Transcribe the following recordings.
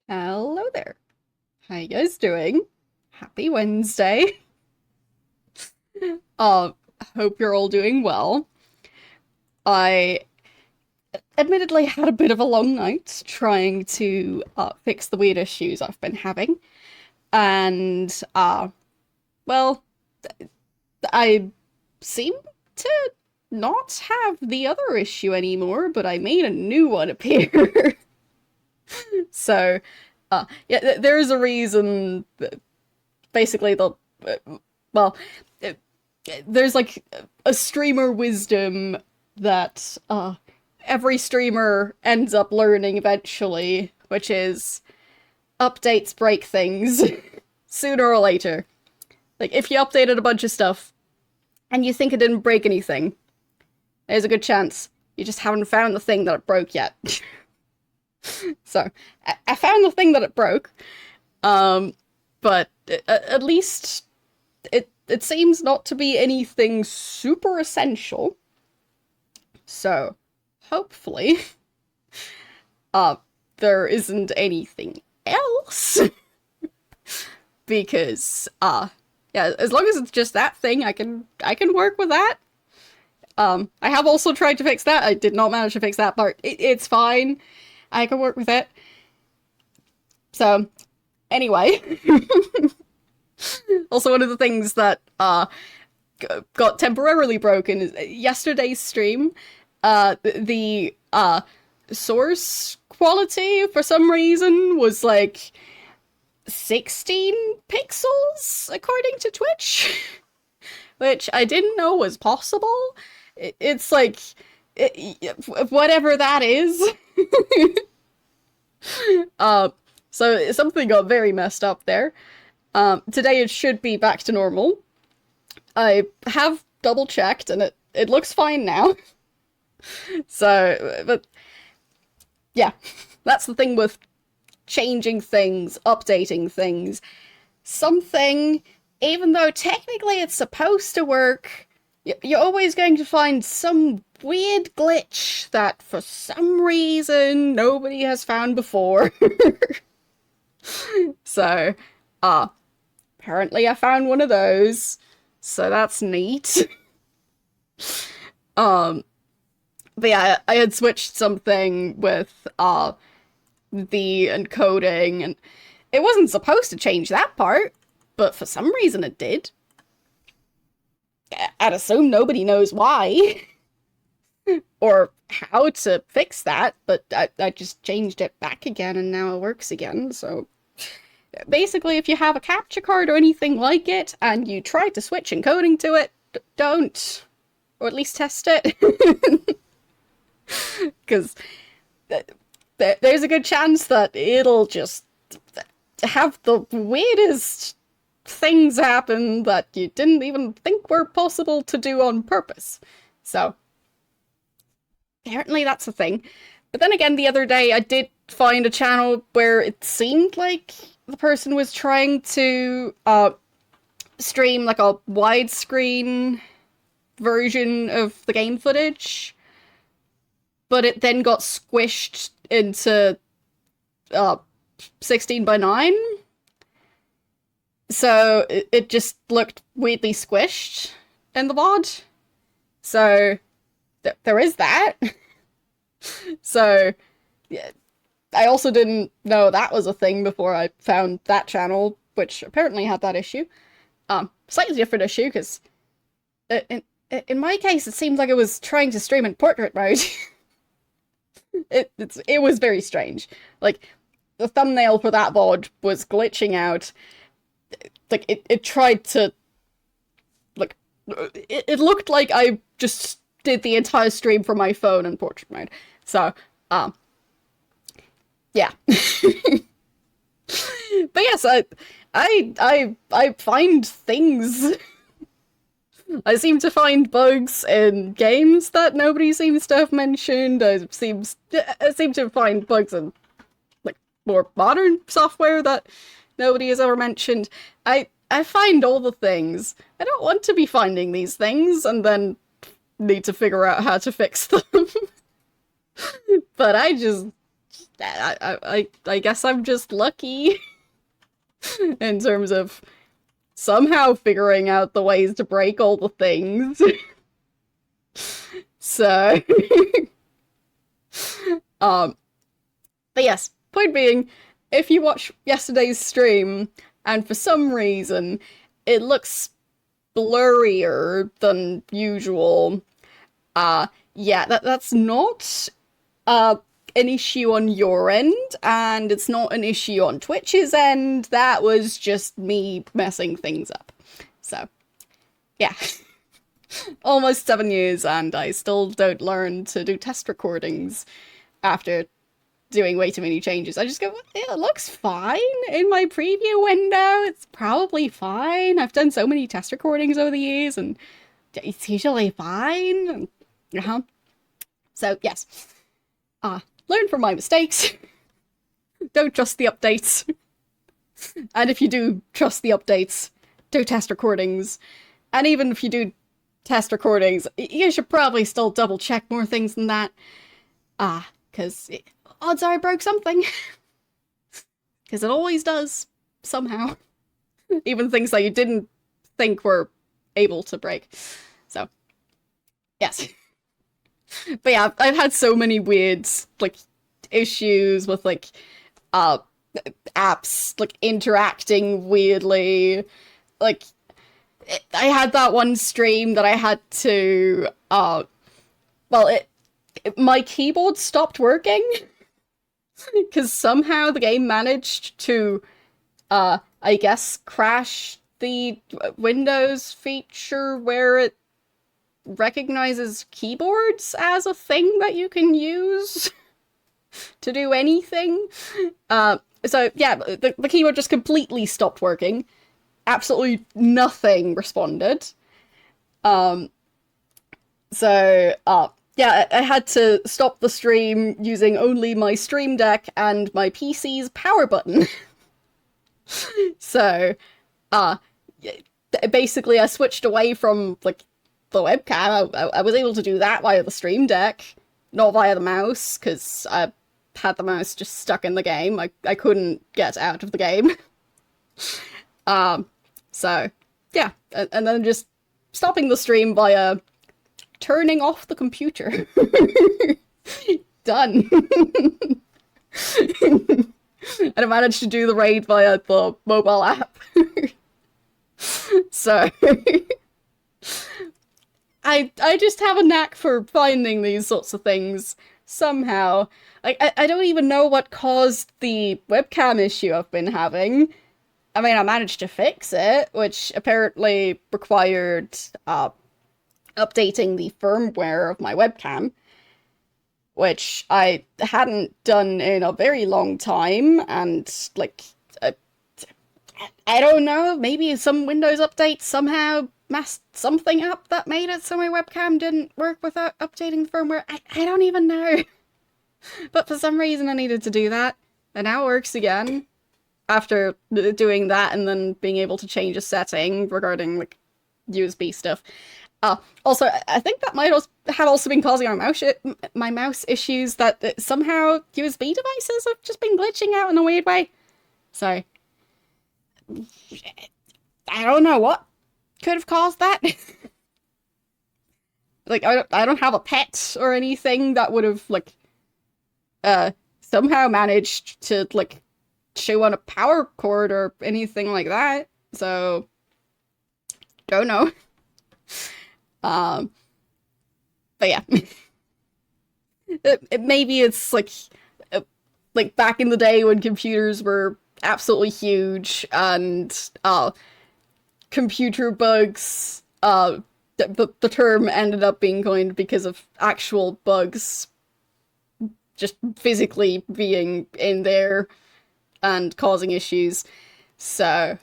Hello there. How you guys doing? Happy Wednesday. Uh, hope you're all doing well. I admittedly had a bit of a long night trying to fix the weird issues I've been having. And, well, I seem to not have the other issue anymore, but I made a new one appear. So, yeah, there's a reason. Basically, well, uh, there's like a streamer wisdom that every streamer ends up learning eventually, which is updates break things sooner or later. Like, if you updated a bunch of stuff and you think it didn't break anything, there's a good chance you just haven't found the thing that it broke yet. So, I found the thing that it broke, but at least it seems not to be anything super essential. So, hopefully, there isn't anything else. Because, yeah, as long as it's just that thing, I can work with that. I have also tried to fix that. I did not manage to fix that part. It's fine. I can work with it. So, anyway. Also, one of the things that got temporarily broken is yesterday's stream. The source quality, for some reason, was like 16 pixels, according to Twitch. Which I didn't know was possible. It's like, whatever that is. So something got very messed up there. Today it should be back to normal. I have double checked and it looks fine now. So, but yeah, that's the thing with changing things, updating things. Something, even though technically it's supposed to work, you're always going to find some weird glitch that for some reason nobody has found before. So, apparently I found one of those, so that's neat. But yeah, I had switched something with, the encoding, and it wasn't supposed to change that part, but for some reason it did. I'd assume nobody knows why. Or how to fix that, but I just changed it back again and now it works again, so... Basically, if you have a capture card or anything like it, and you try to switch encoding to it, don't. Or at least test it. Because there's a good chance that it'll just have the weirdest things happen that you didn't even think were possible to do on purpose. So, apparently that's a thing. But then again, the other day I did find a channel where it seemed like the person was trying to stream like a widescreen version of the game footage, but it then got squished into 16 by 9. So it just looked weirdly squished in the VOD. So there is that. So yeah, I also didn't know that was a thing before I found that channel, which apparently had that issue. Slightly different issue, because in my case, it seemed like it was trying to stream in portrait mode. It was very strange. Like, the thumbnail for that VOD was glitching out. Like, it tried to... Like, it looked like I just did the entire stream from my phone in portrait mode. So, yeah. But yes, I find things. I seem to find bugs in games that nobody seems to have mentioned. I seem to find bugs in like more modern software that nobody has ever mentioned. I find all the things. I don't want to be finding these things and then need to figure out how to fix them. But I I guess I'm just lucky in terms of somehow figuring out the ways to break all the things. So, um, but yes, point being, if you watch yesterday's stream and for some reason it looks blurrier than usual, yeah, that's not an issue on your end, and it's not an issue on Twitch's end. That was just me messing things up. So, yeah. Almost 7 years, and I still don't learn to do test recordings after doing way too many changes. I just go, it looks fine in my preview window. It's probably fine. I've done so many test recordings over the years, and it's usually fine. So, yes. Learn from my mistakes. Don't trust the updates. And if you do trust the updates, do test recordings. And even if you do test recordings, you should probably still double check more things than that. Because odds are I broke something. Because it always does, somehow. Even things that you didn't think were able to break. So, yes. But yeah, I've had so many weird, like, issues with, like, apps, like, interacting weirdly. Like, I had that one stream that I had to, my keyboard stopped working. Because somehow the game managed to, I guess, crash the Windows feature where it recognizes keyboards as a thing that you can use to do anything. So yeah, the keyboard just completely stopped working. Absolutely nothing responded. So yeah, I had to stop the stream using only my Stream Deck and my PC's power button. So, basically I switched away from, like, the webcam. I was able to do that via the Stream Deck, not via the mouse, because I had the mouse just stuck in the game. I couldn't get out of the game. So, yeah, and then just stopping the stream via turning off the computer. Done. And I managed to do the raid via the mobile app. So... I just have a knack for finding these sorts of things somehow. I don't even know what caused the webcam issue I've been having. I mean, I managed to fix it, which apparently required updating the firmware of my webcam, which I hadn't done in a very long time, and, like, I don't know, maybe some Windows update somehow messed something up that made it so my webcam didn't work without updating the firmware. I don't even know. But for some reason I needed to do that, and now it works again. After doing that and then being able to change a setting regarding, like, USB stuff. Also, I think that might have also been causing my mouse issues, that somehow USB devices have just been glitching out in a weird way. So, I don't know what could have caused that. Like, I don't have a pet or anything that would have, like, somehow managed to, like, chew on a power cord or anything like that. So, don't know. But yeah. Maybe it's, like back in the day when computers were absolutely huge and, computer bugs, the term ended up being coined because of actual bugs just physically being in there and causing issues. So,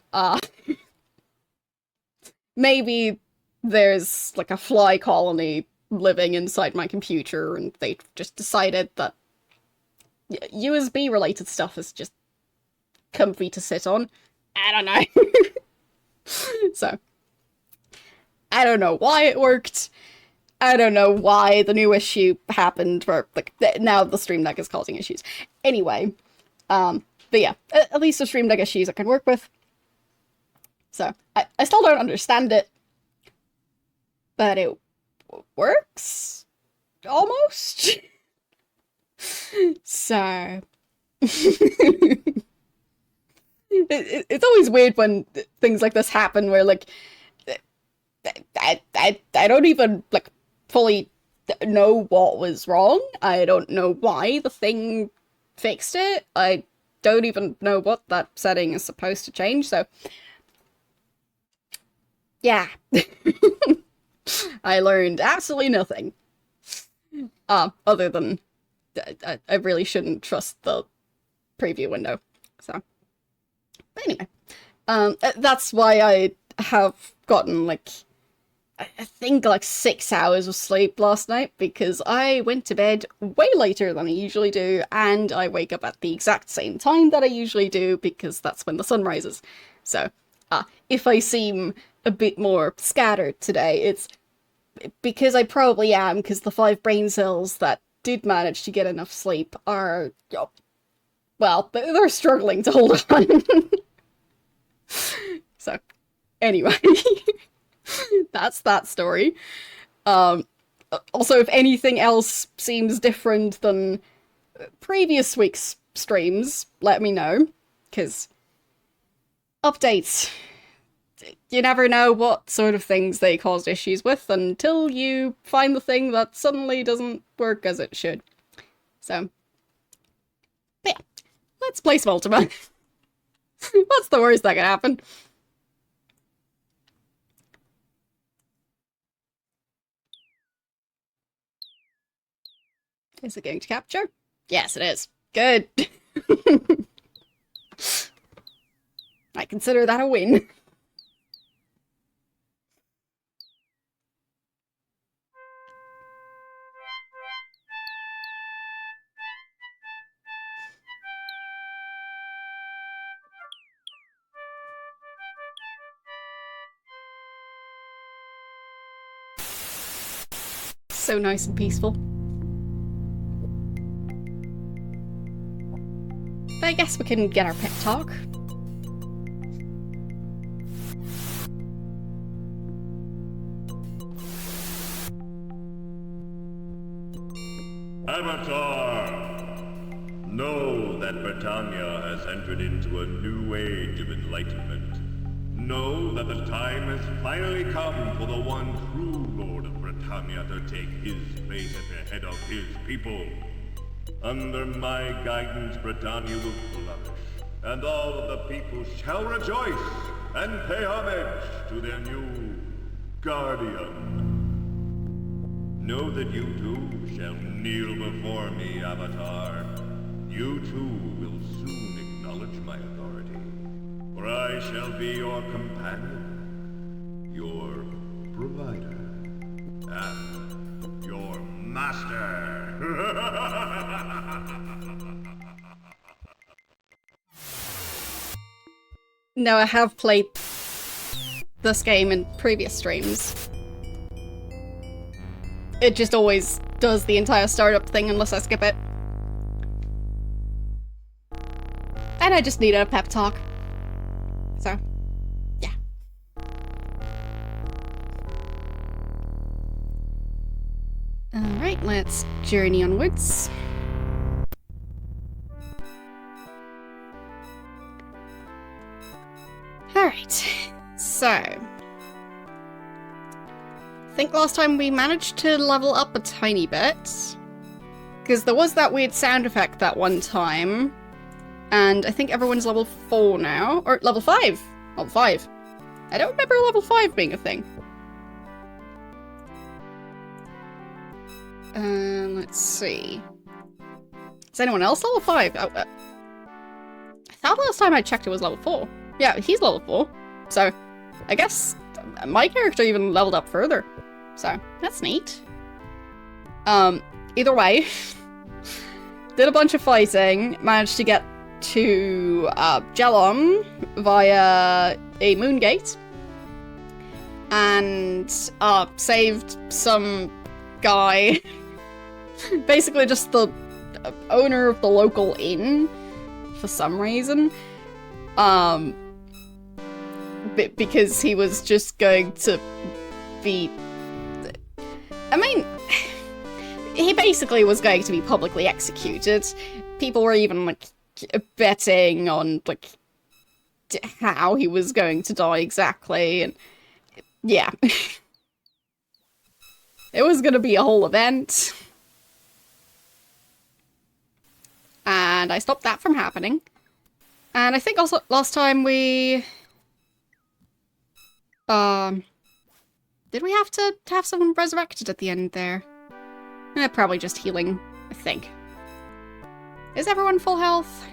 maybe there's, like, a fly colony living inside my computer and they just decided that USB related stuff is just comfy to sit on. I don't know. So, I don't know why it worked. I don't know why the new issue happened, or like now the Stream Deck is causing issues. Anyway, but yeah, at least the Stream Deck issues I can work with. So I still don't understand it, but it works almost. So it's always weird when things like this happen, where like I don't even like fully know what was wrong. I don't know why the thing fixed it. I don't even know what that setting is supposed to change. So yeah. I learned absolutely nothing. Other than I really shouldn't trust the preview window. So, but anyway, that's why I have gotten like, I think like 6 hours of sleep last night, because I went to bed way later than I usually do, and I wake up at the exact same time that I usually do, because that's when the sun rises. So, if I seem a bit more scattered today, it's because I probably am, because the 5 brain cells that did manage to get enough sleep are, well, they're struggling to hold on. So, anyway, that's that story. Also, if anything else seems different than previous week's streams, let me know, because updates, you never know what sort of things they caused issues with until you find the thing that suddenly doesn't work as it should. So, yeah, let's play some Ultima. What's the worst that could happen? Is it going to capture? Yes, it is. Good. I consider that a win. So nice and peaceful. But I guess we can get our pep talk. Avatar! Know that Britannia has entered into a new age of enlightenment. Know that the time has finally come for the one true Lord of Britannia to take his place at the head of his people. Under my guidance, Britannia will flourish, and all of the people shall rejoice and pay homage to their new guardian. Know that you too shall kneel before me, Avatar. You too will soon acknowledge my authority, for I shall be your companion, your provider, and your master. No, I have played this game in previous streams. It just always does the entire startup thing unless I skip it. And I just needed a pep talk. So, yeah. Alright, let's journey onwards. Alright, so I think last time we managed to level up a tiny bit, because there was that weird sound effect that one time, and I think everyone's level 4 now, or level 5! Level 5. I don't remember level 5 being a thing. Let's see. Is anyone else level 5? Oh, I thought last time I checked it was level 4. Yeah, he's level 4, so I guess my character even leveled up further. So, that's neat. Either way, did a bunch of fighting, managed to get to Gelon via a moon gate, and saved some guy, basically just the owner of the local inn, for some reason. Because he was just going to be... I mean, he basically was going to be publicly executed. People were even, like, betting on, like, how he was going to die exactly, and yeah. It was gonna be a whole event. And I stopped that from happening. And I think also last time we... Did we have to have someone resurrected at the end there? Probably just healing, I think. Is everyone full health?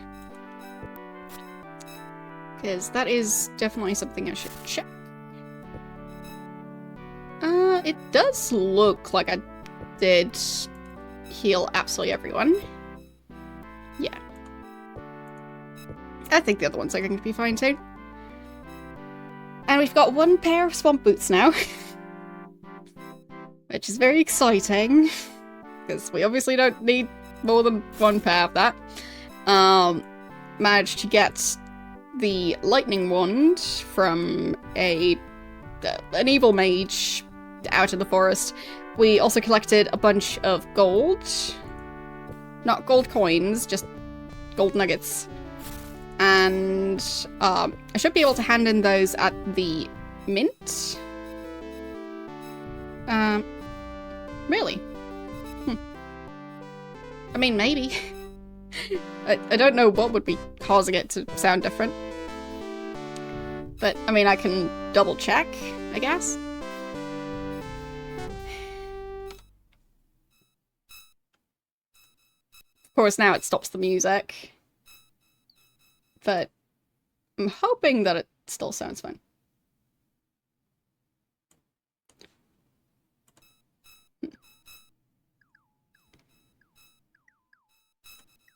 Because that is definitely something I should check. It does look like I did heal absolutely everyone. Yeah. I think the other ones are going to be fine too. And we've got one pair of swamp boots now. Which is very exciting. Because we obviously don't need more than one pair of that. Managed to get the lightning wand from an evil mage out in the forest. We also collected a bunch of gold. Not gold coins, just gold nuggets. And I should be able to hand in those at the mint. Really? I mean, maybe. I don't know what would be causing it to sound different. But, I mean, I can double check, I guess. Of course, now it stops the music. But I'm hoping that it still sounds fine.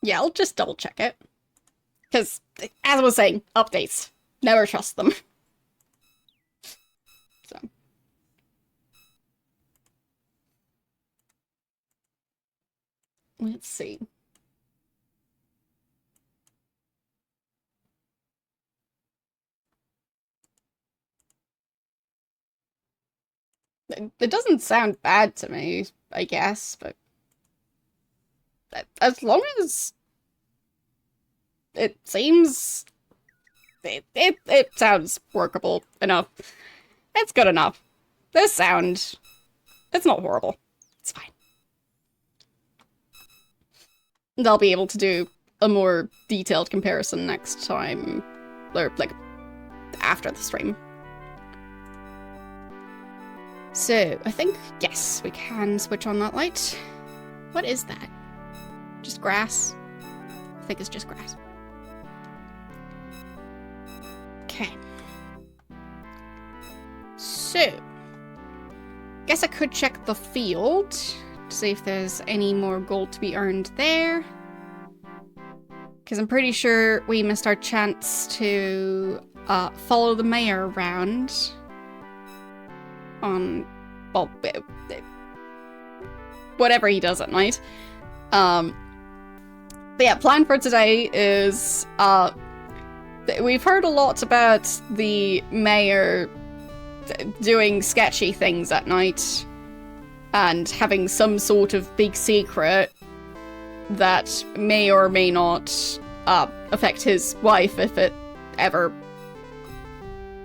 Yeah, I'll just double check it. Because, as I was saying, updates. Never trust them. So. Let's see. It doesn't sound bad to me, I guess, but as long as it seems it sounds workable enough. It's good enough. This sound, it's not horrible. It's fine. And I'll be able to do a more detailed comparison next time, or like after the stream. So, I think, yes, we can switch on that light. What is that? Just grass? I think it's just grass. Okay. So, guess I could check the field to see if there's any more gold to be earned there. Because I'm pretty sure we missed our chance to follow the mayor around. On, well, whatever he does at night. But yeah, plan for today is, we've heard a lot about the mayor doing sketchy things at night and having some sort of big secret that may or may not affect his wife if it ever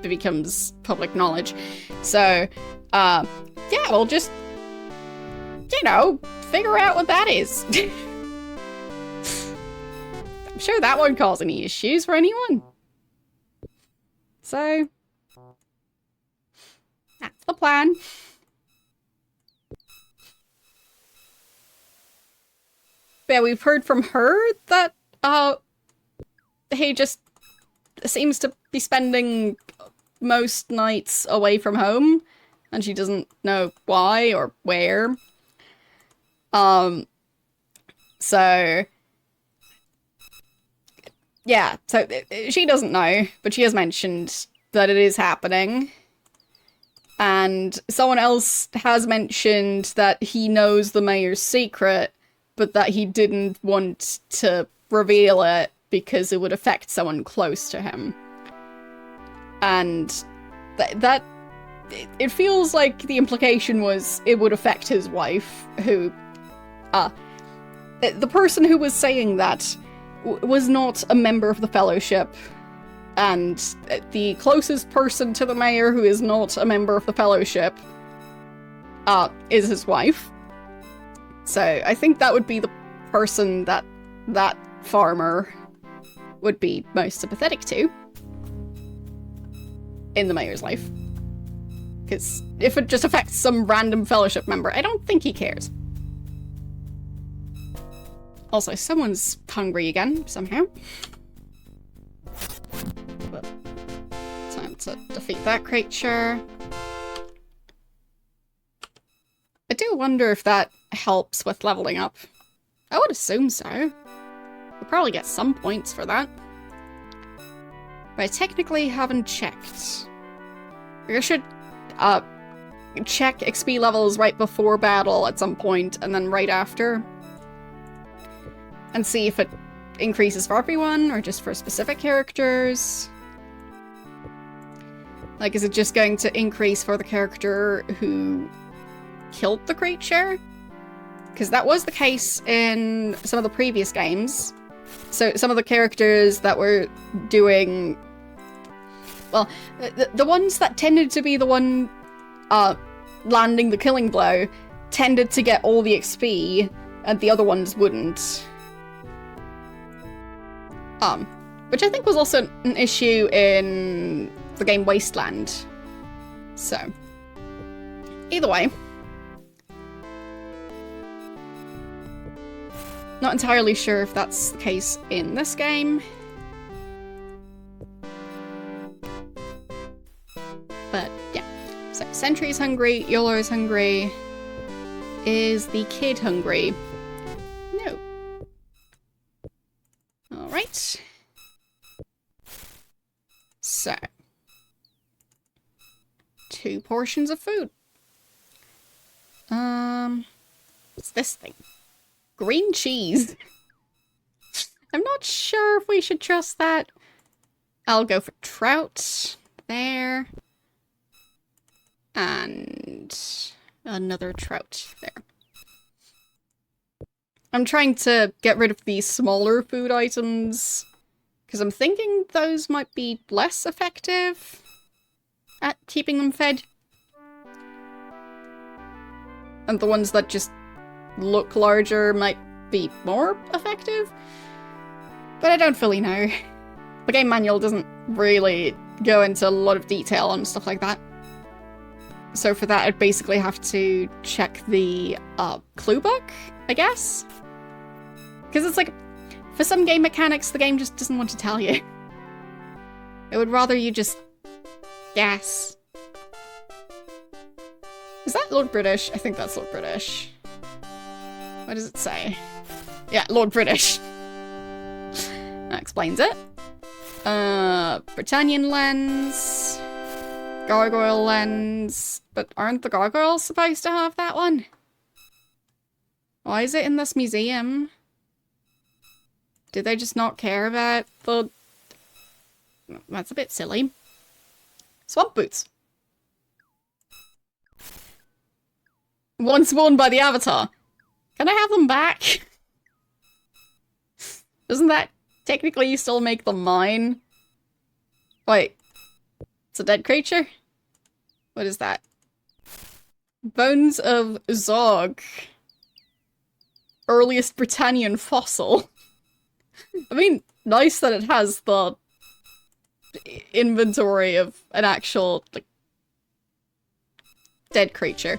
becomes public knowledge. So, yeah, we'll just, you know, figure out what that is. I'm sure that won't cause any issues for anyone. So, that's the plan. Yeah, we've heard from her that, he just seems to be spending most nights away from home, and she doesn't know why or where. So, yeah, so she doesn't know, but she has mentioned that it is happening. And someone else has mentioned that he knows the mayor's secret, but that he didn't want to reveal it because it would affect someone close to him. And that it feels like the implication was it would affect his wife, who the person who was saying that was not a member of the Fellowship, and the closest person to the mayor who is not a member of the Fellowship is his wife. So I think that would be the person that that farmer would be most sympathetic to in the mayor's life. Because if it just affects some random Fellowship member, I don't think he cares. Also, someone's hungry again, somehow. But time to defeat that creature. I do wonder if that helps with leveling up. I would assume so. We'll probably get some points for that. But I technically haven't checked. I should check XP levels right before battle at some point, and then right after. And see if it increases for everyone, or just for specific characters. Like, is it just going to increase for the character who killed the creature? Because that was the case in some of the previous games. So some of the characters that were doing... Well, the ones that tended to be the one landing the killing blow tended to get all the XP, and the other ones wouldn't. Which I think was also an issue in the game Wasteland. So, either way. Not entirely sure if that's the case in this game. But, yeah. So, Sentry's hungry, Yolo's hungry. Is the kid hungry? No. Alright. So. 2 portions of food. What's this thing? Green cheese. I'm not sure if we should trust that. I'll go for trout. There. And another trout there. I'm trying to get rid of these smaller food items, because I'm thinking those might be less effective at keeping them fed. And the ones that just look larger might be more effective. But I don't fully know. The game manual doesn't really go into a lot of detail on stuff like that. So for that, I'd basically have to check the clue book, I guess? Because it's like, for some game mechanics, the game just doesn't want to tell you. It would rather you just guess. Is that Lord British? I think that's Lord British. What does it say? Yeah, Lord British. That explains it. Britannian lens. Gargoyle lens. But aren't the gargoyles supposed to have that one? Why is it in this museum? Did they just not care about the... That's a bit silly. Swamp boots. Once worn by the Avatar. Can I have them back? Doesn't that technically still make them mine? Wait. It's a dead creature? What is that? Bones of Zog. Earliest Britannian fossil. I mean, nice that it has the inventory of an actual, like, dead creature.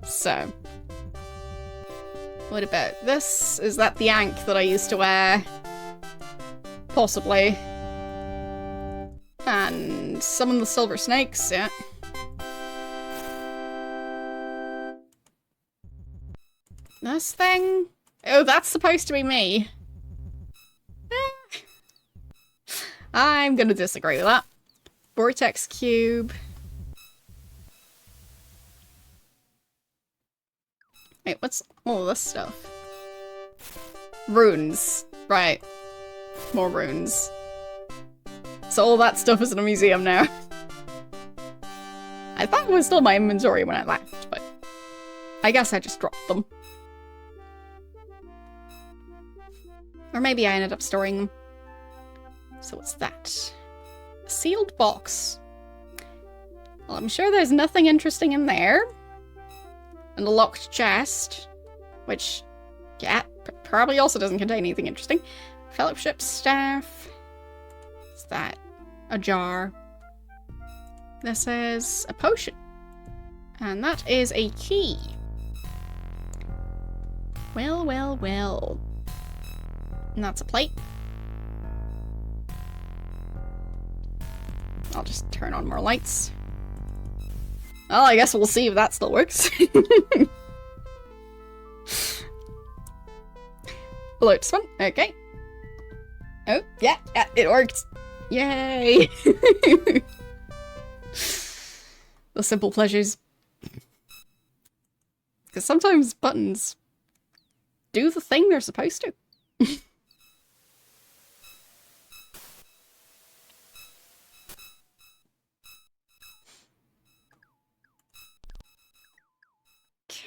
So. What about this? Is that the ankh that I used to wear? Possibly. And summon the silver snakes, yeah. This thing? Oh, that's supposed to be me. I'm gonna disagree with that. Vortex cube. Wait, what's all this stuff? Runes. Right. More runes. So all that stuff is in a museum now. I thought it was still in my inventory when I left, but I guess I just dropped them. Or maybe I ended up storing them. So what's that? A sealed box. Well, I'm sure there's nothing interesting in there. And a locked chest. Which, yeah, probably also doesn't contain anything interesting. Fellowship staff. What's that? A jar. This is a potion. And that is a key. Well, well, well. And that's a plate. I'll just turn on more lights. Well, I guess we'll see if that still works. Below this one. Okay. Oh, yeah, it worked. Yay! The simple pleasures. Because sometimes buttons do the thing they're supposed to.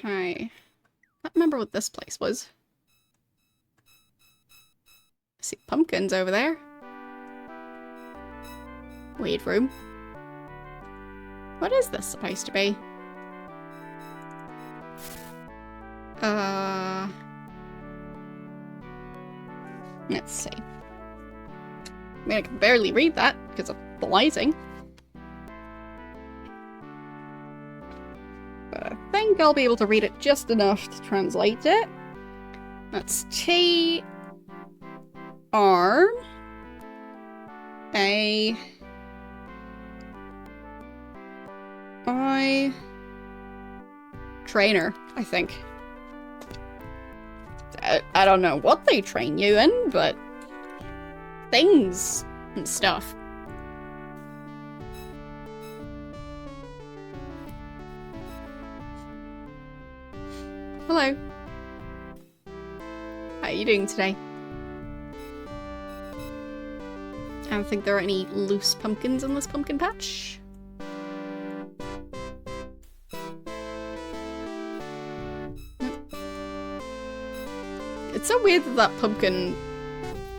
Okay. I can't remember what this place was. I see pumpkins over there. Weird room. What is this supposed to be? Let's see. I mean, I can barely read that because of the lighting. But I think I'll be able to read it just enough to translate it. That's T R A I trainer, I think. I don't know what they train you in, but things and stuff. Hello. How are you doing today? I don't think there are any loose pumpkins in this pumpkin patch. It's so weird that that pumpkin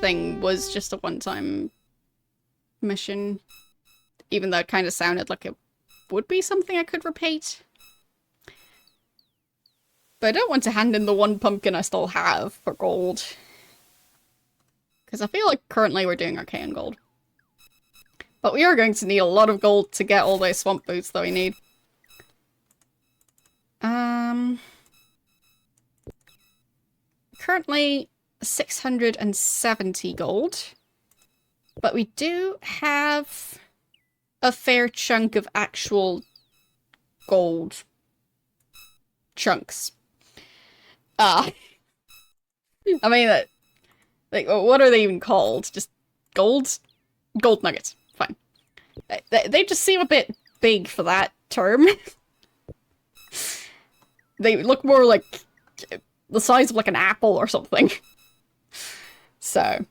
thing was just a one-time mission, even though it kind of sounded like it would be something I could repeat. But I don't want to hand in the one pumpkin I still have for gold. Because I feel like currently we're doing okay on gold. But we are going to need a lot of gold to get all those swamp boots that we need. Currently 670 gold. But we do have a fair chunk of actual gold chunks. I mean, like, what are they even called? Just gold? Gold nuggets. Fine. They just seem a bit big for that term. They look more like the size of like an apple or something. So.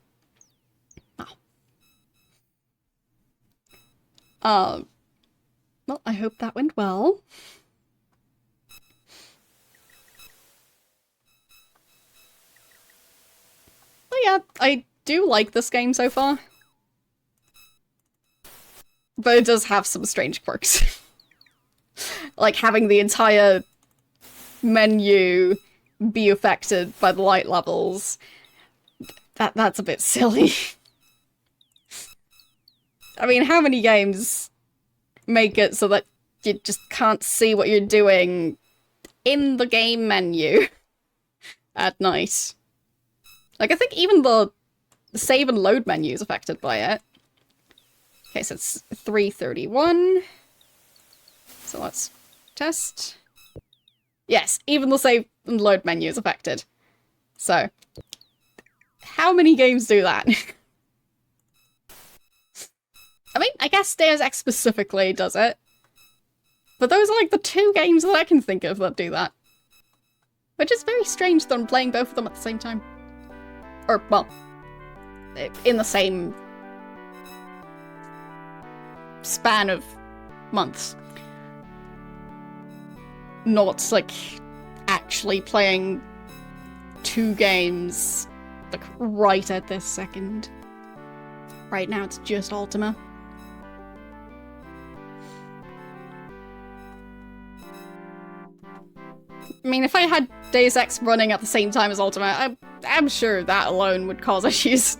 Oh. Well, I hope that went well. But yeah, I do like this game so far. But it does have some strange quirks. Like having the entire menu be affected by the light levels. That's a bit silly. I mean, how many games make it so that you just can't see what you're doing in the game menu at night? Like, I think even the save and load menu is affected by it. Okay, so it's 3:31. So let's test. Yes, even the save and load menu is affected. So, how many games do that? I mean, I guess Deus Ex specifically does it. But those are like the two games that I can think of that do that. Which is very strange that I'm playing both of them at the same time. Or, well, in the same span of months. Not, like, actually playing 2 games, like, right at this second. Right now it's just Ultima. I mean, if I had Deus Ex running at the same time as Ultima, I'm sure that alone would cause issues.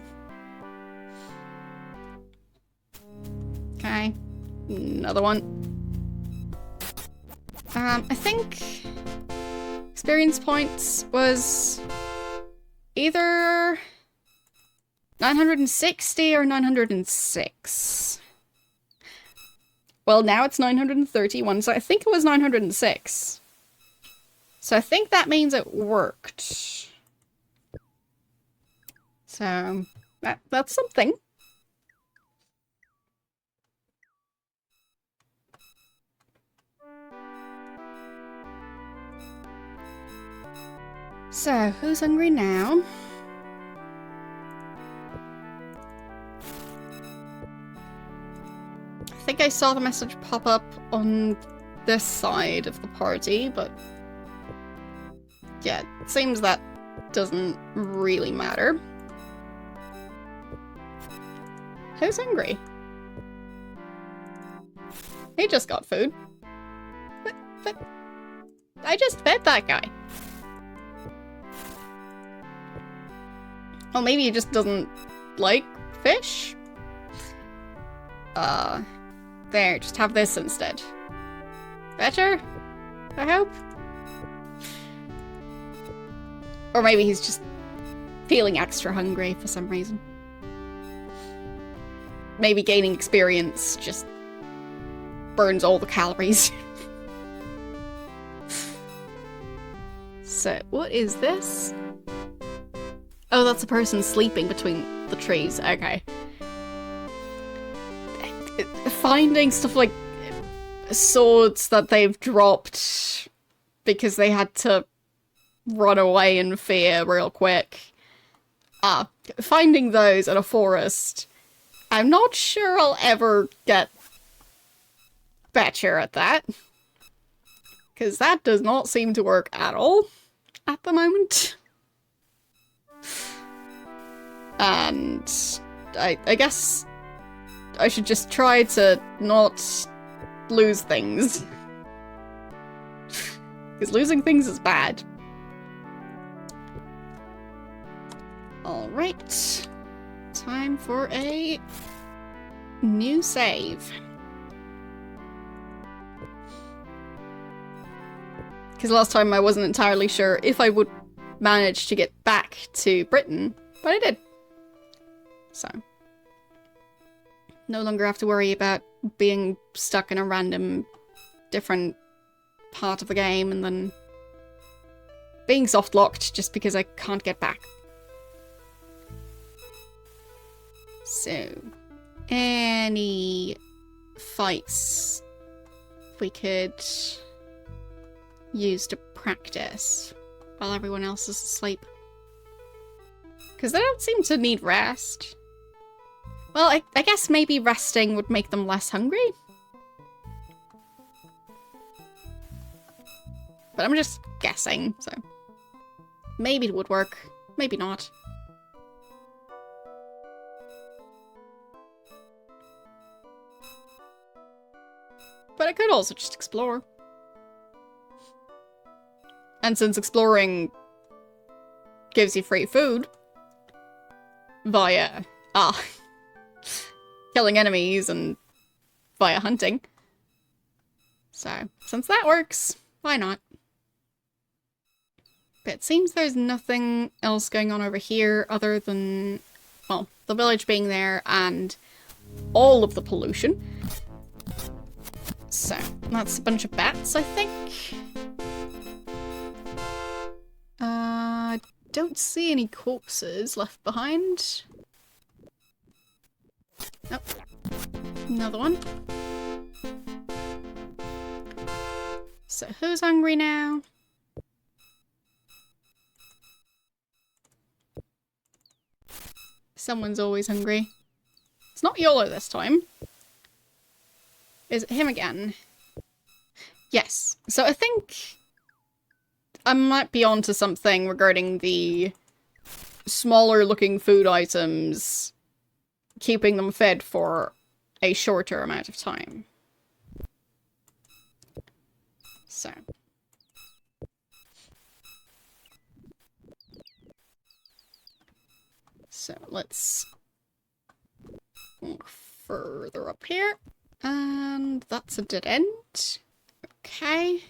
Okay. Another one. I think experience points was either 960 or 906. Well, now it's 931, so I think it was 906. So I think that means it worked. So that's something. So, who's hungry now? I think I saw the message pop up on this side of the party, but yeah, it seems that doesn't really matter. Who's hungry? He just got food. But I just fed that guy. Well, maybe he just doesn't like fish? There, just have this instead. Better? I hope? Or maybe he's just feeling extra hungry for some reason. Maybe gaining experience just burns all the calories. So, what is this? Oh, that's a person sleeping between the trees. Okay. Finding stuff like swords that they've dropped because they had to run away in fear real quick. Finding those in a forest. I'm not sure I'll ever get better at that. Because that does not seem to work at all at the moment. And I guess I should just try to not lose things. Because losing things is bad. Alright. Time for a new save. Because last time I wasn't entirely sure if I would manage to get back to Britain, but I did. So, no longer have to worry about being stuck in a random different part of the game and then being soft-locked just because I can't get back. So, any fights we could use to practice while everyone else is asleep? Because they don't seem to need rest. Well, I guess maybe resting would make them less hungry? But I'm just guessing, so maybe it would work, maybe not. But I could also just explore. And since exploring gives you free food via killing enemies and via hunting. So, since that works, why not? But it seems there's nothing else going on over here other than, well, the village being there and all of the pollution. So, that's a bunch of bats, I think. I don't see any corpses left behind. Nope. Another one. So, who's hungry now? Someone's always hungry. It's not YOLO this time. Is it him again? Yes. So I think I might be onto something regarding the smaller looking food items, keeping them fed for a shorter amount of time. So let's walk further up here. And that's a dead end. Okay.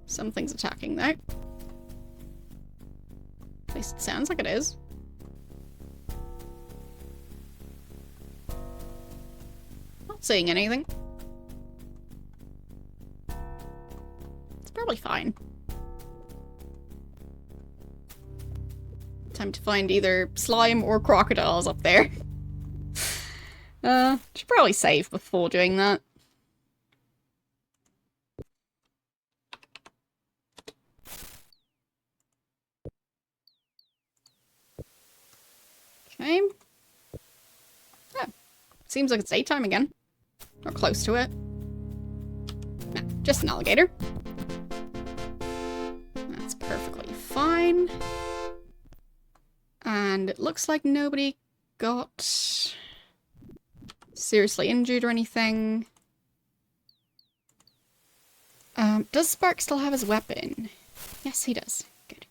Something's attacking though. At least it sounds like it is. Not seeing anything. It's probably fine. Time to find either slime or crocodiles up there. Should probably save before doing that. Okay. Oh, seems like it's daytime again. Or close to it. No, just an alligator. That's perfectly fine. And it looks like nobody got seriously injured or anything. Does Spark still have his weapon? Yes, he does. Good.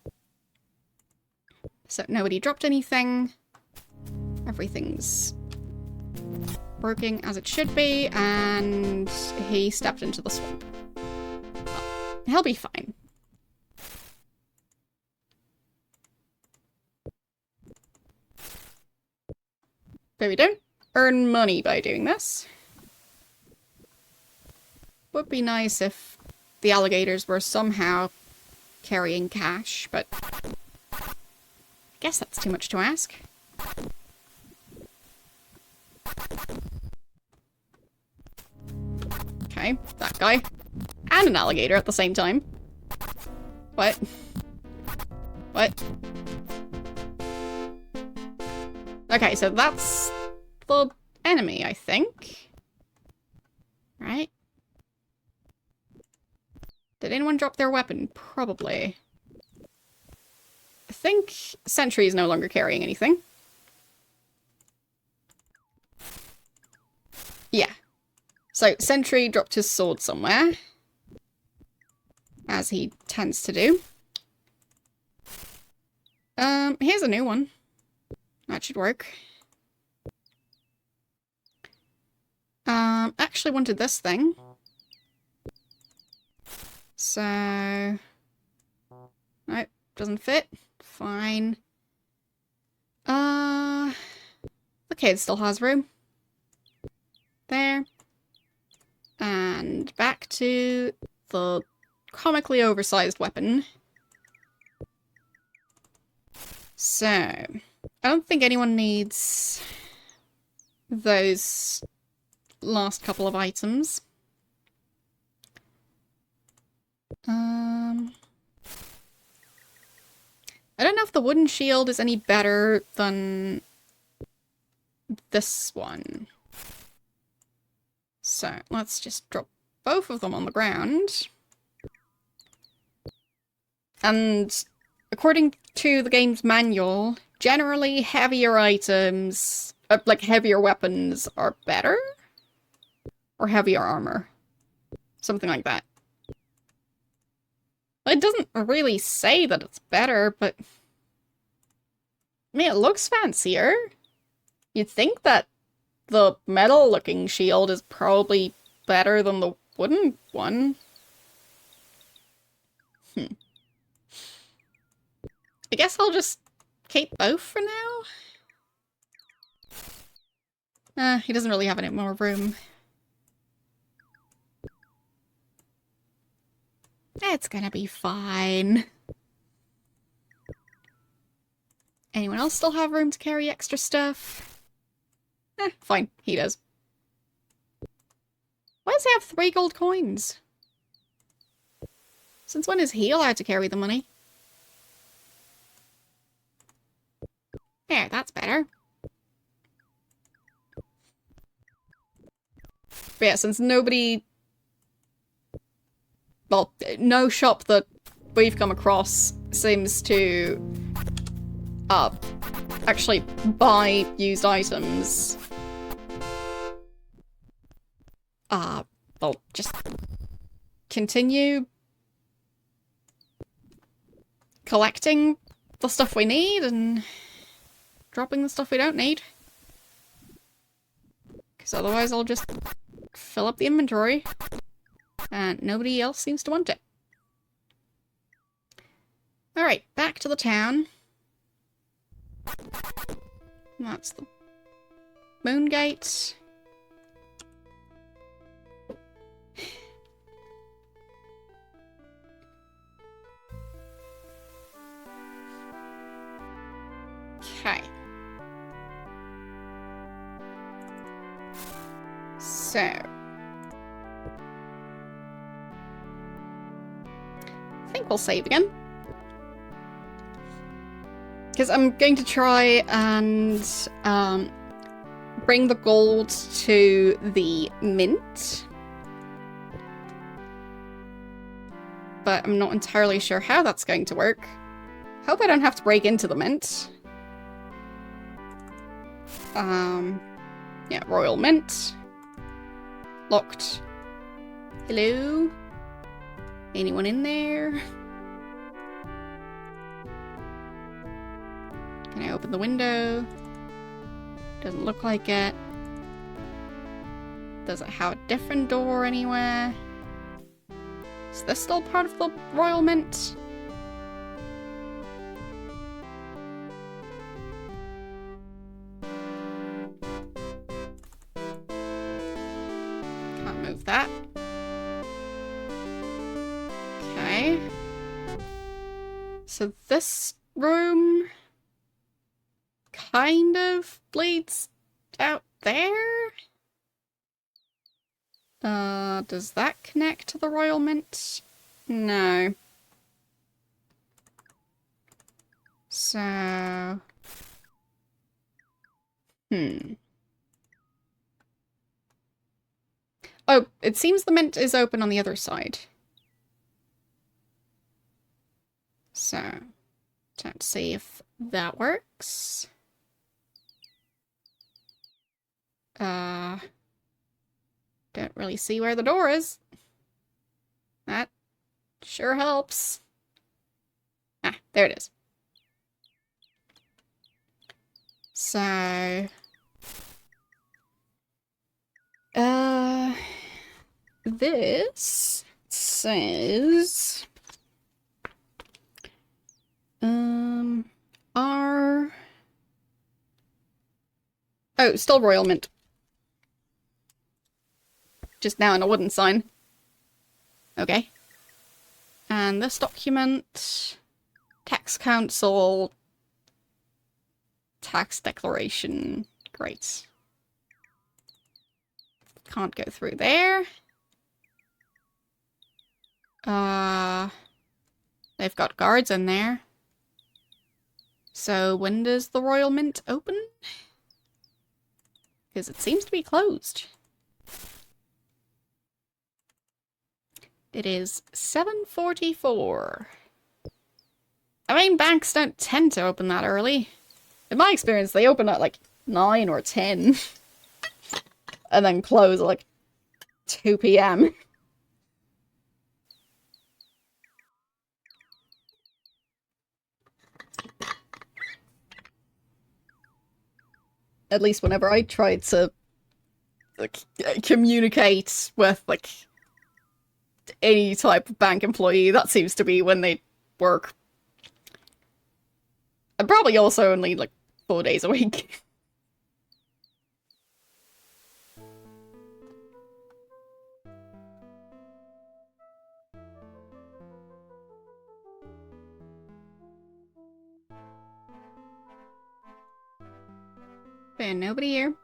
So nobody dropped anything. Everything's working as it should be, and he stepped into the swamp. Well, he'll be fine. But we don't earn money by doing this. Would be nice if the alligators were somehow carrying cash, but I guess that's too much to ask. Okay, that guy. And an alligator at the same time. What? What? Okay, so that's the enemy, I think. Right? Did anyone drop their weapon? Probably. I think Sentry is no longer carrying anything. Yeah. So Sentry dropped his sword somewhere. As he tends to do. Here's a new one. That should work. Actually wanted this thing. So... Nope, doesn't fit. Fine. The kid still has room. There. And back to the comically oversized weapon. So, I don't think anyone needs those last couple of items. I don't know if the wooden shield is any better than this one. So, let's just drop both of them on the ground. And according to the game's manual, generally heavier items, like heavier weapons, are better? Or heavier armor. Something like that. It doesn't really say that it's better, but... I mean, it looks fancier. You'd think that the metal-looking shield is probably better than the wooden one. I guess I'll just keep both for now. He doesn't really have any more room. It's gonna be fine. Anyone else still have room to carry extra stuff? Fine. He does. Why does he have 3 gold coins? Since when is he allowed to carry the money? There, that's better. But yeah, since nobody... Well, no shop that we've come across seems to actually buy used items. We'll just continue collecting the stuff we need and dropping the stuff we don't need. Because otherwise I'll just fill up the inventory and nobody else seems to want it. Alright, back to the town. That's the moon gate. Okay. So. I think we'll save again. Because I'm going to try and bring the gold to the mint. But I'm not entirely sure how that's going to work. Hope I don't have to break into the mint. Yeah, Royal Mint. Locked. Hello? Anyone in there? Can I open the window? Doesn't look like it. Does it have a different door anywhere? Is this still part of the Royal Mint? Can't move that. Okay. So this room kind of bleeds out there? Does that connect to the Royal Mint? No. So... Oh, it seems the mint is open on the other side. So, time to see if that works. Don't really see where the door is. That sure helps. Ah, there it is. So... this says... R... Oh, still Royal Mint. Just now in a wooden sign. Okay. And this document... Tax Council... Tax Declaration. Great. Can't go through there. They've got guards in there. So when does the Royal Mint open? Because it seems to be closed. It is 7:44. I mean, banks don't tend to open that early. In my experience, they open at like 9 or 10. And then close at like 2 p.m. At least whenever I tried to like communicate with like any type of bank employee, that seems to be when they work. And probably also only like 4 days a week. And nobody here.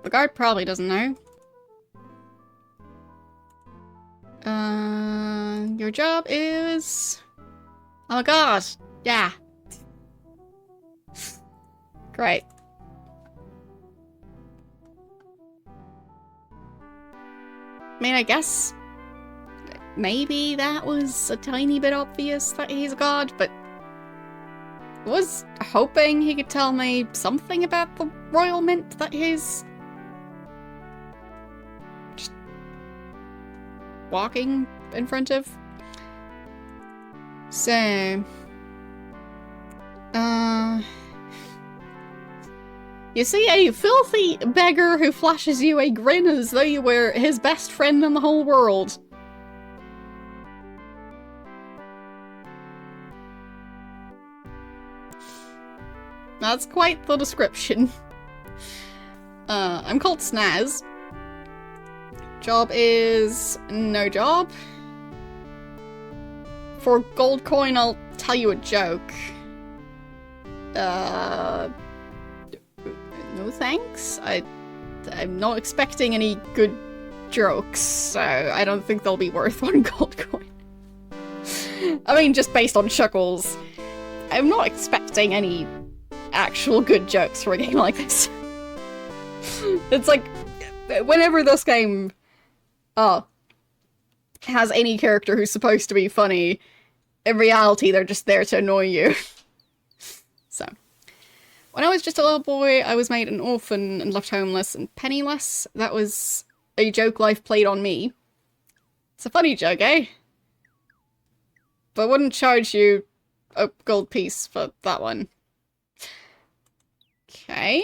The guard probably doesn't know. Your job is Oh my god. Yeah. Great. I mean, I guess maybe that was a tiny bit obvious that he's a god, but I was hoping he could tell me something about the royal mint that he's just walking in front of. So, you see a filthy beggar who flashes you a grin as though you were his best friend in the whole world. That's quite the description. I'm called Snaz. Job is no job. For gold coin, I'll tell you a joke. No thanks. I'm not expecting any good jokes, so I don't think they'll be worth 1 gold coin. I mean, just based on chuckles, I'm not expecting any actual good jokes for a game like this. It's like, whenever this game has any character who's supposed to be funny, in reality they're just there to annoy you. So, when I was just a little boy, I was made an orphan and left homeless and penniless. That was a joke life played on me. It's a funny joke, eh? But I wouldn't charge you a gold piece for that one. Okay.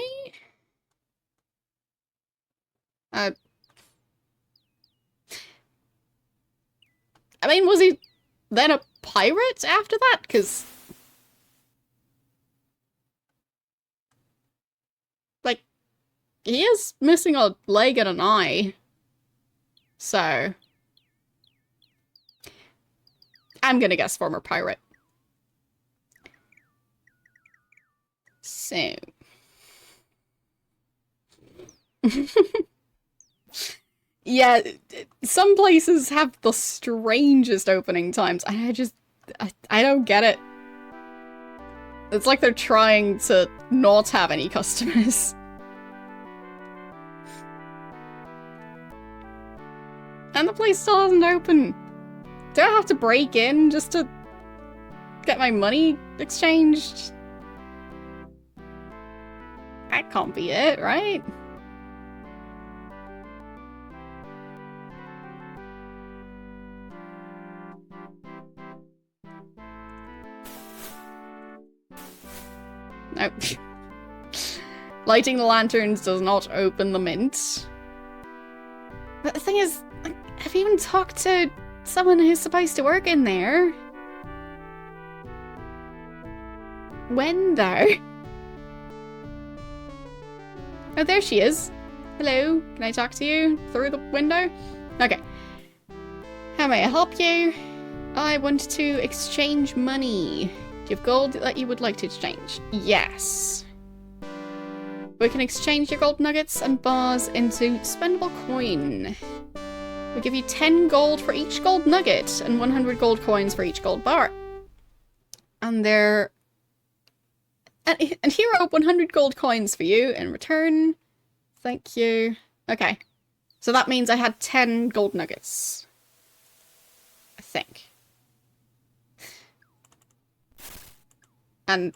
I mean, was he then a pirate after that? Because, like, he is missing a leg and an eye. So, I'm gonna guess former pirate. So. Yeah, some places have the strangest opening times. I don't get it. It's like they're trying to not have any customers. And the place still hasn't opened. Do I have to break in just to get my money exchanged? That can't be it, right? Nope. Lighting the lanterns does not open the mint. But the thing is, have you even talked to someone who's supposed to work in there? When, though? Oh, there she is. Hello, can I talk to you through the window? Okay. How may I help you? I want to exchange money. Do you have gold that you would like to exchange? Yes. We can exchange your gold nuggets and bars into spendable coin. We give you 10 gold for each gold nugget and 100 gold coins for each gold bar. And they're... And here are 100 gold coins for you in return. Thank you. Okay. So that means I had 10 gold nuggets. I think. And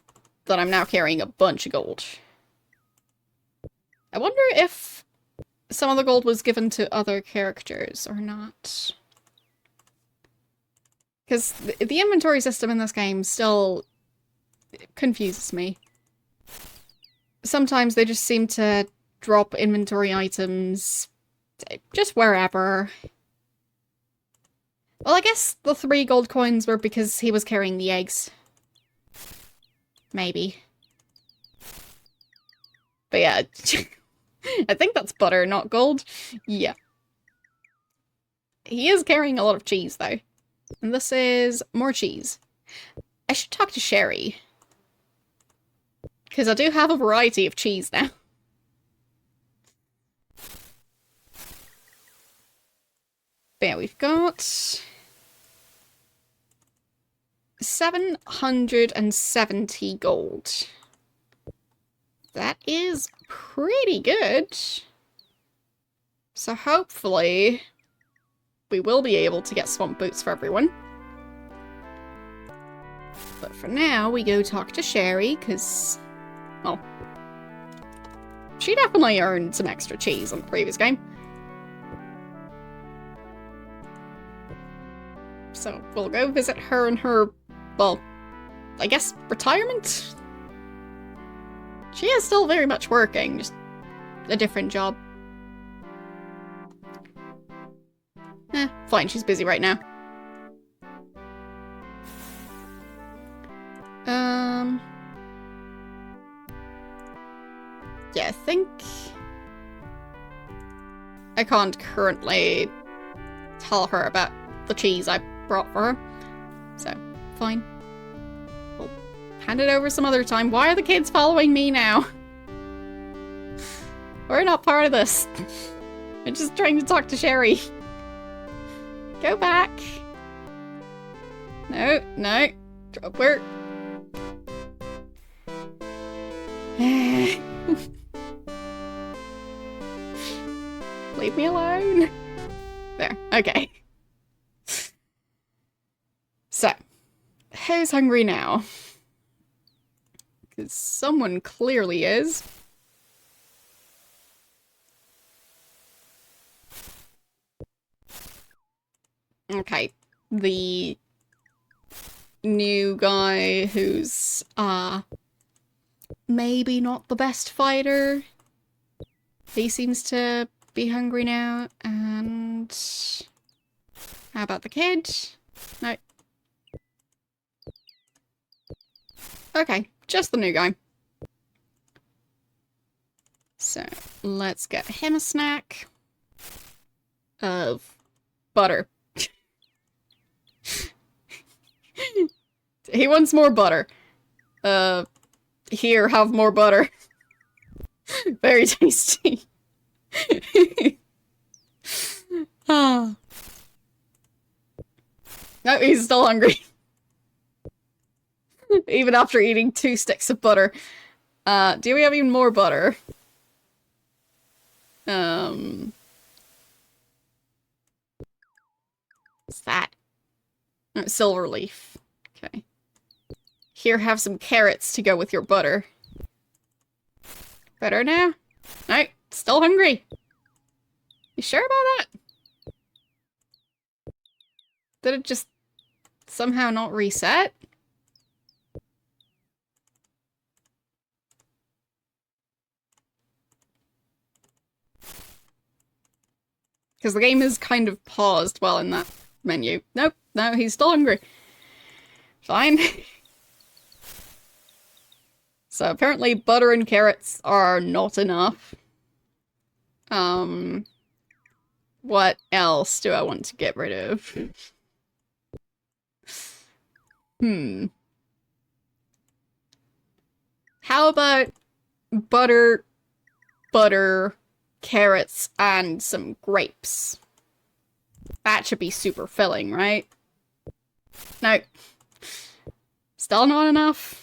that I'm now carrying a bunch of gold. I wonder if some of the gold was given to other characters or not. Because the inventory system in this game still confuses me. Sometimes they just seem to drop inventory items just wherever. Well, I guess the 3 gold coins were because he was carrying the eggs. Maybe. But yeah, I think that's butter, not gold. Yeah. He is carrying a lot of cheese, though. And this is more cheese. I should talk to Sherry. Because I do have a variety of cheese now. But yeah, we've got 770 gold. That is pretty good. So hopefully we will be able to get swamp boots for everyone. But for now, we go talk to Sherry, because, well, she definitely earned some extra cheese on the previous game. So we'll go visit her in her, well, I guess retirement? She is still very much working, just a different job. Fine, she's busy right now. Yeah, I think I can't currently tell her about the cheese I brought for her. So, fine. We'll hand it over some other time. Why are the kids following me now? We're not part of this. I'm just trying to talk to Sherry. Go back. No, no. We're... Leave me alone. There, okay. So, who's hungry now? Because someone clearly is. Okay, the new guy who's, maybe not the best fighter. He seems to be hungry now, and... How about the kid? No. Okay, just the new guy. So, let's get him a snack of butter. He wants more butter. Here, have more butter. Very tasty. Ah. No, he's still hungry. Even after eating 2 sticks of butter. Do we have even more butter? What's that? Oh, silver leaf. Okay. Here, have some carrots to go with your butter. Better now? No, still hungry. You sure about that? Did it just somehow not reset? Because the game is kind of paused while in that menu. Nope, no, he's still hungry. Fine. So apparently butter and carrots are not enough. What else do I want to get rid of? How about butter, carrots, and some grapes? That should be super filling, right? No. Still not enough?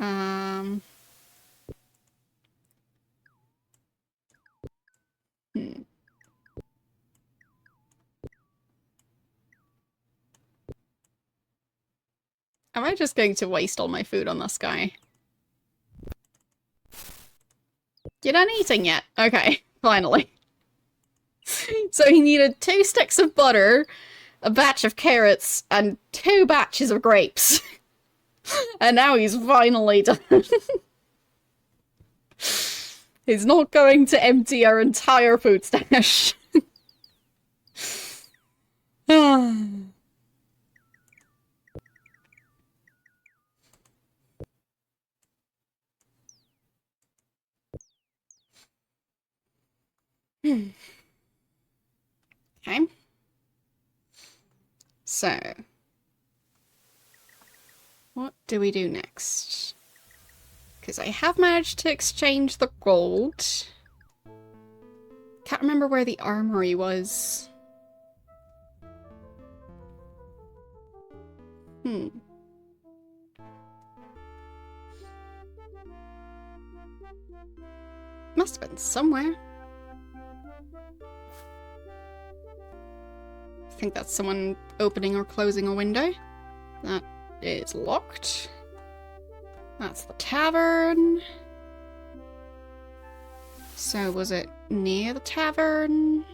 Am I just going to waste all my food on this guy? You're done eating yet? Okay, finally. So he needed 2 sticks of butter, a batch of carrots, and 2 batches of grapes. And now he's finally done. He's not going to empty our entire food stash. Okay. So, what do we do next? Because I have managed to exchange the gold. Can't remember where the armory was. Must have been somewhere. I think that's someone opening or closing a window. That is locked. That's the tavern. So was it near the tavern?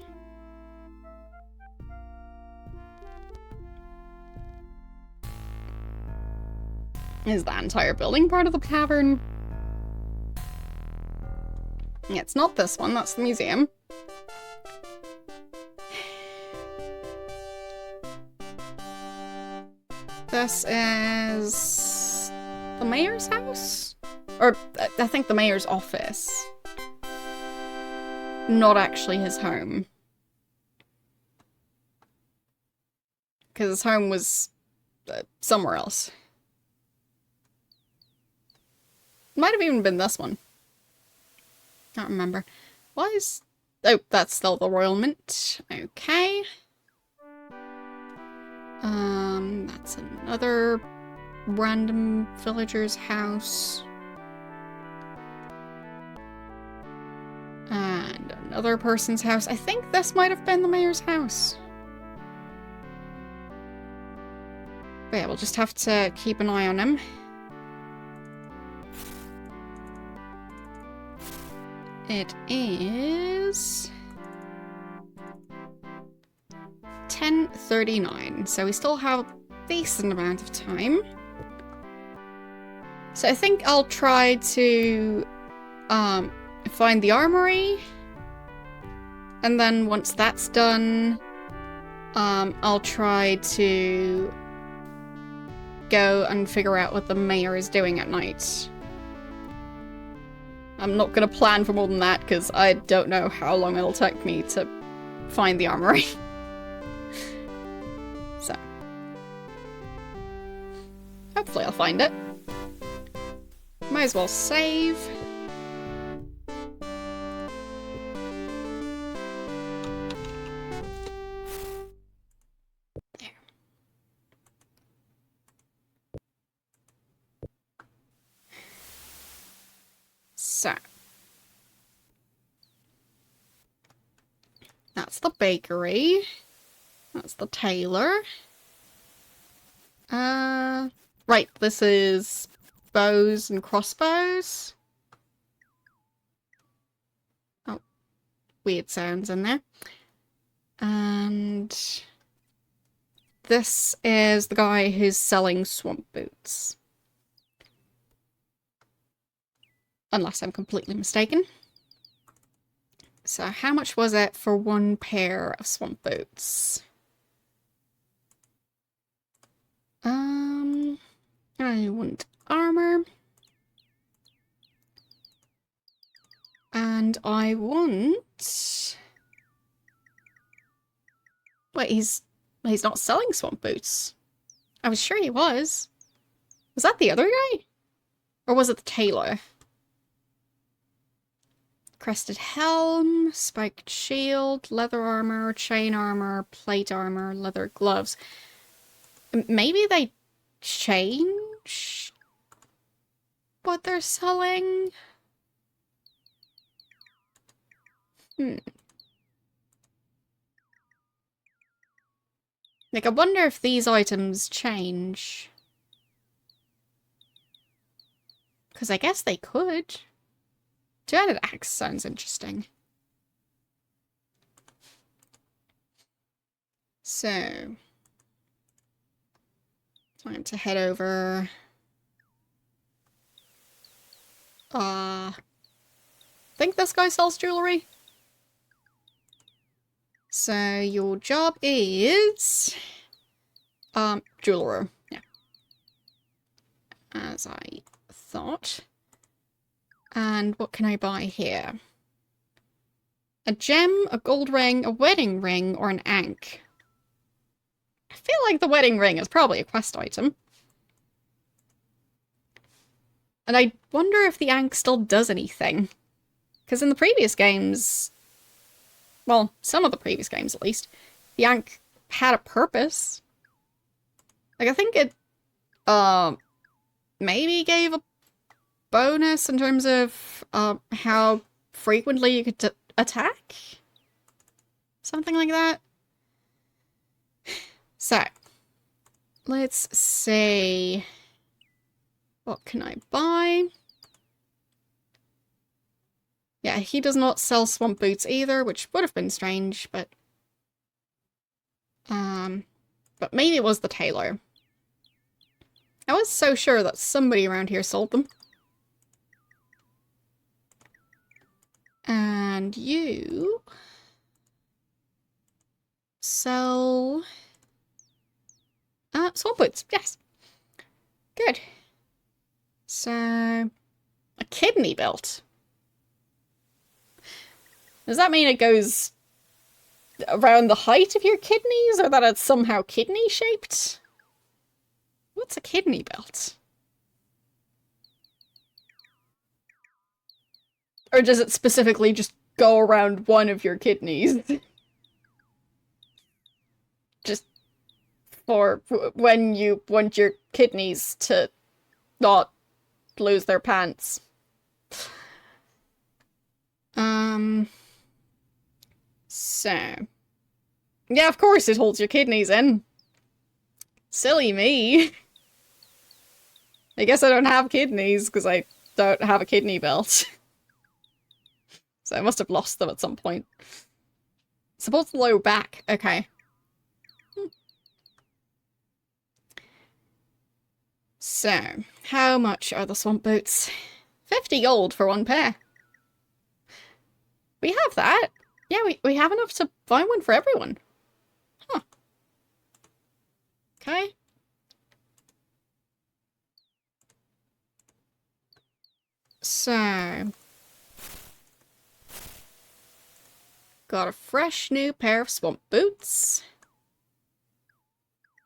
Is the entire building part of the tavern? Yeah, it's not this one, that's the museum. This is the mayor's house? Or I think the mayor's office. Not actually his home. Because his home was somewhere else. Might have even been this one. Can't remember. Why is... Oh, that's still the Royal Mint. Okay. That's another random villager's house. And another person's house. I think this might have been the mayor's house. But yeah, we'll just have to keep an eye on him. It is 10:39, so we still have a decent amount of time. So I think I'll try to find the armory, and then once that's done, I'll try to go and figure out what the mayor is doing at night. I'm not gonna plan for more than that, because I don't know how long it'll take me to find the armory. So. Hopefully I'll find it. Might as well save. There. So. That's the bakery. That's the tailor. Right, this is bows and crossbows. Oh, weird sounds in there. And this is the guy who's selling swamp boots. Unless I'm completely mistaken. So how much was it for one pair of swamp boots? I want armor. And I want... Wait, he's not selling swamp boots. I was sure he was. Was that the other guy? Or was it the tailor? Crested helm, spiked shield, leather armor, chain armor, plate armor, leather gloves. Maybe they change what they're selling? Like, I wonder if these items change. Because I guess they could. Two-handed axe sounds interesting. So, time to head over. I think this guy sells jewelry. So your job is jeweler. Yeah. As I thought. And what can I buy here? A gem, a gold ring, a wedding ring, or an ankh? I feel like the wedding ring is probably a quest item. And I wonder if the ankh still does anything. Because in the previous games, well, some of the previous games at least, the ankh had a purpose. Like, I think it maybe gave a bonus in terms of how frequently you could attack? Something like that. So, let's say, what can I buy? Yeah, he does not sell swamp boots either, which would have been strange, but maybe it was the tailor. I was so sure that somebody around here sold them. And you sell swamp boots, yes. Good. So, a kidney belt. Does that mean it goes around the height of your kidneys, or that it's somehow kidney shaped? What's a kidney belt? Or does it specifically just go around one of your kidneys? Just for when you want your kidneys to not lose their pants. So. Yeah, of course it holds your kidneys in. Silly me. I guess I don't have kidneys because I don't have a kidney belt. So I must have lost them at some point. Supports the low back. Okay. So, how much are the swamp boots? 50 gold for one pair. We have that. Yeah, we have enough to buy one for everyone. Huh. Okay. So, got a fresh new pair of swamp boots.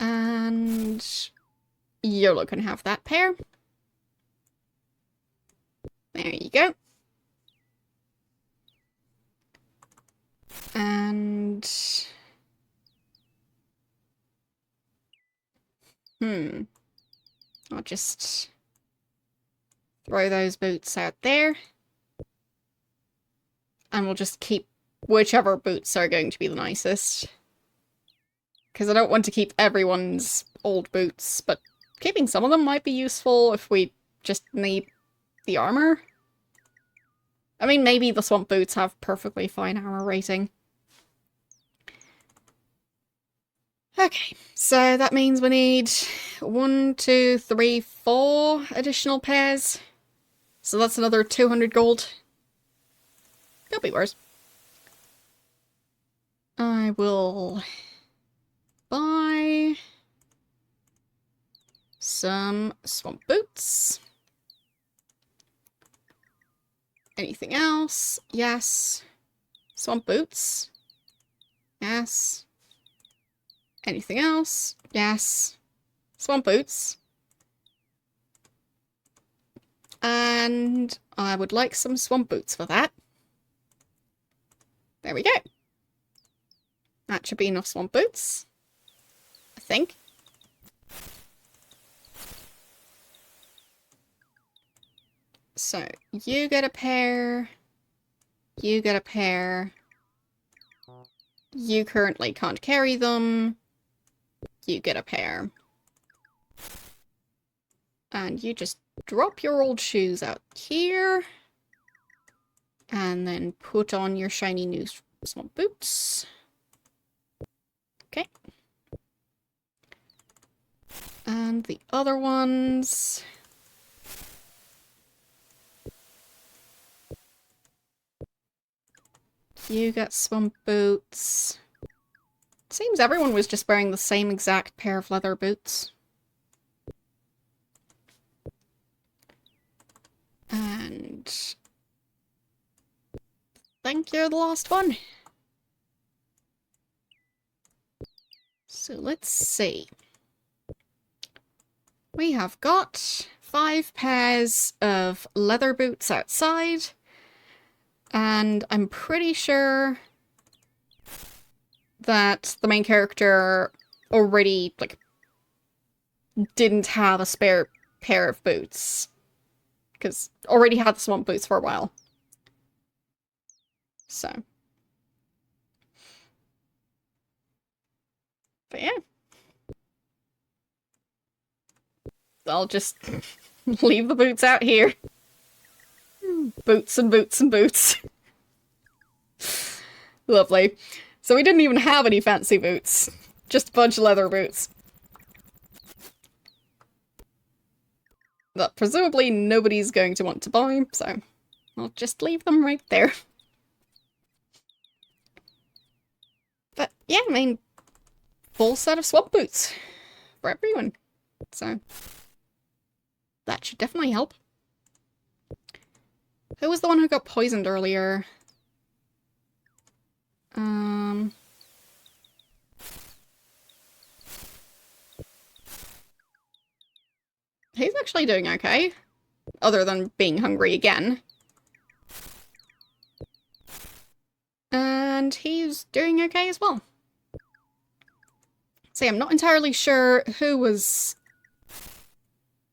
And YOLO can have that pair. There you go. And I'll just throw those boots out there. And we'll just keep whichever boots are going to be the nicest. Because I don't want to keep everyone's old boots, but keeping some of them might be useful if we just need the armor. I mean, maybe the swamp boots have perfectly fine armor rating. Okay, so that means we need 1, 2, 3, 4 additional pairs. So that's another 200 gold. Could be worse. I will buy some swamp boots. Anything else? Yes. Swamp boots? Yes. Anything else? Yes. Swamp boots. And I would like some swamp boots for that. There we go. That should be enough swamp boots. I think. So, you get a pair. You get a pair. You currently can't carry them. You get a pair. And you just drop your old shoes out here. And then put on your shiny new swamp boots. Okay. And the other ones... You get swamp boots. Seems everyone was just wearing the same exact pair of leather boots. And... I think you're the last one. So let's see. We have got 5 pairs of leather boots outside. And I'm pretty sure that the main character already, like, didn't have a spare pair of boots. Because already had the swamp boots for a while. So. But yeah. I'll just leave the boots out here. Boots and boots and boots. Lovely. So we didn't even have any fancy boots. Just a bunch of leather boots. That presumably nobody's going to want to buy, so I'll just leave them right there. But yeah, I mean, full set of swamp boots for everyone. So that should definitely help. Who was the one who got poisoned earlier? He's actually doing okay. Other than being hungry again. And he's doing okay as well. See, I'm not entirely sure who was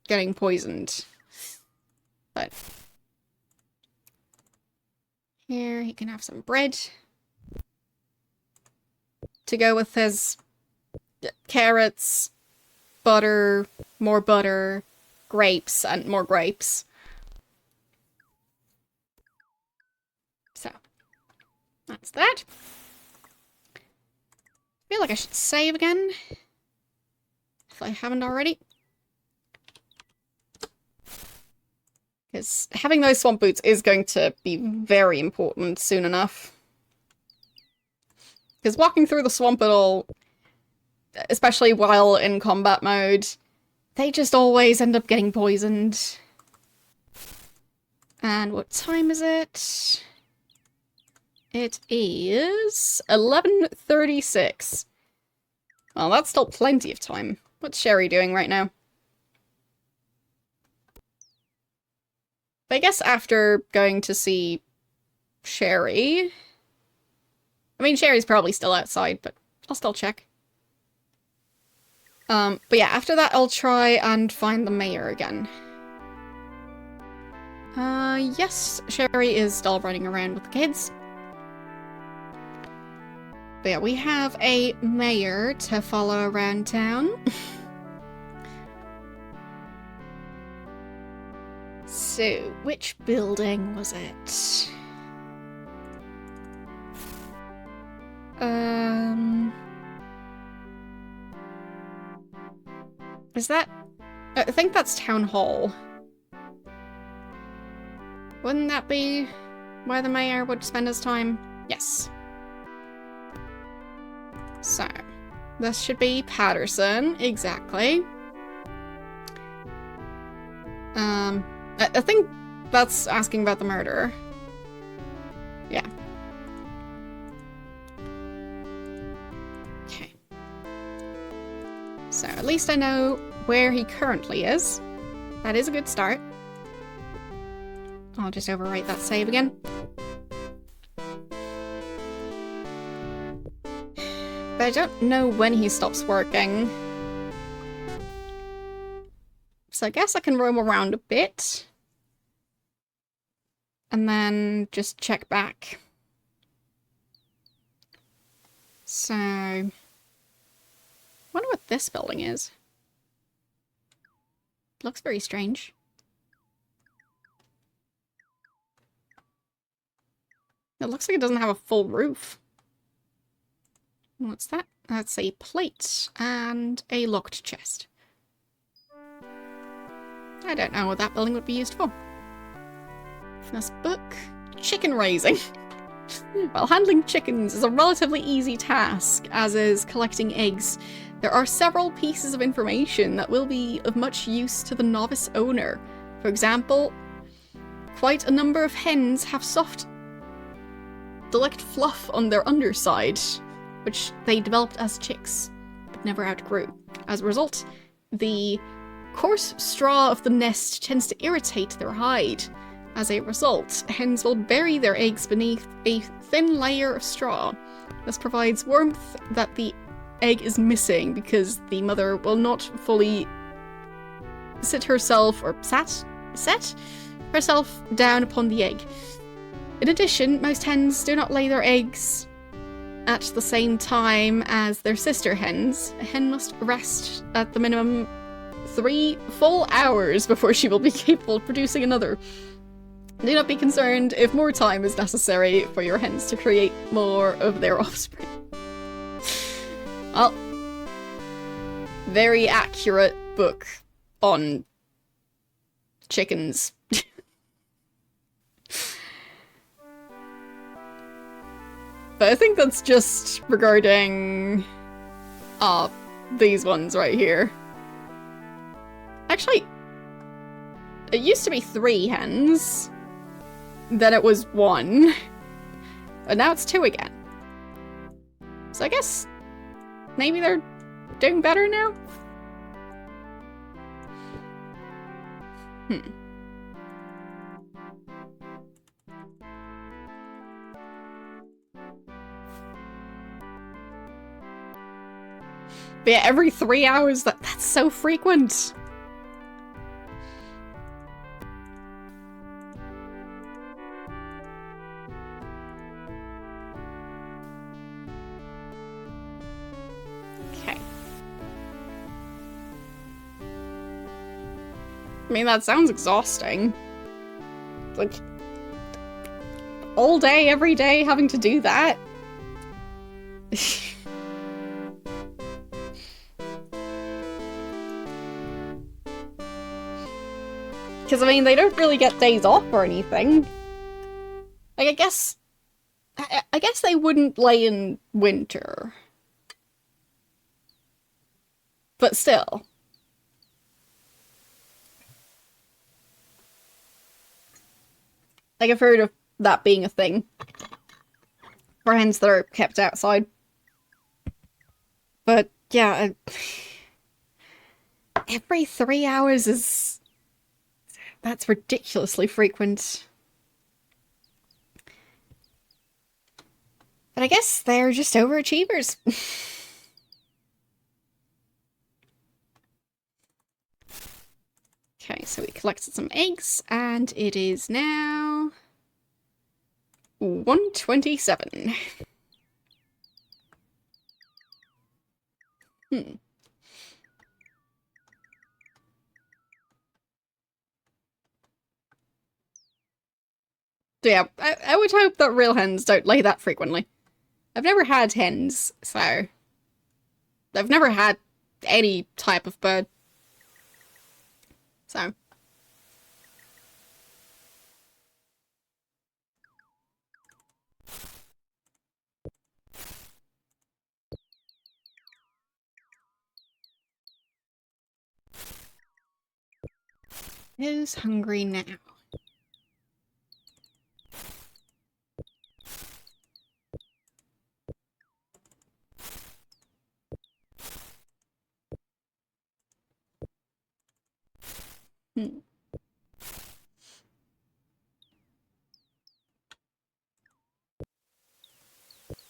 getting poisoned. But here, he can have some bread to go with his carrots, butter, more butter, grapes, and more grapes. So, that's that. I feel like I should save again, if I haven't already. Because having those swamp boots is going to be very important soon enough. Because walking through the swamp at all, especially while in combat mode, they just always end up getting poisoned. And what time is it? It is 11:36. Well, that's still plenty of time. What's Sherry doing right now? I guess after going to see Sherry... I mean, Sherry's probably still outside, but I'll still check. But yeah, after that I'll try and find the mayor again. Yes, Sherry is still running around with the kids. But yeah, we have a mayor to follow around town. So, which building was it? Is that... I think that's Town Hall. Wouldn't that be where the mayor would spend his time? Yes. So, this should be Patterson, exactly. I think that's asking about the murder. Yeah. Okay. So, at least I know where he currently is. That is a good start. I'll just overwrite that save again. But I don't know when he stops working. So I guess I can roam around a bit. And then just check back. So... I wonder what this building is. Looks very strange. It looks like it doesn't have a full roof. What's that? That's a plate and a locked chest. I don't know what that building would be used for. This book, chicken raising. While handling chickens is a relatively easy task, as is collecting eggs, there are several pieces of information that will be of much use to the novice owner. For example, quite a number of hens have soft, delicate fluff on their underside, which they developed as chicks, but never outgrew. As a result, the coarse straw of the nest tends to irritate their hide. As a result, hens will bury their eggs beneath a thin layer of straw. This provides warmth that the egg is missing because the mother will not fully sit herself, or set herself down upon the egg. In addition, most hens do not lay their eggs at the same time as their sister hens. A hen must rest at the minimum 3 full hours before she will be capable of producing another. Do not be concerned if more time is necessary for your hens to create more of their offspring. Well, very accurate book on chickens. But I think that's just regarding these ones right here. Actually, it used to be 3 hens. Then it was 1. And now it's 2 again. So I guess maybe they're doing better now? But yeah, every 3 hours, that's so frequent. Okay. I mean, that sounds exhausting. Like, all day, every day, having to do that. Because, I mean, they don't really get days off or anything. Like, I guess they wouldn't lay in winter. But still. Like, I've heard of that being a thing. For hens that are kept outside. But, yeah, every 3 hours is... That's ridiculously frequent. But I guess they're just overachievers. Okay, so we collected some eggs, and it is now 1:27. So yeah, I would hope that real hens don't lay that frequently. I've never had hens, so... I've never had any type of bird. So... Who's hungry now?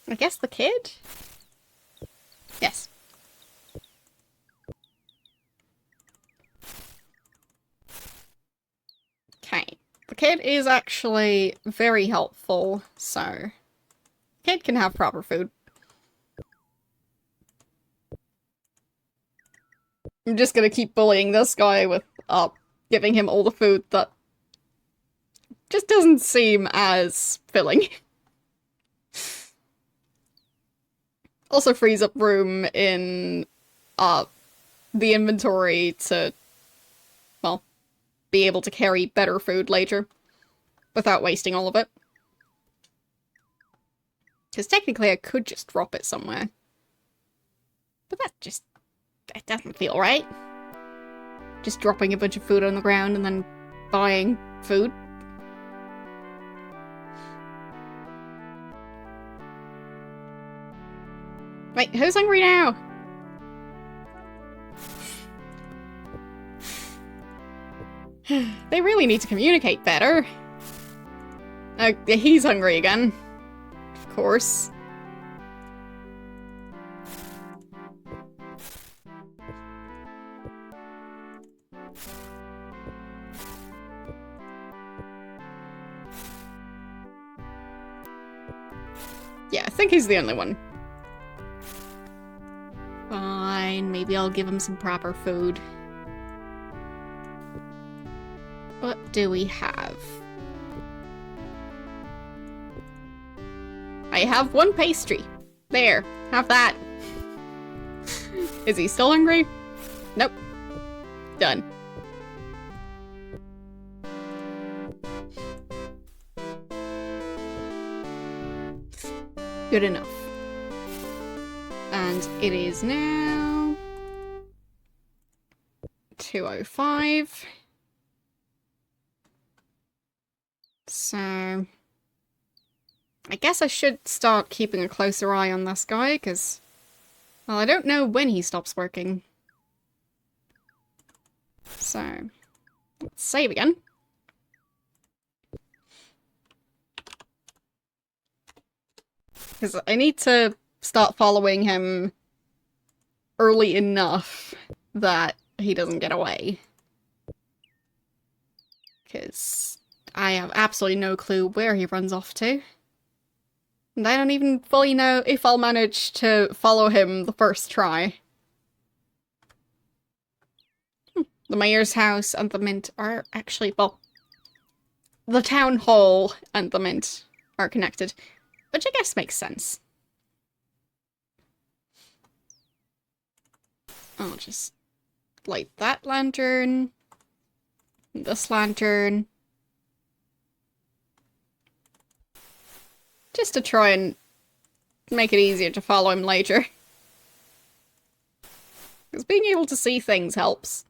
I guess the kid? Yes. Okay. The kid is actually very helpful, so... Kid can have proper food. I'm just gonna keep bullying this guy with, giving him all the food that just doesn't seem as filling. Also frees up room in, the inventory to, well, be able to carry better food later without wasting all of it. Because technically I could just drop it somewhere. But that doesn't feel right. Just dropping a bunch of food on the ground and then buying food. Wait, who's hungry now? They really need to communicate better. He's hungry again. Of course. think he's the only one. Fine, maybe I'll give him some proper food. What do we have? I have one pastry. There, have that. Is he still hungry? Nope. Done. Good enough. And it is now 2:05. So I guess I should start keeping a closer eye on this guy, because, well, I don't know when he stops working. So, let's save again. Because I need to start following him early enough that he doesn't get away. Because I have absolutely no clue where he runs off to. And I don't even fully know if I'll manage to follow him the first try. The mayor's house and the mint are actually, well, the town hall and the mint are connected, which I guess makes sense. I'll just light that lantern, this lantern, just to try and make it easier to follow him later. Because being able to see things helps.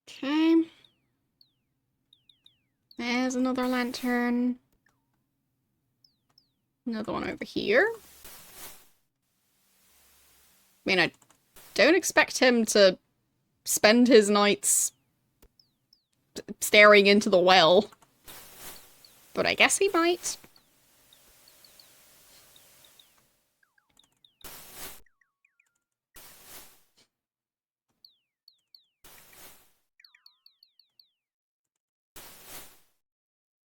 Okay. There's another lantern. Another one over here. I mean, I don't expect him to spend his nights staring into the well. But I guess he might.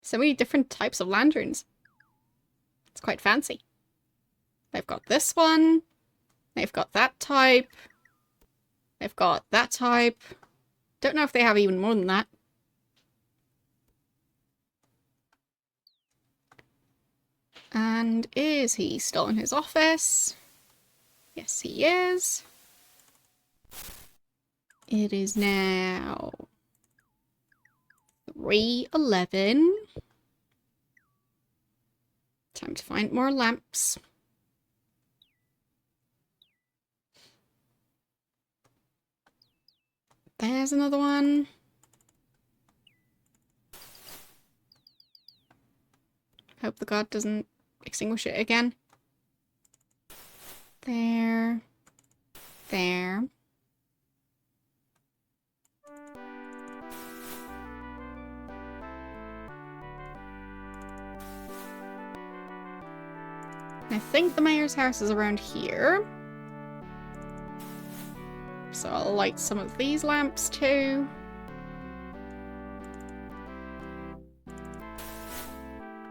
So many different types of lanterns. It's quite fancy. They've got this one. They've got that type. They've got that type. Don't know if they have even more than that. And is he still in his office? Yes, he is. It is now 3:11. Time to find more lamps. There's another one. Hope the god doesn't extinguish it again. There. There. I think the mayor's house is around here. So I'll light some of these lamps too.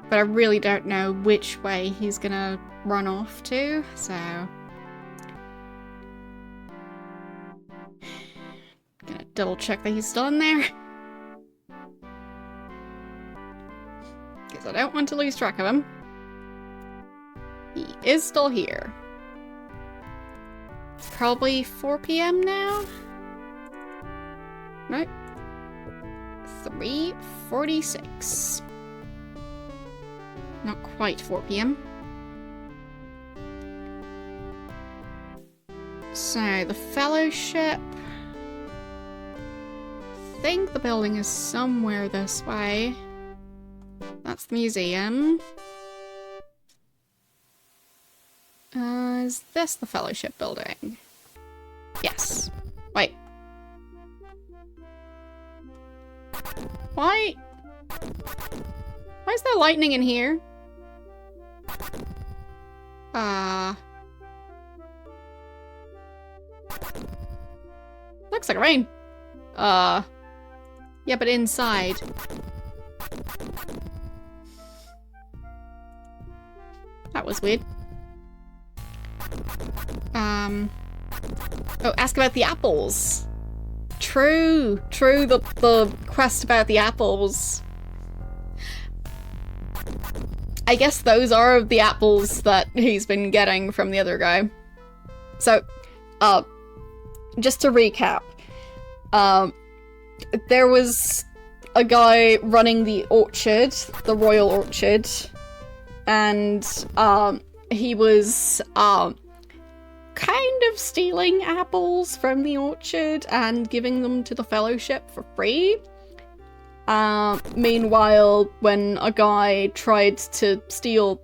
But I really don't know which way he's gonna run off to, so... Gonna double check that he's still in there. Because I don't want to lose track of him. He is still here. It's probably 4 PM now? Nope. 3:46. Not quite 4 PM. So, the Fellowship. I think the building is somewhere this way. That's the museum. Is this the Fellowship building? Yes. Wait. Why? Why is there lightning in here? looks like rain. Yeah, but inside. That was weird. Oh, ask about the apples. True, the quest about the apples. I guess those are the apples that he's been getting from the other guy. So, just to recap, there was a guy running the orchard, the royal orchard, and, he was, kind of stealing apples from the orchard and giving them to the Fellowship for free. Meanwhile, when a guy tried to steal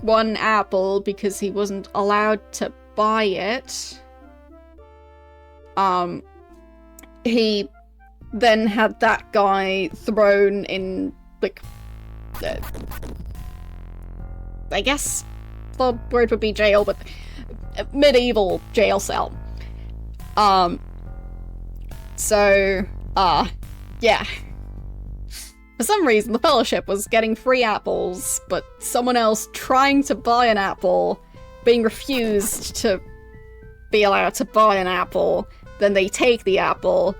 one apple because he wasn't allowed to buy it, he then had that guy thrown in, like, I guess the word would be jail, but medieval jail cell. Yeah. For some reason, the Fellowship was getting free apples, but someone else trying to buy an apple, being refused to be allowed to buy an apple, then they take the apple,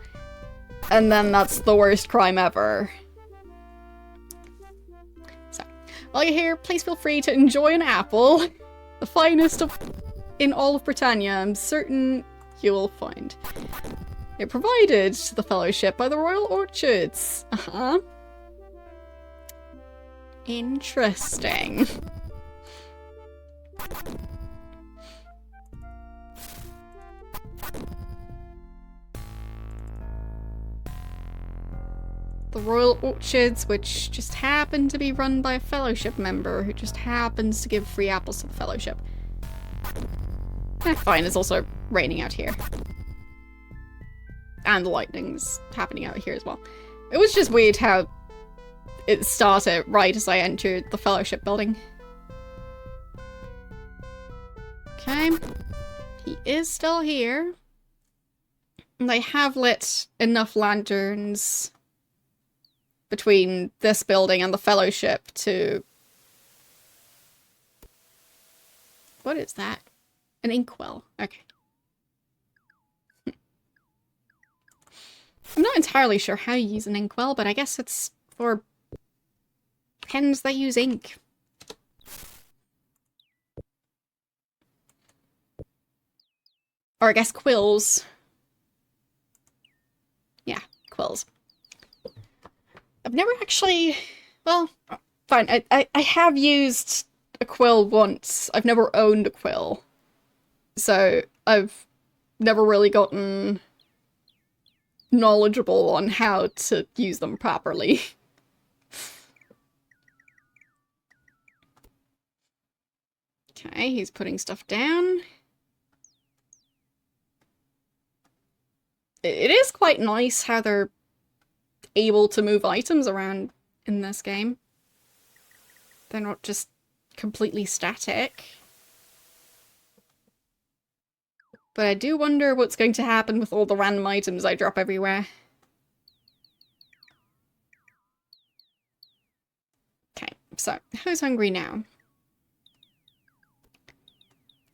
and then that's the worst crime ever. So, while you're here, please feel free to enjoy an apple. The finest in all of Britannia, I'm certain you will find. They're provided to the Fellowship by the Royal Orchards. Interesting. The Royal Orchards, which just happen to be run by a Fellowship member who just happens to give free apples to the Fellowship. Fine, it's also raining out here. And the lightning's happening out here as well. It was just weird how it started right as I entered the Fellowship building. Okay. He is still here. And I have lit enough lanterns between this building and the Fellowship to... What is that? An inkwell. Okay. I'm not entirely sure how you use an inkwell, but I guess it's for pens that use ink. Or I guess quills. Yeah, quills. I've never actually... Well, fine. I have used a quill once. I've never owned a quill. So I've never really gotten knowledgeable on how to use them properly. Okay, he's putting stuff down. It is quite nice how they're able to move items around in this game. They're not just completely static. But I do wonder what's going to happen with all the random items I drop everywhere. Okay, so who's hungry now?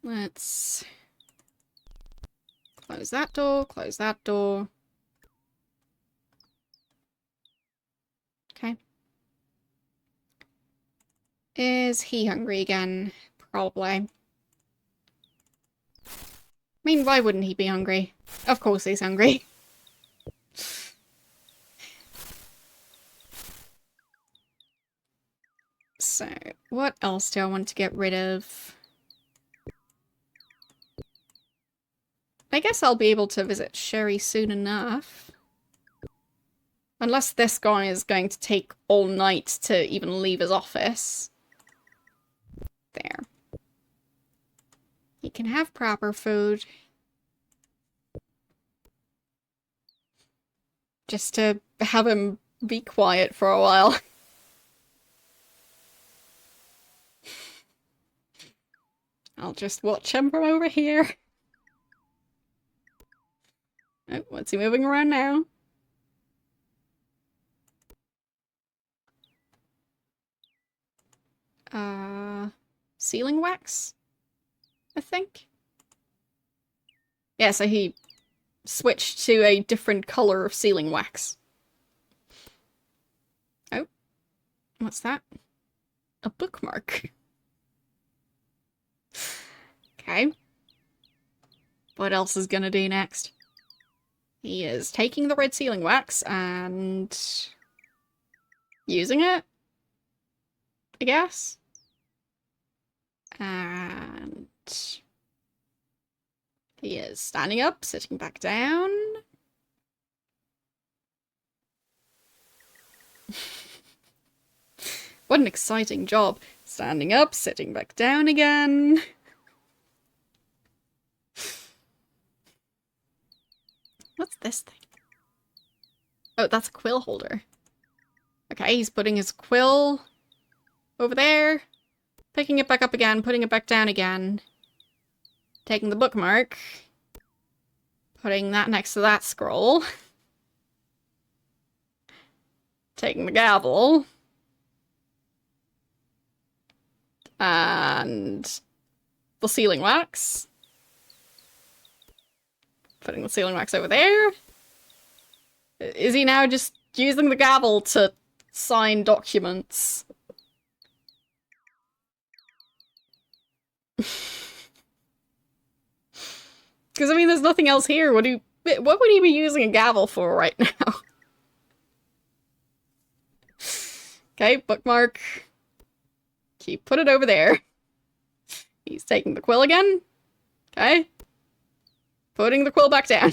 Let's close that door, close that door. Okay. Is he hungry again? Probably. I mean, why wouldn't he be hungry? Of course he's hungry. So, what else do I want to get rid of? I guess I'll be able to visit Sherry soon enough. Unless this guy is going to take all night to even leave his office. There. He can have proper food. Just to have him be quiet for a while. I'll just watch him from over here. Oh, what's he moving around now? Sealing wax? I think? Yeah, so he switched to a different color of sealing wax. Oh. What's that? A bookmark. Okay. What else is gonna do next? He is taking the red sealing wax and using it, I guess. And he is standing up, sitting back down. What an exciting job. Standing up, sitting back down again. What's this thing? Oh, that's a quill holder. Okay, he's putting his quill over there. Picking it back up again, putting it back down again. Taking the bookmark. Putting that next to that scroll. Taking the gavel. And the sealing wax. Putting the sealing wax over there. Is he now just using the gavel to sign documents? Because, I mean, there's nothing else here. What would he be using a gavel for right now? Okay, bookmark. Put it over there. He's taking the quill again. Okay. Putting the quill back down.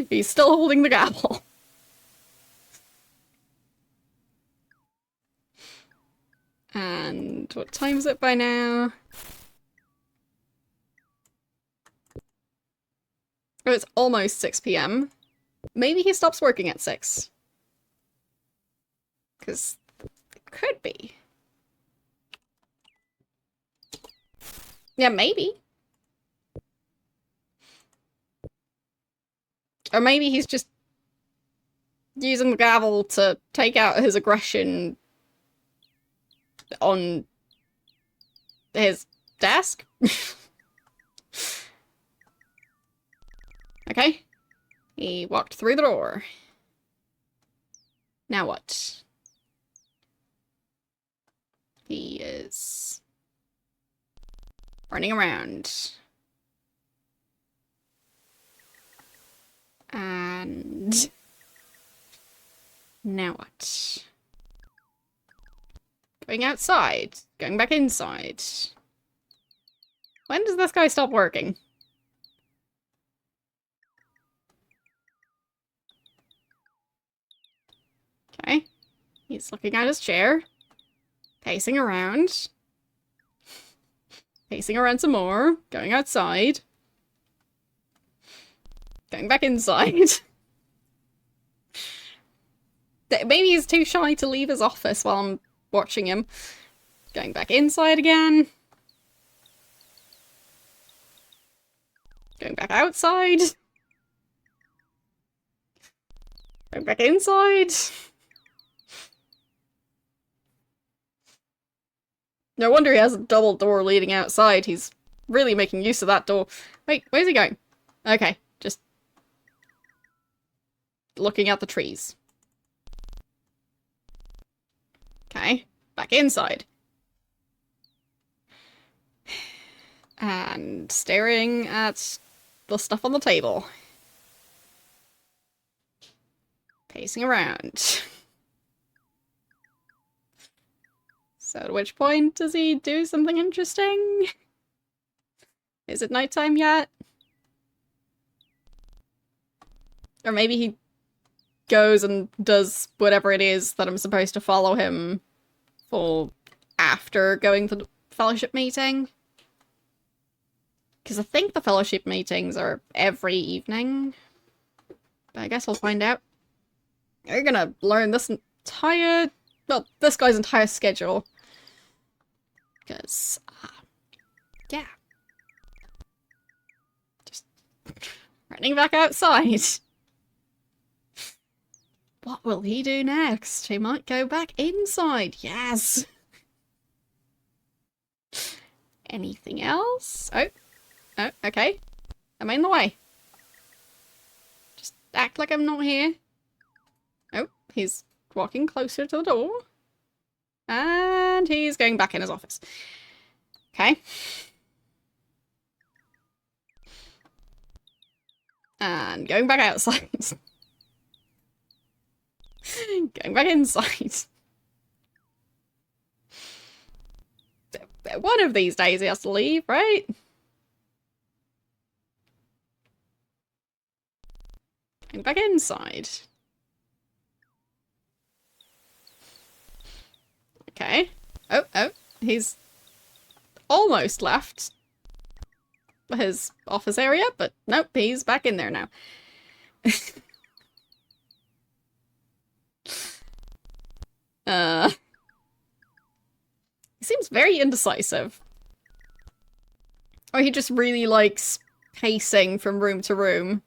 He's still holding the gavel. And what time is it by now? Oh, it's almost 6 p.m. Maybe he stops working at 6. Because it could be. Yeah, maybe. Or maybe he's just using the gavel to take out his aggression on his desk. Okay. He walked through the door. Now what? He is running around. And now what? Going outside. Going back inside. When does this guy stop working? Okay. He's looking at his chair. Pacing around. Pacing around some more. Going outside. Going back inside. Maybe he's too shy to leave his office while I'm watching him. Going back inside again. Going back outside. Going back inside. No wonder he has a double door leading outside. He's really making use of that door. Wait, where's he going? Okay, just looking at the trees. Okay, back inside. And staring at the stuff on the table. Pacing around. So at which point does he do something interesting? Is it nighttime yet? Or maybe he goes and does whatever it is that I'm supposed to follow him for after going to the fellowship meeting. Because I think the fellowship meetings are every evening. But I guess we'll find out. You're gonna learn this entire... well, this guy's entire schedule. Because, yeah. Just Running back outside. What will he do next? He might go back inside. Yes. Anything else? Oh. Oh, okay. Am I in the way? Just act like I'm not here. Oh, he's walking closer to the door. And he's going back in his office. Okay. And going back outside. Going back inside. One of these days he has to leave, right? Going back inside. Okay. Oh, he's almost left his office area, but nope, he's back in there now. He seems very indecisive. Or he just really likes pacing from room to room.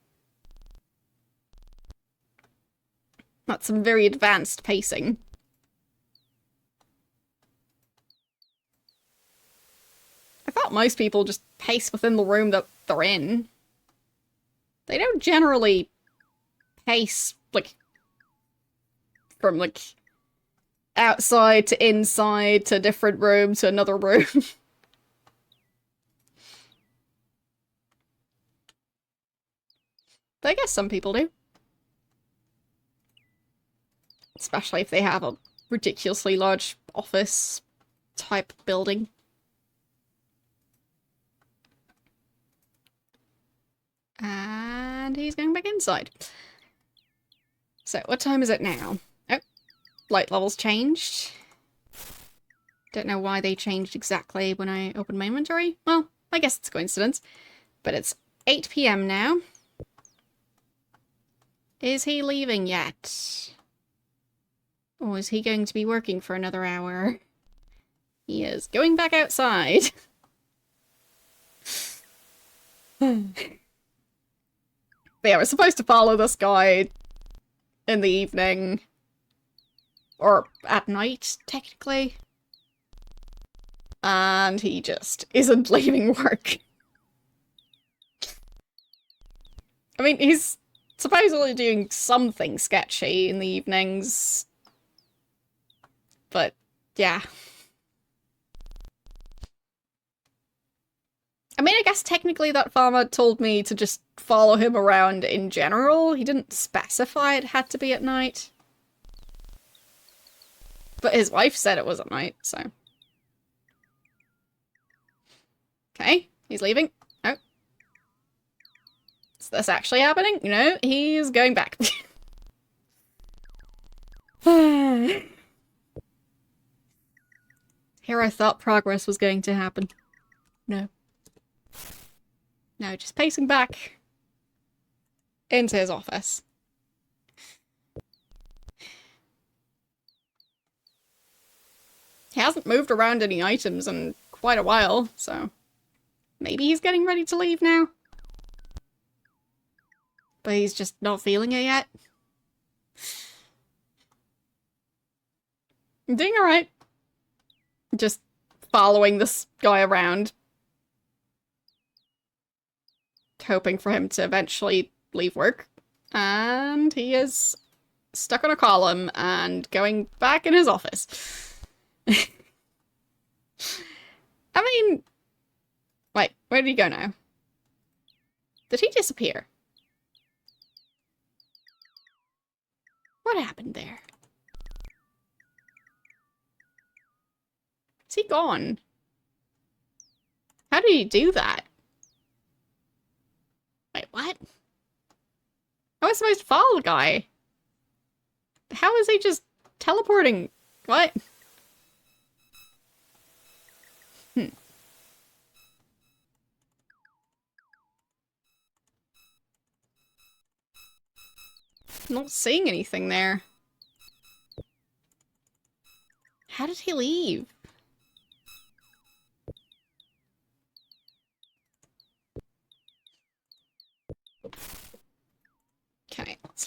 That's some very advanced pacing. I thought most people just pace within the room that they're in. They don't generally pace, like, from, like, outside to inside to a different room to another room. But I guess some people do. Especially if they have a ridiculously large office type building. And he's going back inside. So, what time is it now? Oh, light levels changed. Don't know why they changed exactly when I opened my inventory. Well, I guess it's a coincidence. But it's 8 PM now. Is he leaving yet? Or is he going to be working for another hour? He is going back outside. But yeah, we're supposed to follow this guy in the evening. Or at night, technically. And he just isn't leaving work. I mean, he's supposedly doing something sketchy in the evenings. But, yeah. I mean, I guess technically that farmer told me to just follow him around in general. He didn't specify it had to be at night. But his wife said it was at night, so. Okay, he's leaving. Oh. Is this actually happening? No, he's going back. Here I thought progress was going to happen. No. No, just pacing back into his office. He hasn't moved around any items in quite a while, so maybe he's getting ready to leave now. But he's just not feeling it yet. I'm doing alright. Just following this guy around. Hoping for him to eventually leave work. And he is stuck on a column and going back in his office. I mean... Wait, where did he go now? Did he disappear? What happened there? Is he gone? How did he do that? Wait, what? How am I supposed to follow the guy? How is he just teleporting? What? I'm not seeing anything there. How did he leave?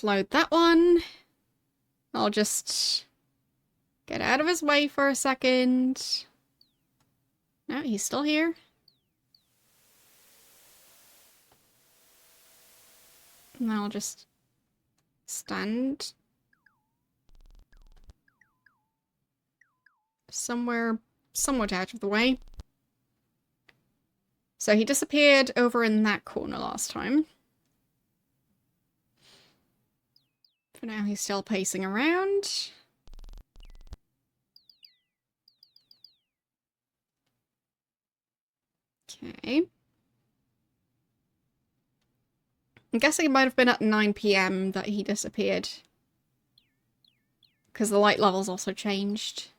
load that one. I'll just get out of his way for a second. No, he's still here. And then I'll just stand somewhere somewhat out of the way. So he disappeared over in that corner last time. For now, he's still pacing around. Okay. I'm guessing it might have been at 9 PM that he disappeared. Because the light levels also changed.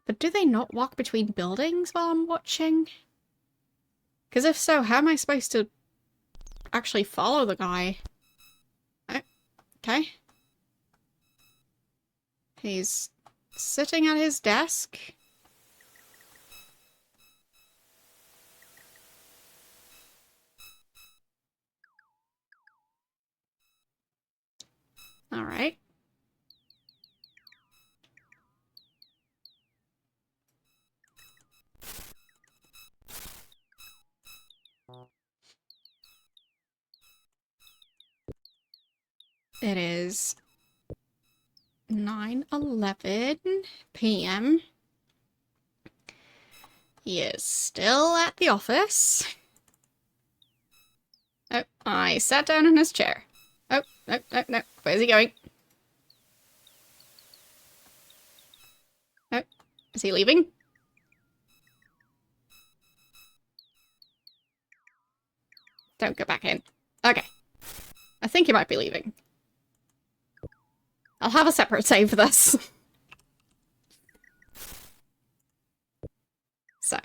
But do they not walk between buildings while I'm watching? Because if so, how am I supposed to actually follow the guy? Oh, okay. He's sitting at his desk. All right. It is 9:11 PM. He is still at the office. Oh, I sat down in his chair. Oh, no, no, no. Where's he going? Oh, is he leaving? Don't go back in. Okay. I think he might be leaving. I'll have a separate save for this. So.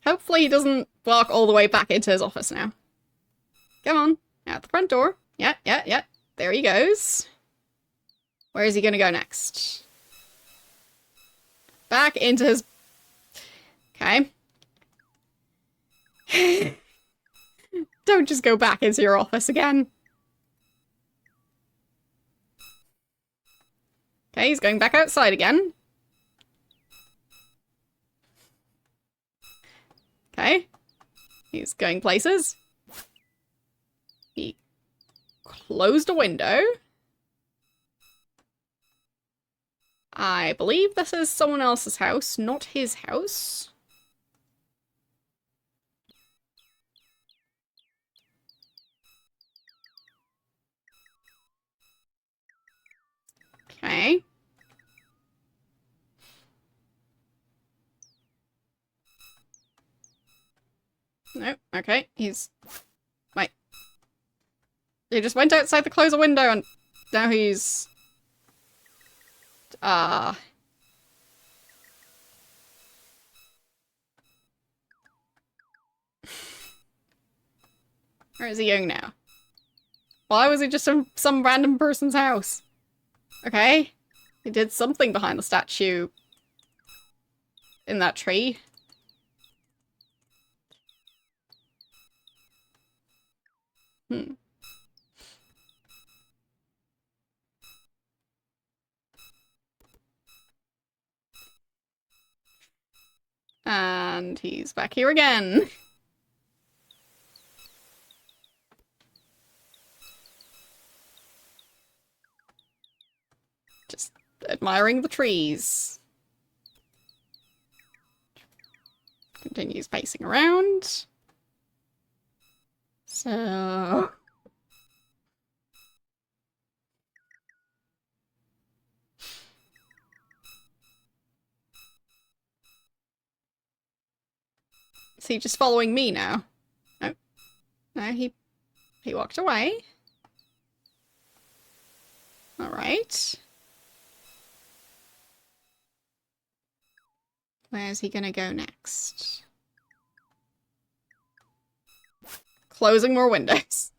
Hopefully he doesn't walk all the way back into his office now. Come on. Out the front door. Yeah, yeah, yeah. There he goes. Where is he gonna go next? Back into his... Okay. Don't just go back into your office again. Okay, he's going back outside again. Okay. He's going places. He closed a window. I believe this is someone else's house, not his house. Okay. No, okay, he's... Wait. He just went outside to close a window and now he's... Where is he going now? Why was he just in some random person's house? Okay. He did something behind the statue in that tree. Hmm. And he's back here again. Just admiring the trees. Continues pacing around. So... Is he just following me now? No. No, he walked away. Alright. Where's he gonna go next? Closing more windows.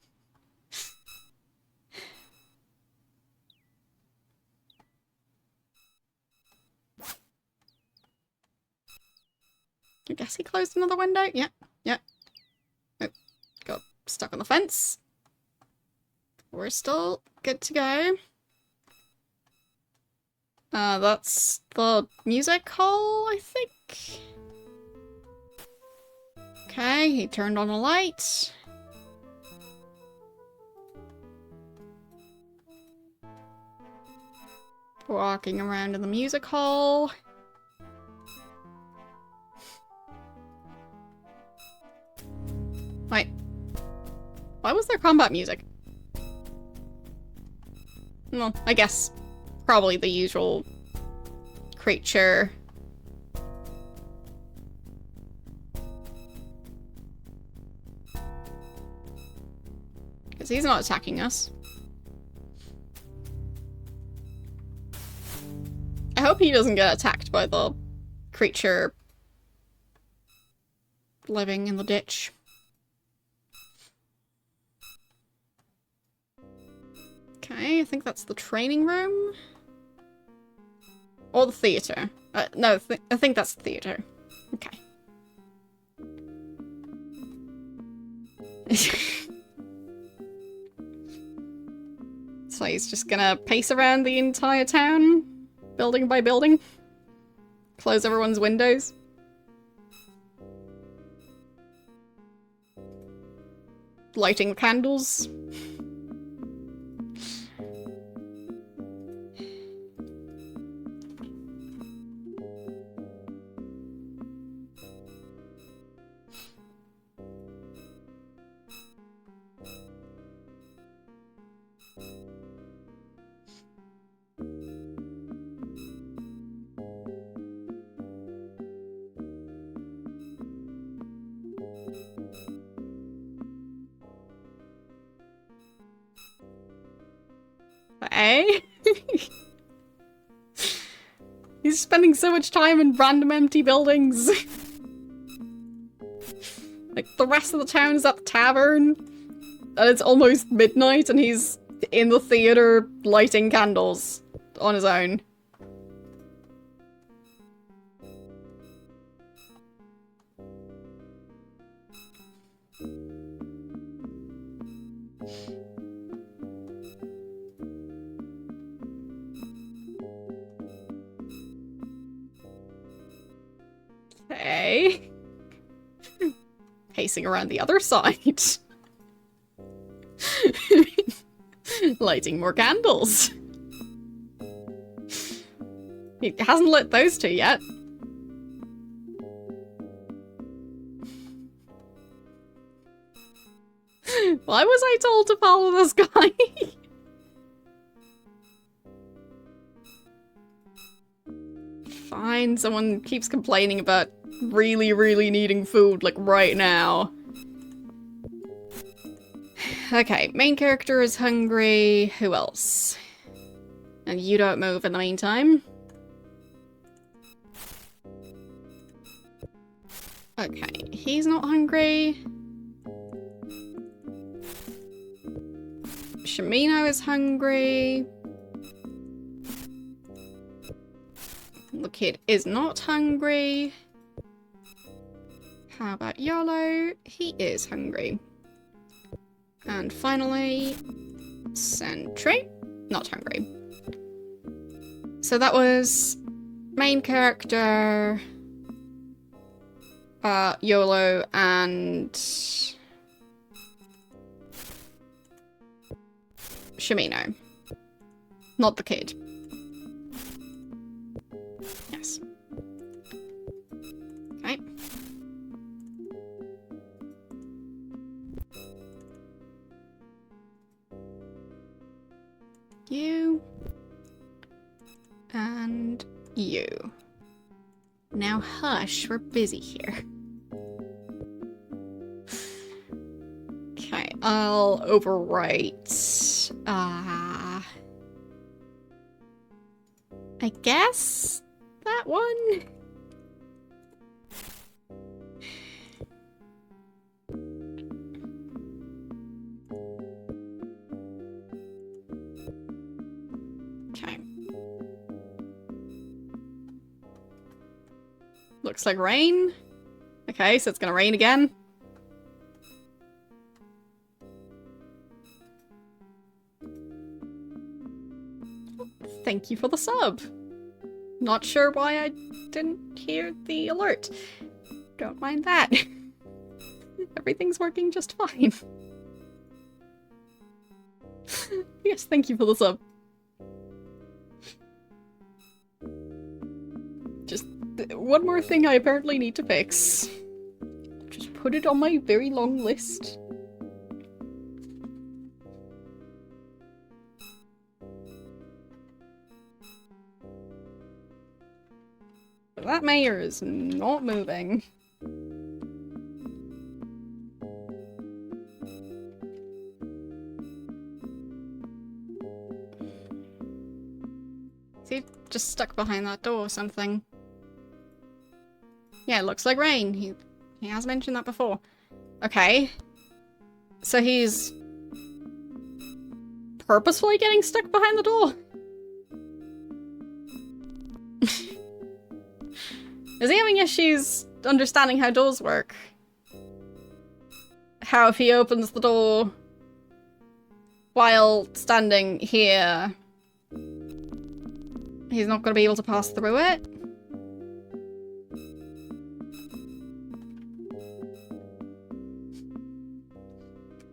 I guess he closed another window? Yep, yep. Oh, stuck on the fence. We're still good to go. That's the music hall, I think. Okay, he turned on a light. Walking around in the music hall. Wait. Why was there combat music? Well, I guess probably the usual creature. Because he's not attacking us. I hope he doesn't get attacked by the creature living in the ditch. Okay, I think that's the training room. Or the theatre. No, I think that's the theatre. Okay. So he's just gonna pace around the entire town, building by building. Close everyone's windows. Lighting candles. Eh? He's spending so much time in random empty buildings. Like, the rest of the town is at the tavern, and it's almost midnight, and he's in the theatre lighting candles on his own. Okay. Pacing around the other side. Lighting more candles. He hasn't lit those two yet. Why was I told to follow this guy? Fine, someone keeps complaining about really, really needing food, like, right now. Okay, main character is hungry. Who else? And you don't move in the meantime. Okay, he's not hungry. Shamino is hungry. The kid is not hungry. How about Yolo? He is hungry. And finally, Sentry. Not hungry. So that was main character, Yolo, and Shamino. Not the kid. Yes. Okay. You. And you. Now hush, we're busy here. Okay, I'll overwrite. I guess that one? Okay. Looks like rain. Okay, so it's gonna rain again. thank you for the sub. Not sure why I didn't hear the alert. Don't mind that. Everything's working just fine. Yes, thank you for the sub. Just one more thing I apparently need to fix. Just put it on my very long list. But that mayor is not moving. Is he just stuck behind that door or something? Yeah, it looks like rain. He has mentioned that before. Okay. So he's purposefully getting stuck behind the door? Is he having issues understanding how doors work? How if he opens the door while standing here, he's not going to be able to pass through it?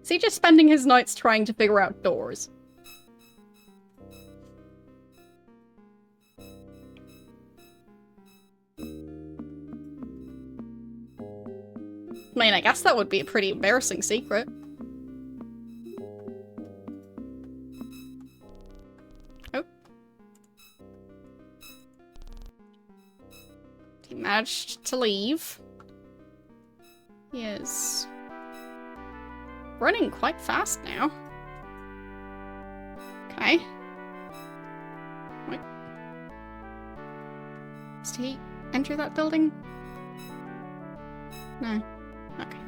Is he just spending his nights trying to figure out doors? I mean, I guess that would be a pretty embarrassing secret. Oh. He managed to leave. He is running quite fast now. Okay. Wait. Did he enter that building? No. Okay.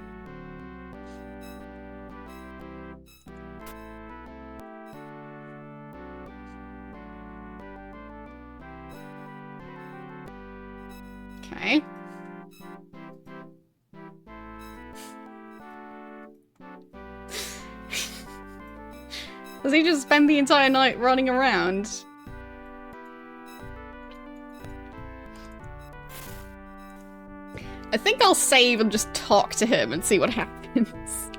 Okay. Does he just spend the entire night running around? I think I'll save and just talk to him and see what happens.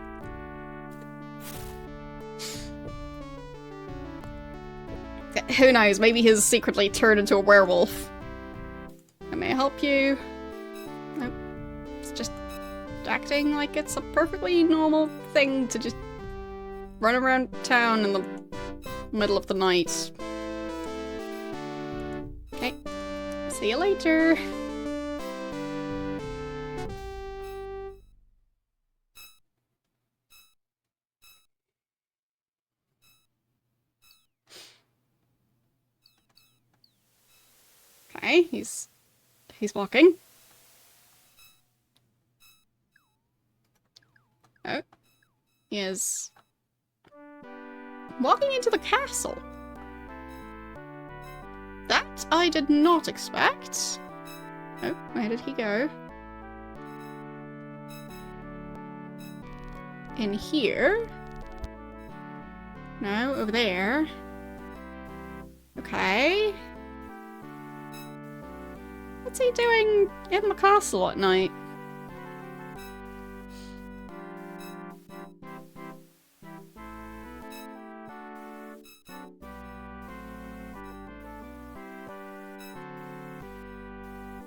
Who knows, maybe he's secretly turned into a werewolf. I may help you. Nope. It's just acting like it's a perfectly normal thing to just run around town in the middle of the night. Okay. See you later. Okay, he's walking. Oh. He is walking into the castle. That I did not expect. Oh, where did he go? In here? No, over there. Okay. What's he doing in the castle at night?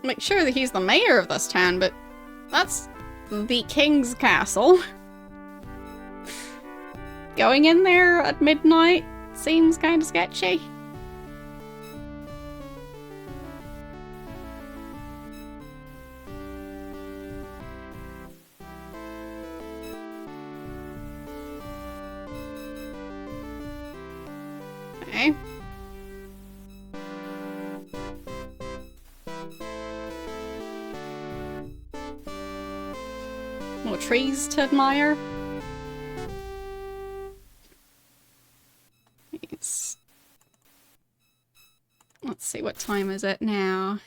Make sure that he's the mayor of this town, but that's the king's castle. Going in there at midnight seems kind of sketchy. Okay. More trees to admire. Let's see, what time is it now?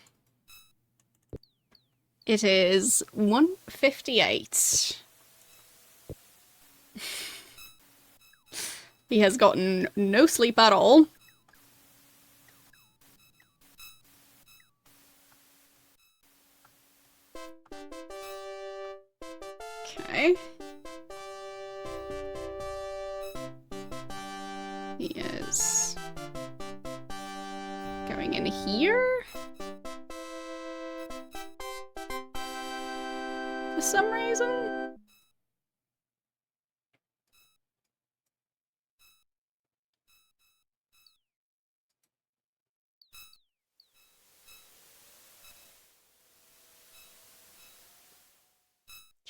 It is 1:58. He has gotten no sleep at all. Okay. He is going in here? For some reason?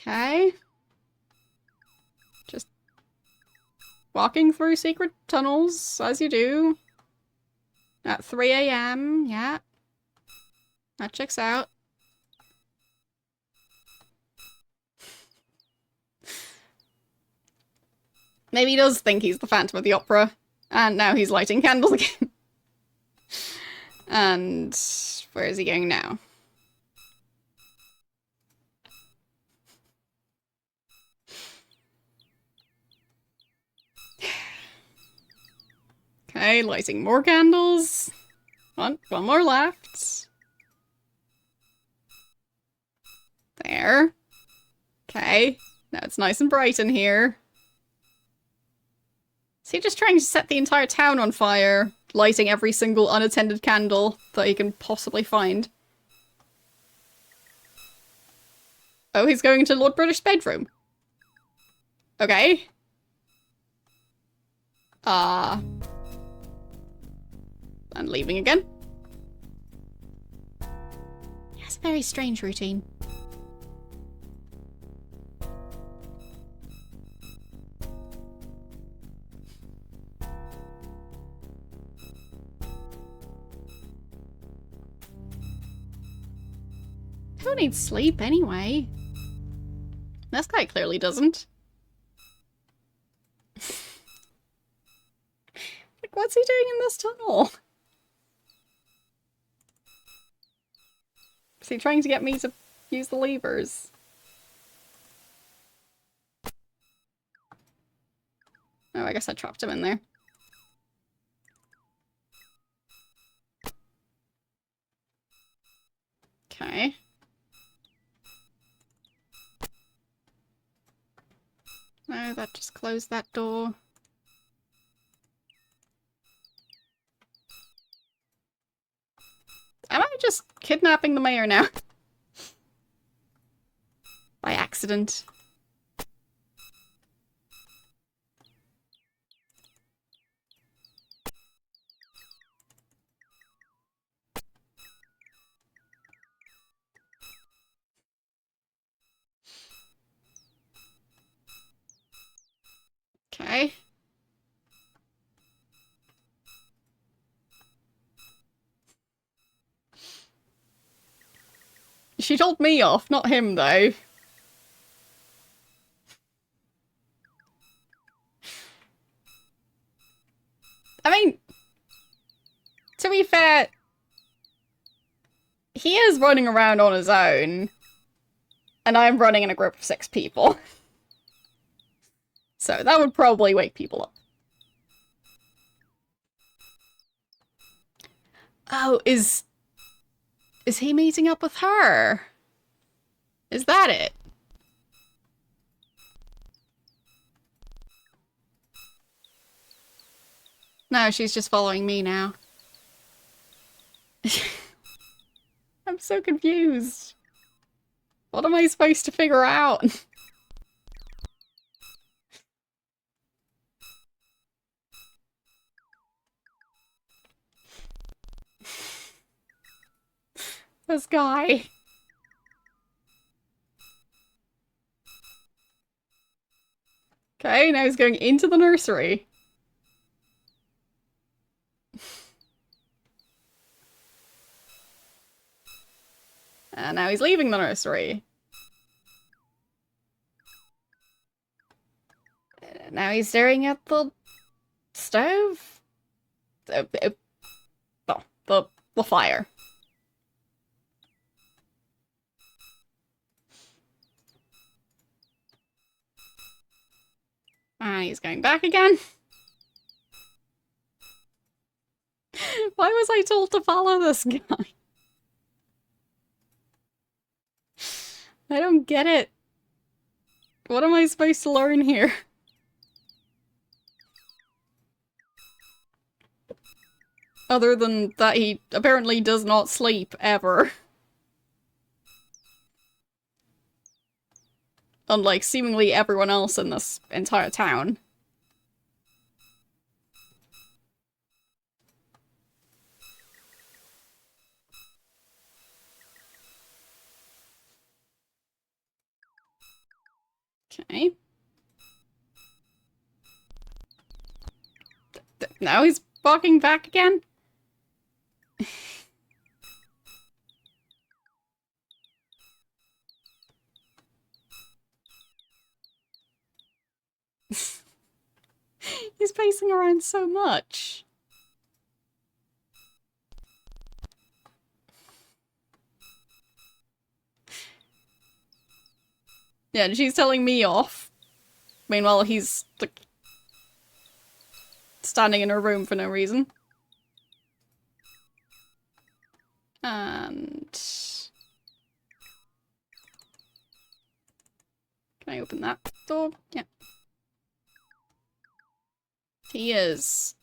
Okay. Just walking through secret tunnels, as you do. At 3 a.m., yeah. That checks out. Maybe he does think he's the Phantom of the Opera, and now he's lighting candles again. And where is he going now? Okay, lighting more candles. One more left. There. Okay, now it's nice and bright in here. Is he just trying to set the entire town on fire, lighting every single unattended candle that he can possibly find? Oh, he's going to Lord British bedroom. Okay. And leaving again. He has a very strange routine. Who needs sleep anyway? This guy clearly doesn't. Like, what's he doing in this tunnel? Is he trying to get me to use the levers? Oh, I guess I trapped him in there. Okay. No, that just closed that door. Am I just kidnapping the mayor now? By accident. Okay. She told me off, not him, though. I mean, to be fair, he is running around on his own, and I'm running in a group of 6 people. So that would probably wake people up. Oh, is he meeting up with her? Is that it? No, she's just following me now. I'm so confused. What am I supposed to figure out? This guy. Okay, now he's going into the nursery. And now he's leaving the nursery. Now he's staring at the stove? Oh, the fire. And he's going back again. Why was I told to follow this guy? I don't get it. What am I supposed to learn here? Other than that he apparently does not sleep, ever. Unlike seemingly everyone else in this entire town. Okay. Now he's walking back again? He's pacing around so much. Yeah, and she's telling me off. Meanwhile, he's like standing in her room for no reason. And can I open that door? Yeah. He is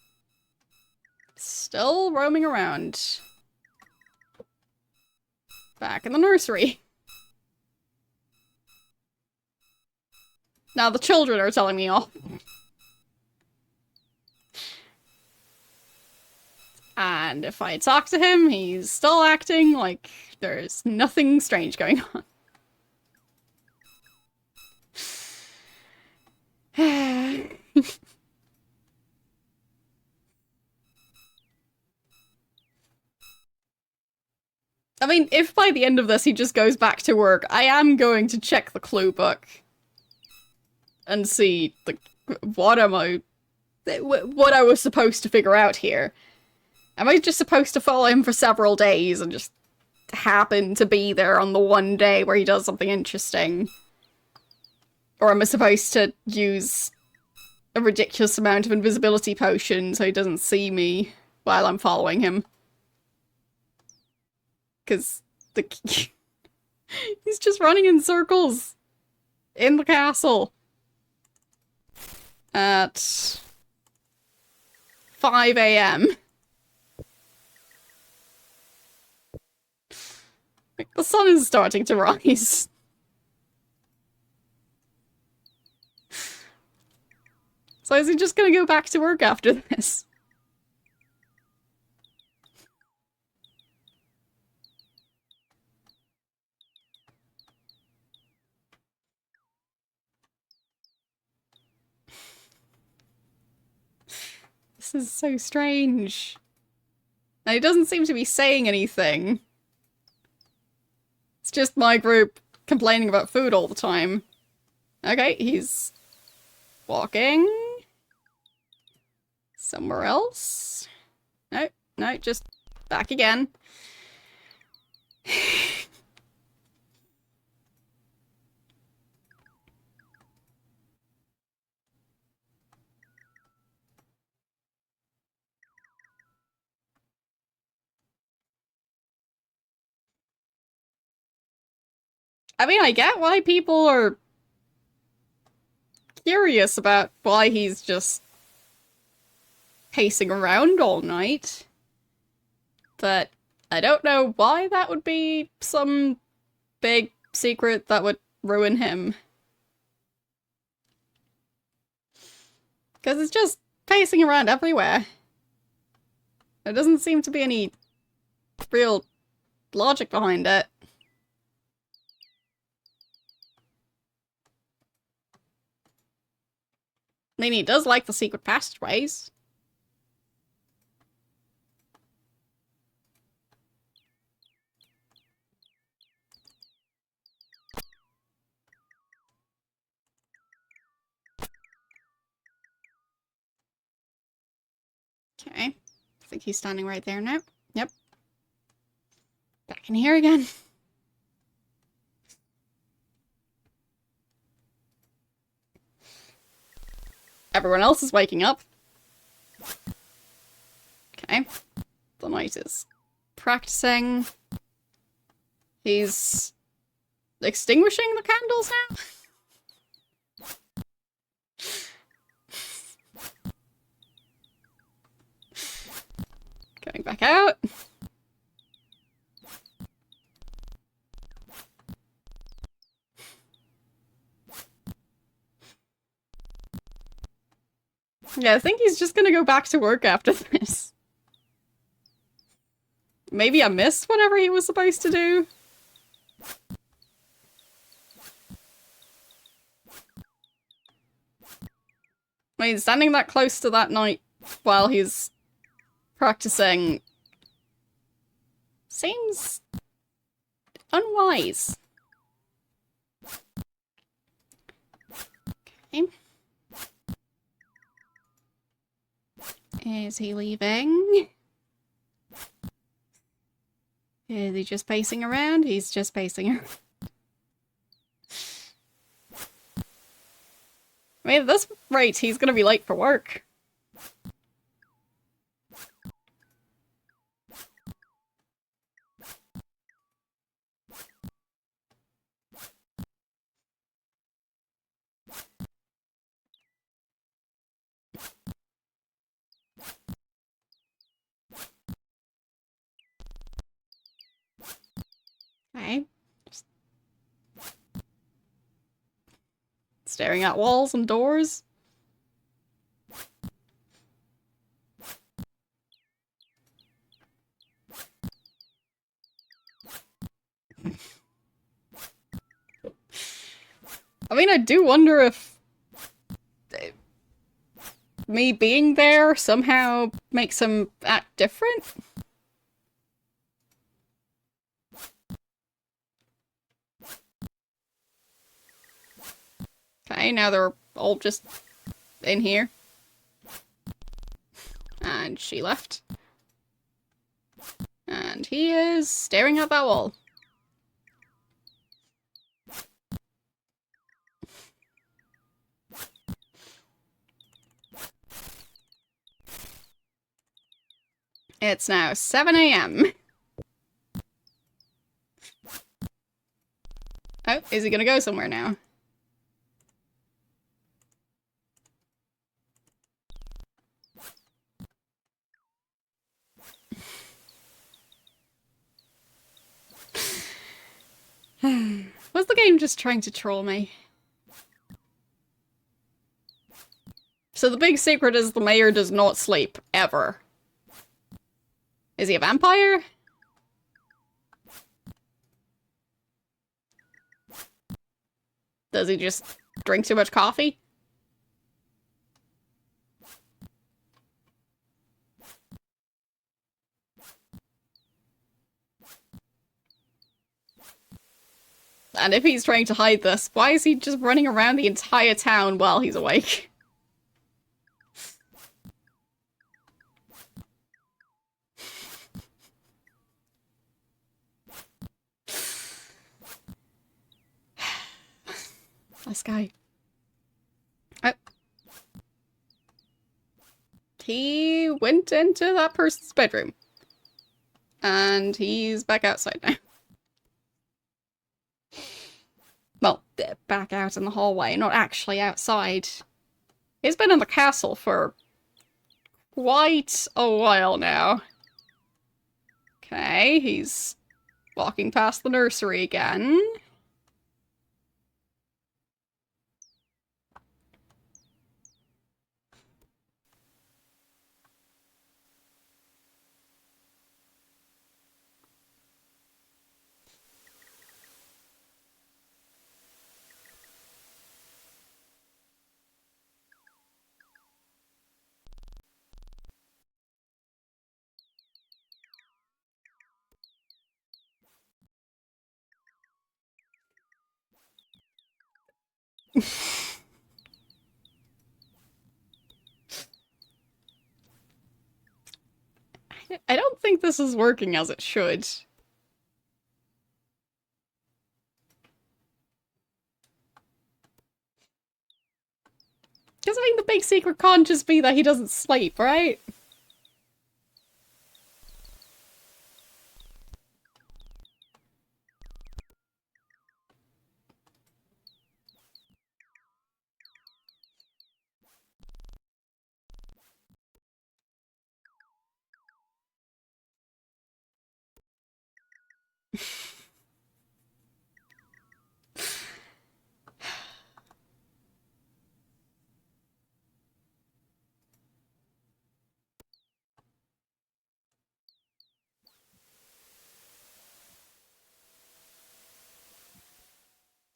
still roaming around. Back in the nursery. Now the children are telling me off. And if I talk to him, he's still acting like there's nothing strange going on. I mean, if by the end of this he just goes back to work, I am going to check the clue book and see, like, what I was supposed to figure out here. Am I just supposed to follow him for several days and just happen to be there on the one day where he does something interesting? Or am I supposed to use a ridiculous amount of invisibility potion so he doesn't see me while I'm following him? Because he's just running in circles in the castle at 5 a.m. The sun is starting to rise. So is he just gonna go back to work after this? This is so strange. And he doesn't seem to be saying anything. It's just my group complaining about food all the time. Okay, he's walking somewhere else. No, no, just back again. I mean, I get why people are curious about why he's just pacing around all night. But I don't know why that would be some big secret that would ruin him. Because it's just pacing around everywhere. There doesn't seem to be any real logic behind it. I mean, he does like the secret passageways. Okay. I think he's standing right there now. Yep. Back in here again. Everyone else is waking up. Okay. The knight is practicing. He's extinguishing the candles now? going back out. Yeah, I think he's just gonna go back to work after this. Maybe I missed whatever he was supposed to do. I mean, standing that close to that knight while he's practicing seems unwise. Okay. Is he leaving? Is he just pacing around? He's just pacing around. I mean, at this rate, he's gonna be late for work. Okay. Just staring at walls and doors. I mean, I do wonder if me being there somehow makes him act different. Okay, now they're all just in here. And she left. And he is staring at that wall. It's now 7 AM. Oh, is he gonna go somewhere now? Was the game just trying to troll me? So the big secret is the mayor does not sleep, ever. Is he a vampire? Does he just drink too much coffee? And if he's trying to hide this, why is he just running around the entire town while he's awake? This guy. Oh. He went into that person's bedroom. And he's back outside now. Well, back out in the hallway, not actually outside. He's been in the castle for quite a while now. Okay, he's walking past the nursery again. I don't think this is working as it should. Because, I mean, the big secret can't just be that he doesn't sleep, right?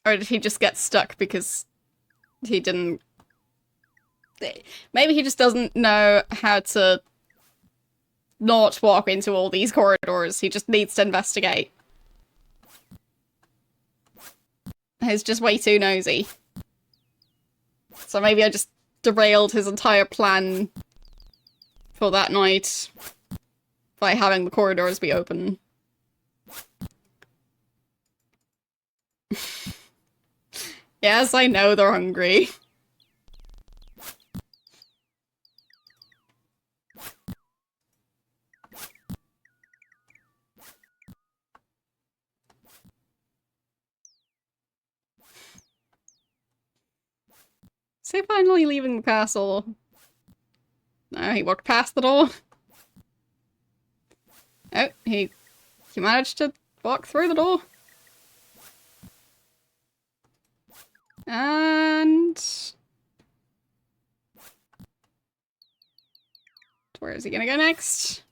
Or did he just get stuck because he didn't... Maybe he just doesn't know how to not walk into all these corridors. He just needs to investigate. He's just way too nosy. So maybe I just derailed his entire plan for that night by having the corridors be open. Yes, I know they're hungry. Is he finally leaving the castle? No, he walked past the door. Oh, he managed to walk through the door. And... where is he gonna go next?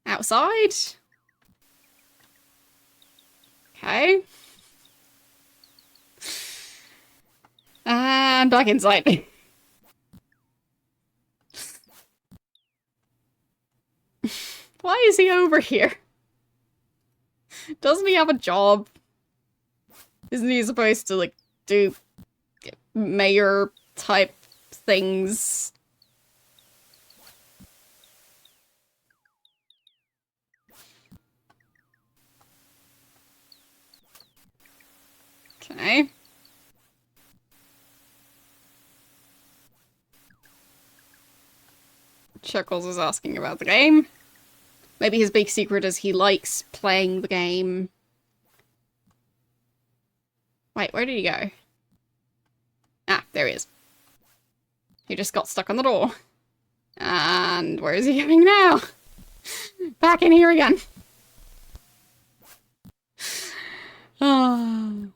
Outside? Okay. And back inside. Why is he over here? Doesn't he have a job? Isn't he supposed to, like, do mayor-type things? Okay. Chuckles is asking about the game. Maybe his big secret is he likes playing the game. Wait, where did he go? Ah, there he is. He just got stuck on the door. And where is he going now? Back in here again. Oh.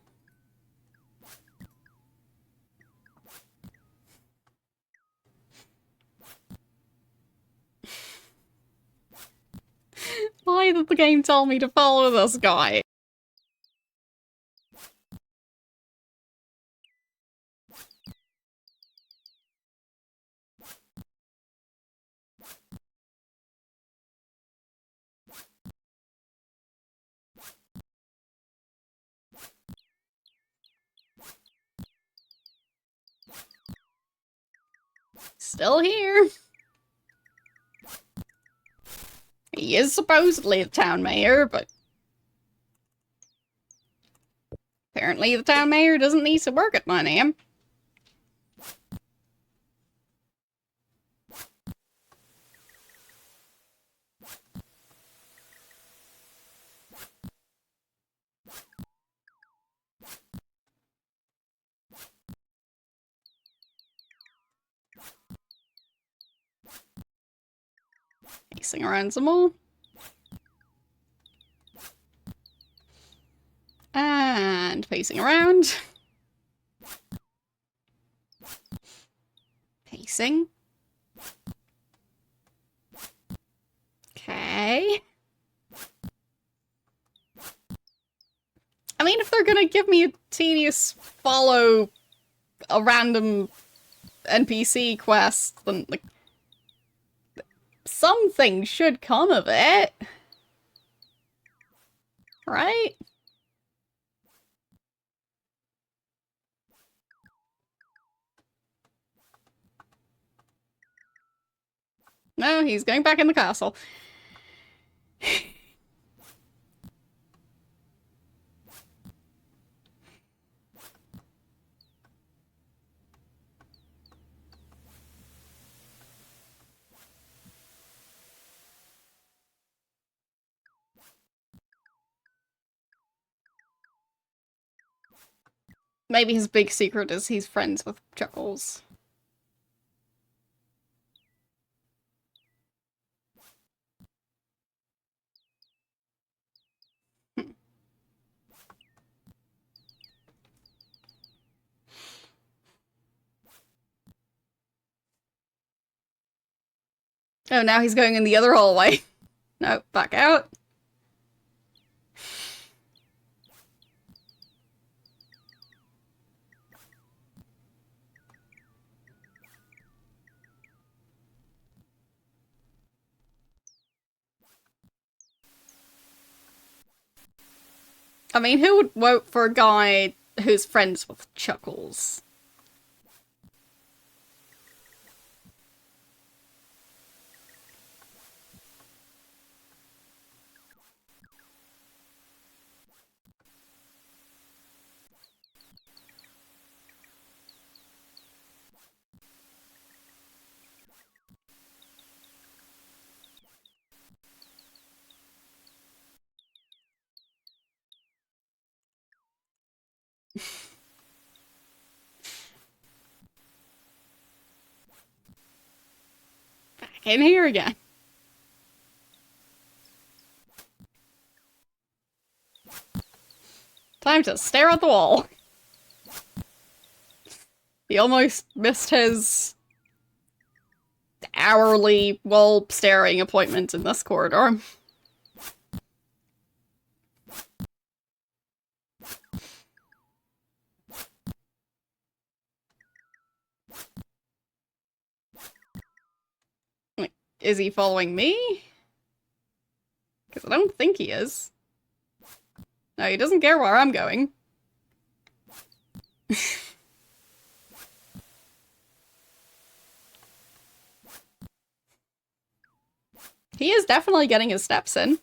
Why did the game tell me to follow this guy? Still here. He is supposedly the town mayor, but apparently the town mayor doesn't need to work at 9 AM. Pacing around some more. And pacing around. Pacing. Okay. I mean, if they're gonna give me a tedious follow a random NPC quest, then, like, something should come of it. Right? No, he's going back in the castle. Maybe his big secret is he's friends with Chuckles. Oh, now he's going in the other hallway. No, back out. I mean, who would vote for a guy who's friends with Chuckles? Back in here again. Time to stare at the wall. He almost missed his hourly wall staring appointment in this corridor. Wait, is he following me? Because I don't think he is. No, he doesn't care where I'm going. He is definitely getting his steps in.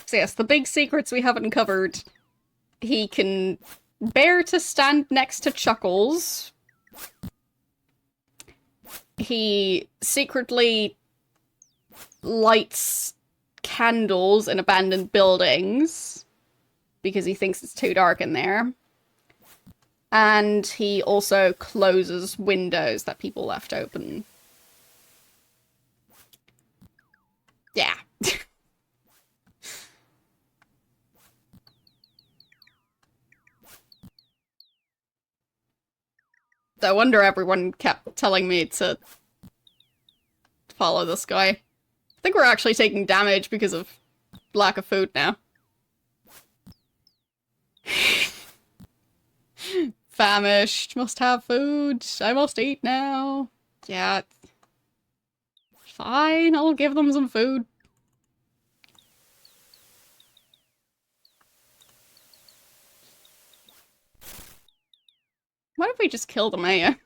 So yes, the big secrets we haven't covered. He can bear to stand next to Chuckles. He secretly lights candles in abandoned buildings because he thinks it's too dark in there. And he also closes windows that people left open. Yeah. No wonder everyone kept telling me to follow this guy. I think we're actually taking damage because of lack of food now. Famished. Must have food. I must eat now. Yeah. Fine, I'll give them some food. What if we just killed the mayor?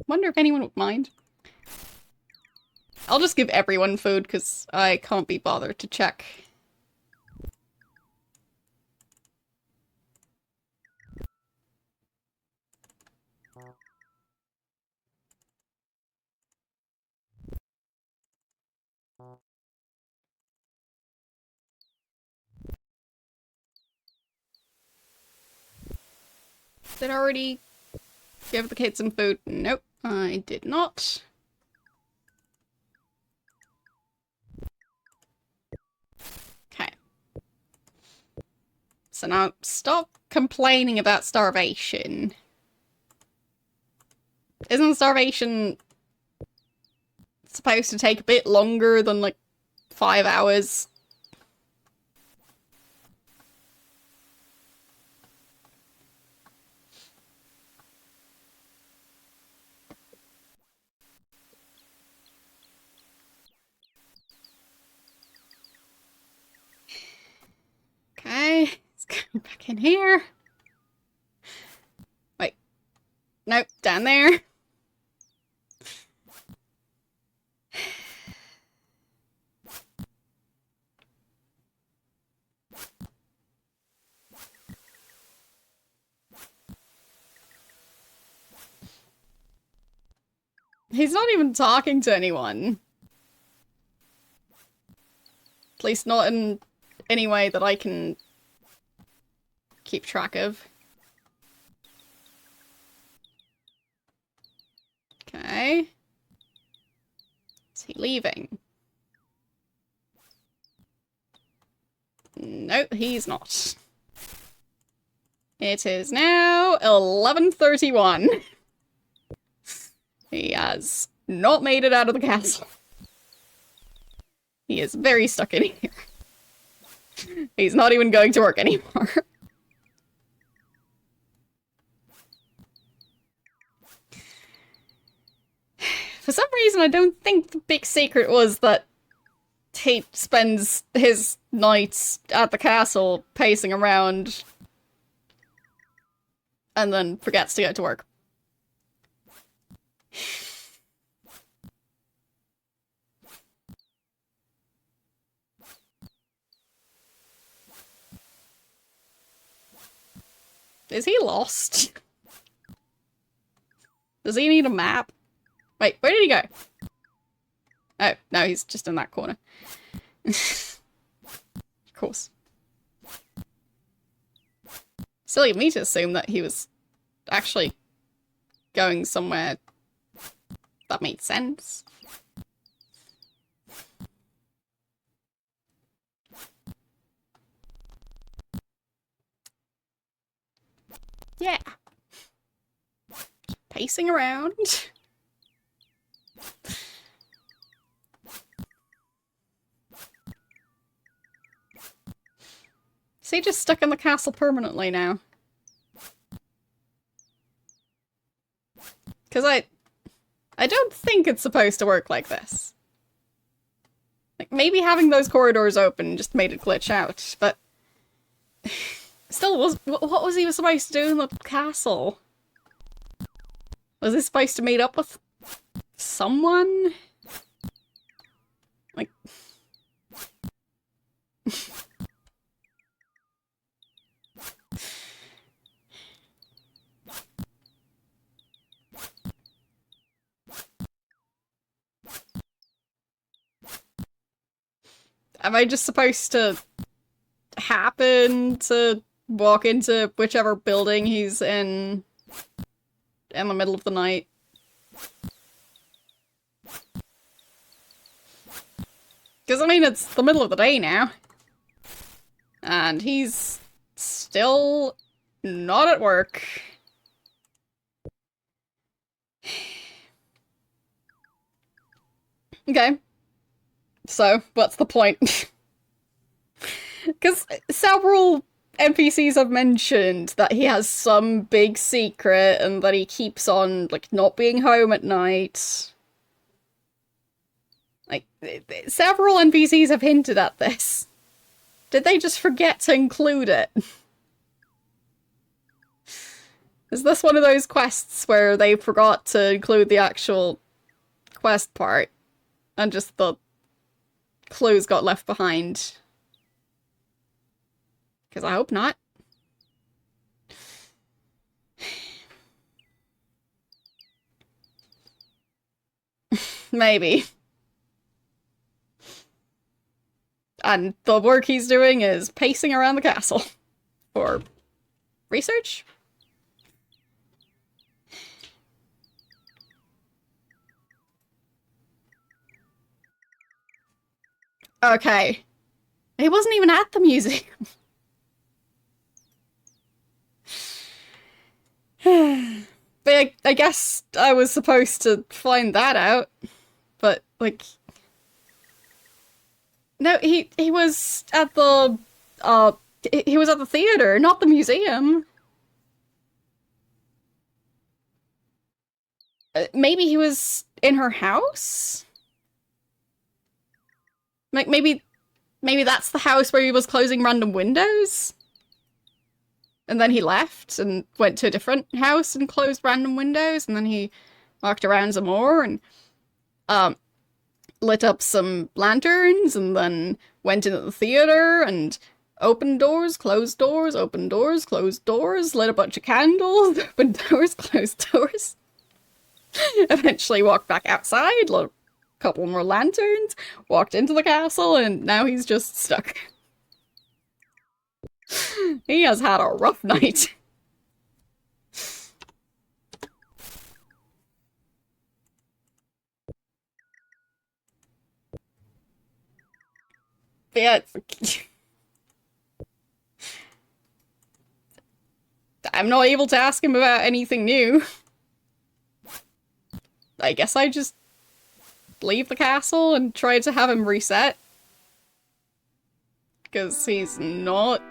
Wonder if anyone would mind. I'll just give everyone food because I can't be bothered to check. Did I already give the kids some food? Nope, I did not. Okay. So now stop complaining about starvation. Isn't starvation supposed to take a bit longer than like 5 hours? Okay, let's go back in here. Wait. Nope, down there. He's not even talking to anyone. At least not in any way that I can keep track of. Okay. Is he leaving? Nope, he's not. It is now 11:31. He has not made it out of the castle. He is very stuck in here. He's not even going to work anymore. For some reason, I don't think the big secret was that he spends his nights at the castle pacing around and then forgets to go to work. Is he lost? Does he need a map? Wait, where did he go? Oh, no, he's just in that corner. Of course. Silly of me to assume that he was actually going somewhere that made sense. Yeah. Pacing around. Is he just stuck in the castle permanently now? Because I don't think it's supposed to work like this. Like, maybe having those corridors open just made it glitch out, but... Still, what was he supposed to do in the castle? Was he supposed to meet up with someone? Like... Am I just supposed to happen to walk into whichever building he's in the middle of the night? Because, I mean, it's the middle of the day now. And he's still not at work. Okay. So, what's the point? Because several NPCs have mentioned that he has some big secret and that he keeps on, like, not being home at night. Like, several NPCs have hinted at this. Did they just forget to include it? Is this one of those quests where they forgot to include the actual quest part and just the clues got left behind? Because I hope not. Maybe. And the work he's doing is pacing around the castle. For research? Okay. He wasn't even at the museum. But I guess I was supposed to find that out. But, like... No, he was at the, he was at the theater, not the museum. Maybe he was in her house? Like, maybe that's the house where he was closing random windows? And then he left and went to a different house and closed random windows, and then he walked around some more and, lit up some lanterns, and then went into the theater and opened doors, closed doors, opened doors, closed doors, lit a bunch of candles, opened doors, closed doors. Eventually walked back outside, lit a couple more lanterns, walked into the castle, and now he's just stuck. He has had a rough night. Yeah, I'm not able to ask him about anything new. I guess I just leave the castle and try to have him reset. Because he's not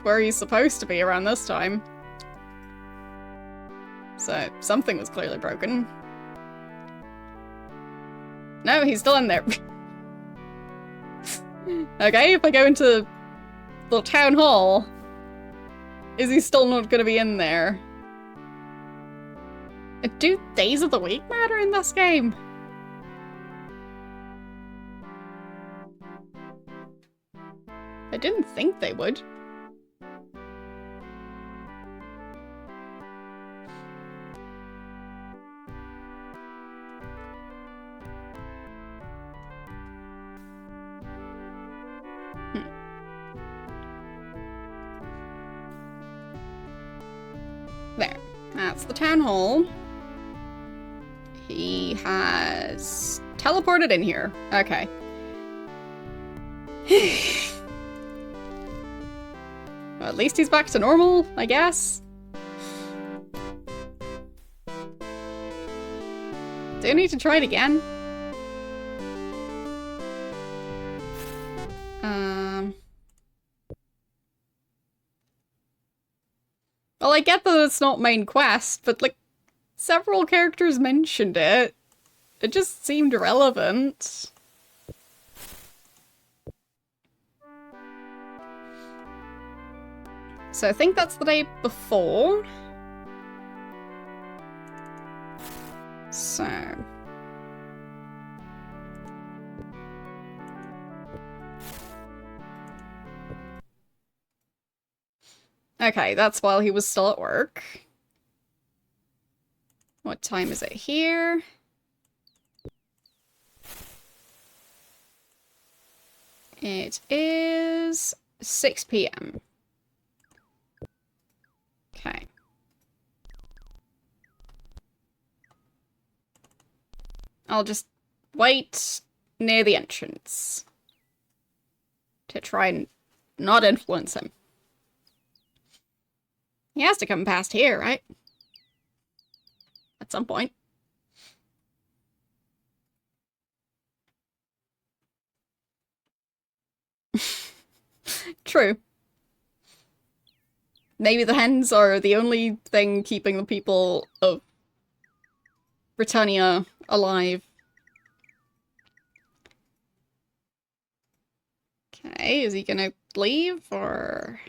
where he's supposed to be around this time. So, something was clearly broken. No, he's still in there. Okay, if I go into the town hall, is he still not gonna be in there? Do days of the week matter in this game? I didn't think they would. There. That's the town hall. He has teleported in here. Okay. Well, at least he's back to normal, I guess. Do I need to try it again? Well, I get that it's not main quest, but like, several characters mentioned it. It just seemed irrelevant. So I think that's the day before. So... okay, that's while he was still at work. What time is it here? It is 6 p.m. Okay. I'll just wait near the entrance to try and not influence him. He has to come past here, right? At some point. True. Maybe the hens are the only thing keeping the people of Britannia alive. Okay, is he gonna leave or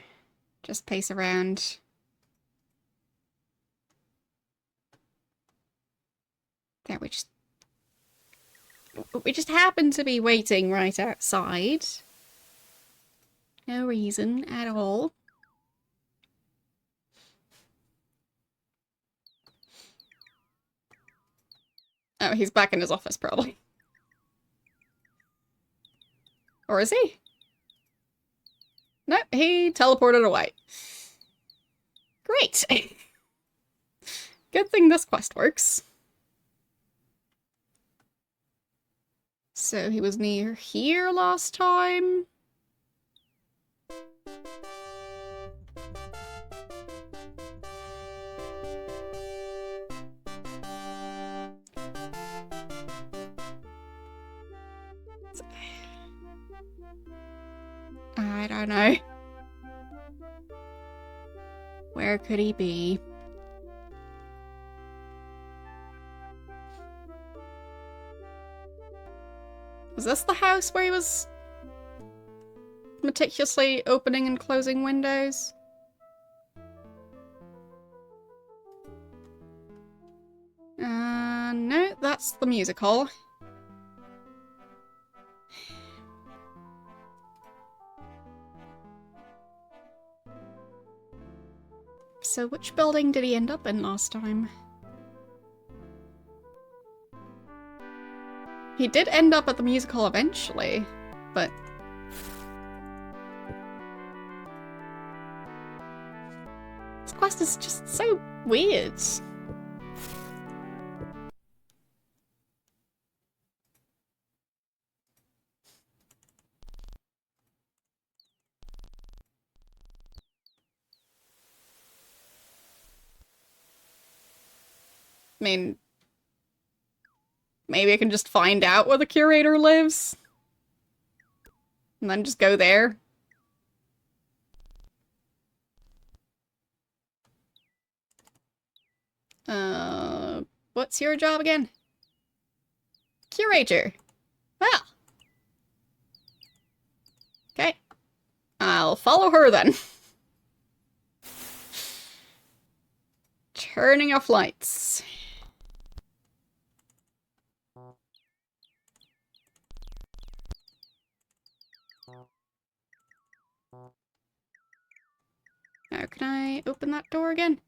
just pace around? There, we just happen to be waiting right outside. No reason at all. Oh, he's back in his office, probably. Or is he? Nope, he teleported away. Great! Good thing this quest works. So he was near here last time. I don't know. Where could he be? Was this the house where he was meticulously opening and closing windows? No, that's the music hall. So which building did he end up in last time? He did end up at the music hall eventually, but... this quest is just so weird. I mean, maybe I can just find out where the curator lives. And then just go there. What's your job again? Curator. Well. Okay. I'll follow her then. Turning off lights. Now, can I open that door again?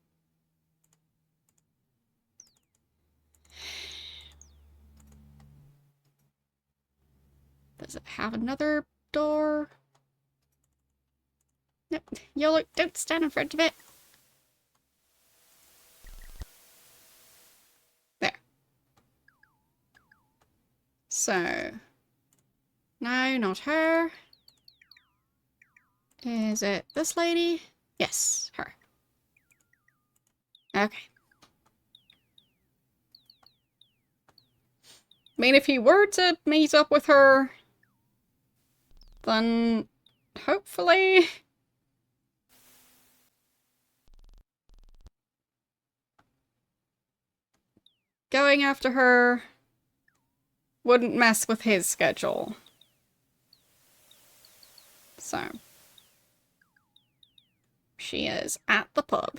Does it have another door? Nope. YOLO, don't stand in front of it. There. So. No, not her. Is it this lady? Yes, her. Okay. I mean, if he were to meet up with her, then hopefully going after her wouldn't mess with his schedule. So, she is at the pub.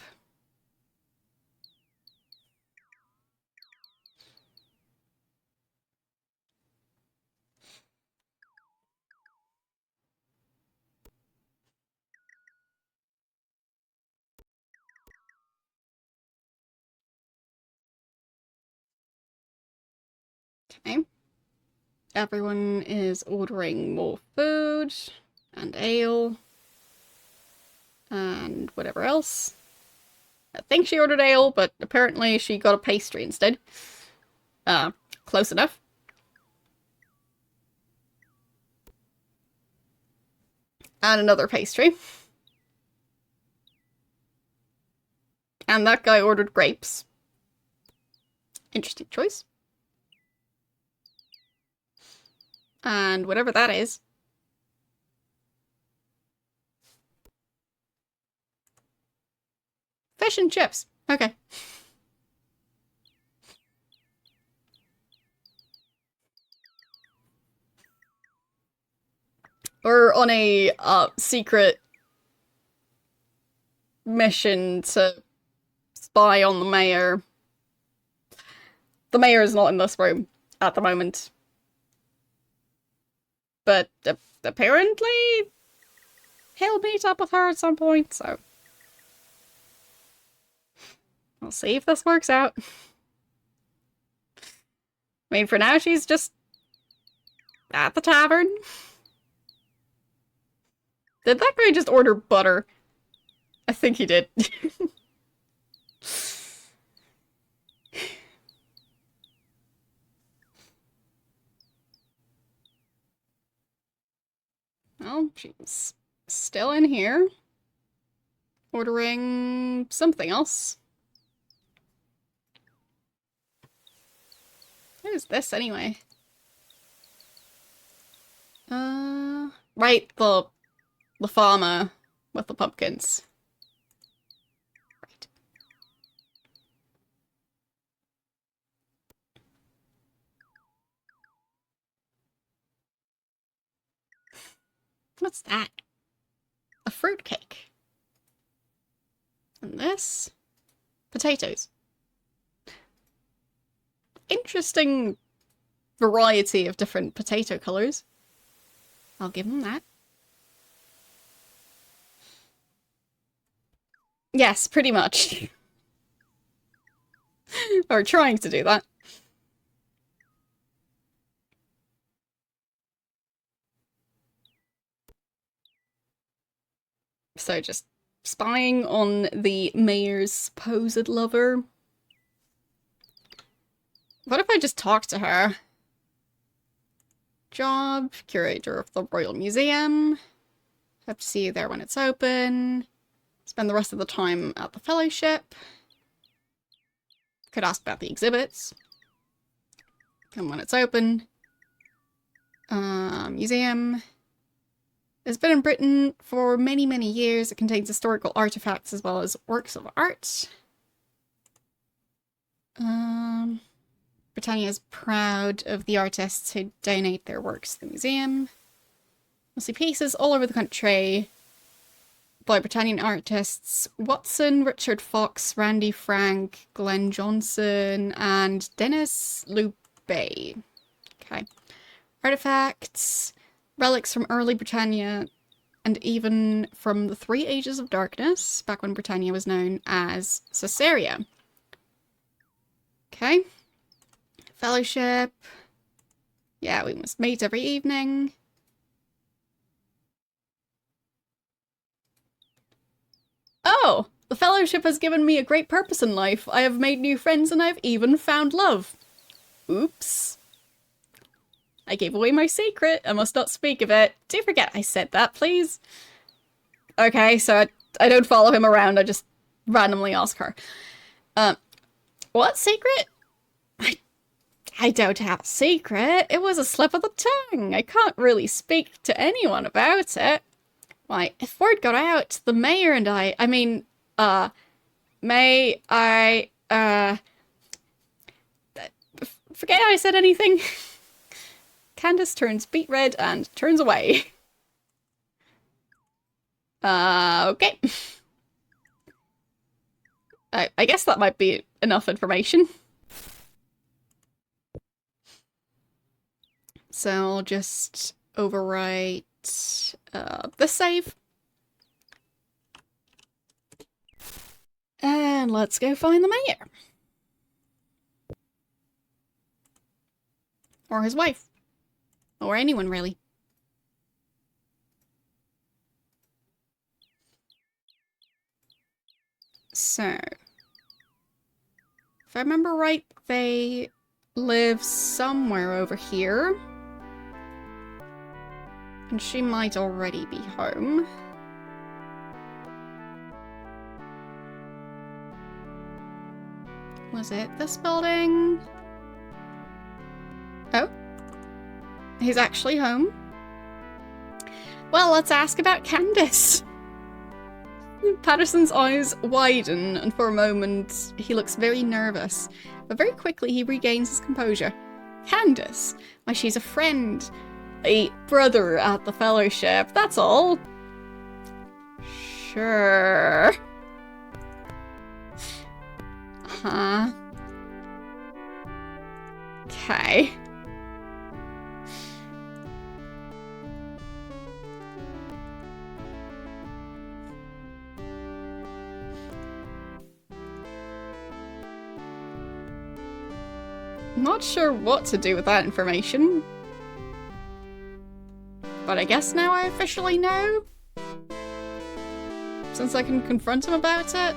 Okay. Everyone is ordering more food and ale and whatever else. I think she ordered ale, but apparently she got a pastry instead. Close enough. And another pastry. And that guy ordered grapes. Interesting choice. And whatever that is. Fish and chips. Okay. We're on a secret mission to spy on the mayor. The mayor is not in this room at the moment. But apparently he'll meet up with her at some point, so we'll see if this works out. I mean, for now, she's just at the tavern. Did that guy just order butter? I think he did. Well, she's still in here. Ordering something else. What is this anyway? Right, the farmer with the pumpkins. Right. What's that? A fruitcake. And this? Potatoes. Interesting variety of different potato colours. I'll give them that. Yes, pretty much. Or trying to do that. So just spying on the mayor's supposed lover. What if I just talk to her? Job, curator of the Royal Museum. Hope to see you there when it's open. Spend the rest of the time at the fellowship. Could ask about the exhibits. And when it's open. Museum. It's been in Britain for many, many years. It contains historical artifacts as well as works of art. Britannia is proud of the artists who donate their works to the museum. You'll see pieces all over the country by Britannian artists Watson, Richard Fox, Randy Frank, Glenn Johnson, and Dennis Lubbe. Okay. Artifacts, relics from early Britannia, and even from the 3 Ages of Darkness, back when Britannia was known as Caesarea. Okay. Fellowship. Yeah, we must meet every evening. Oh, the Fellowship has given me a great purpose in life. I have made new friends and I've even found love. Oops. I gave away my secret. I must not speak of it. Do forget I said that, please. Okay, so I don't follow him around. I just randomly ask her. What secret? I don't have a secret. It was a slip of the tongue. I can't really speak to anyone about it. Why, if word got out, the mayor and forget I said anything. Candace turns beet red and turns away. Okay. I guess that might be enough information. So I'll just overwrite this save. And let's go find the mayor. Or his wife. Or anyone, really. So, if I remember right, they live somewhere over here. And she might already be home. Was it this building? Oh. He's actually home. Well, let's ask about Candace. Patterson's eyes widen, and for a moment he looks very nervous. But very quickly he regains his composure. Candace? Why, she's a friend. A brother at the Fellowship, that's all. Sure. Huh. Okay. Not sure what to do with that information. But I guess now I officially know. Since I can confront him about it.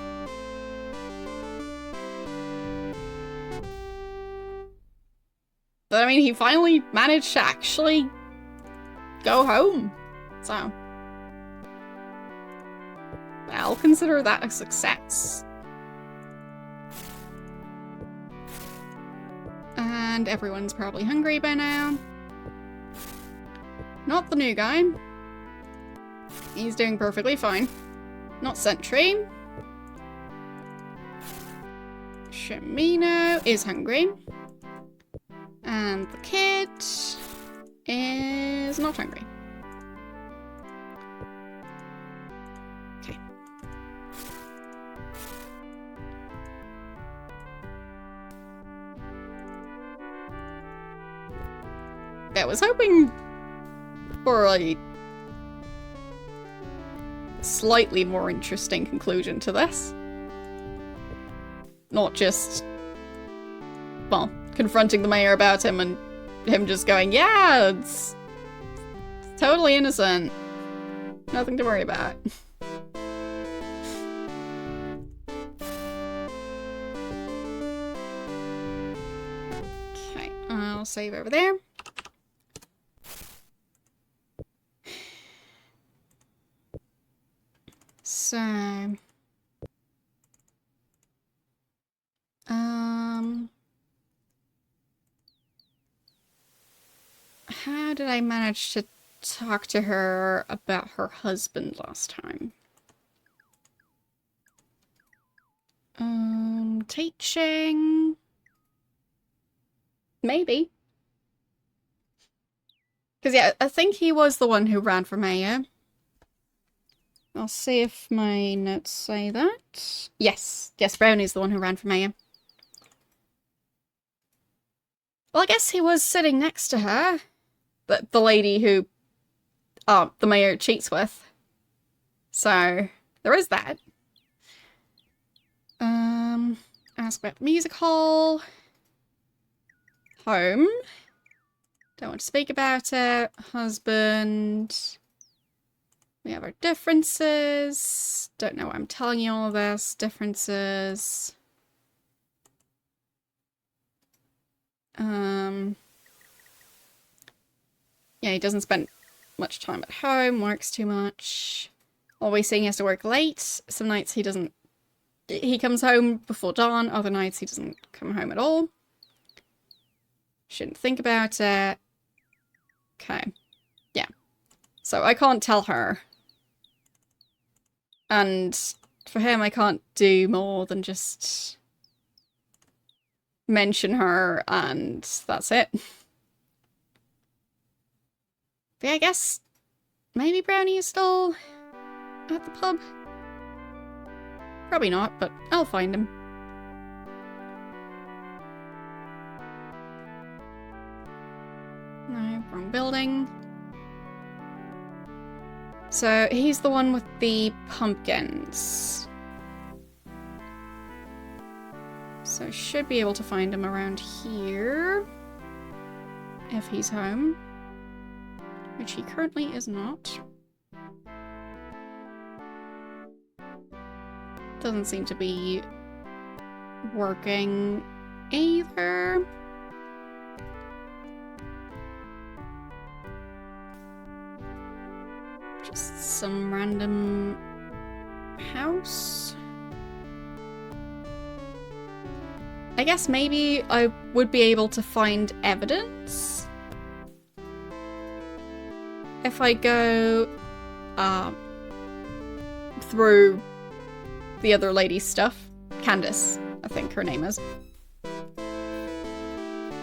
But I mean, he finally managed to actually go home. So I'll consider that a success. And everyone's probably hungry by now. Not the new guy. He's doing perfectly fine. Not Sentry. Shamino is hungry. And the kid is not hungry. Okay. I was hoping for a slightly more interesting conclusion to this. Not just, well, confronting the mayor about him and him just going, yeah, it's totally innocent. Nothing to worry about. Okay, I'll save over there. So, I managed to talk to her about her husband last time. Teaching. Maybe. Because, yeah, I think he was the one who ran for mayor. I'll see if my notes say that. Yes. Yes, Brownie's the one who ran for mayor. Well, I guess he was sitting next to her. The lady who the mayor cheats with. So, there is that. Ask about the music hall. Home. Don't want to speak about it. Husband. We have our differences. Don't know why I'm telling you all this. Differences. Yeah, he doesn't spend much time at home, works too much. Always saying he has to work late. Some nights he doesn't. He comes home before dawn. Other nights he doesn't come home at all. Shouldn't think about it. Okay. Yeah. So I can't tell her. And for him, I can't do more than just mention her, and that's it. But yeah, I guess maybe Brownie is still at the pub. Probably not, but I'll find him. No, wrong building. So he's the one with the pumpkins. So I should be able to find him around here. If he's home. Which he currently is not. Doesn't seem to be working either. Just some random house. I guess maybe I would be able to find evidence if I go through the other lady's stuff. Candace, I think her name is.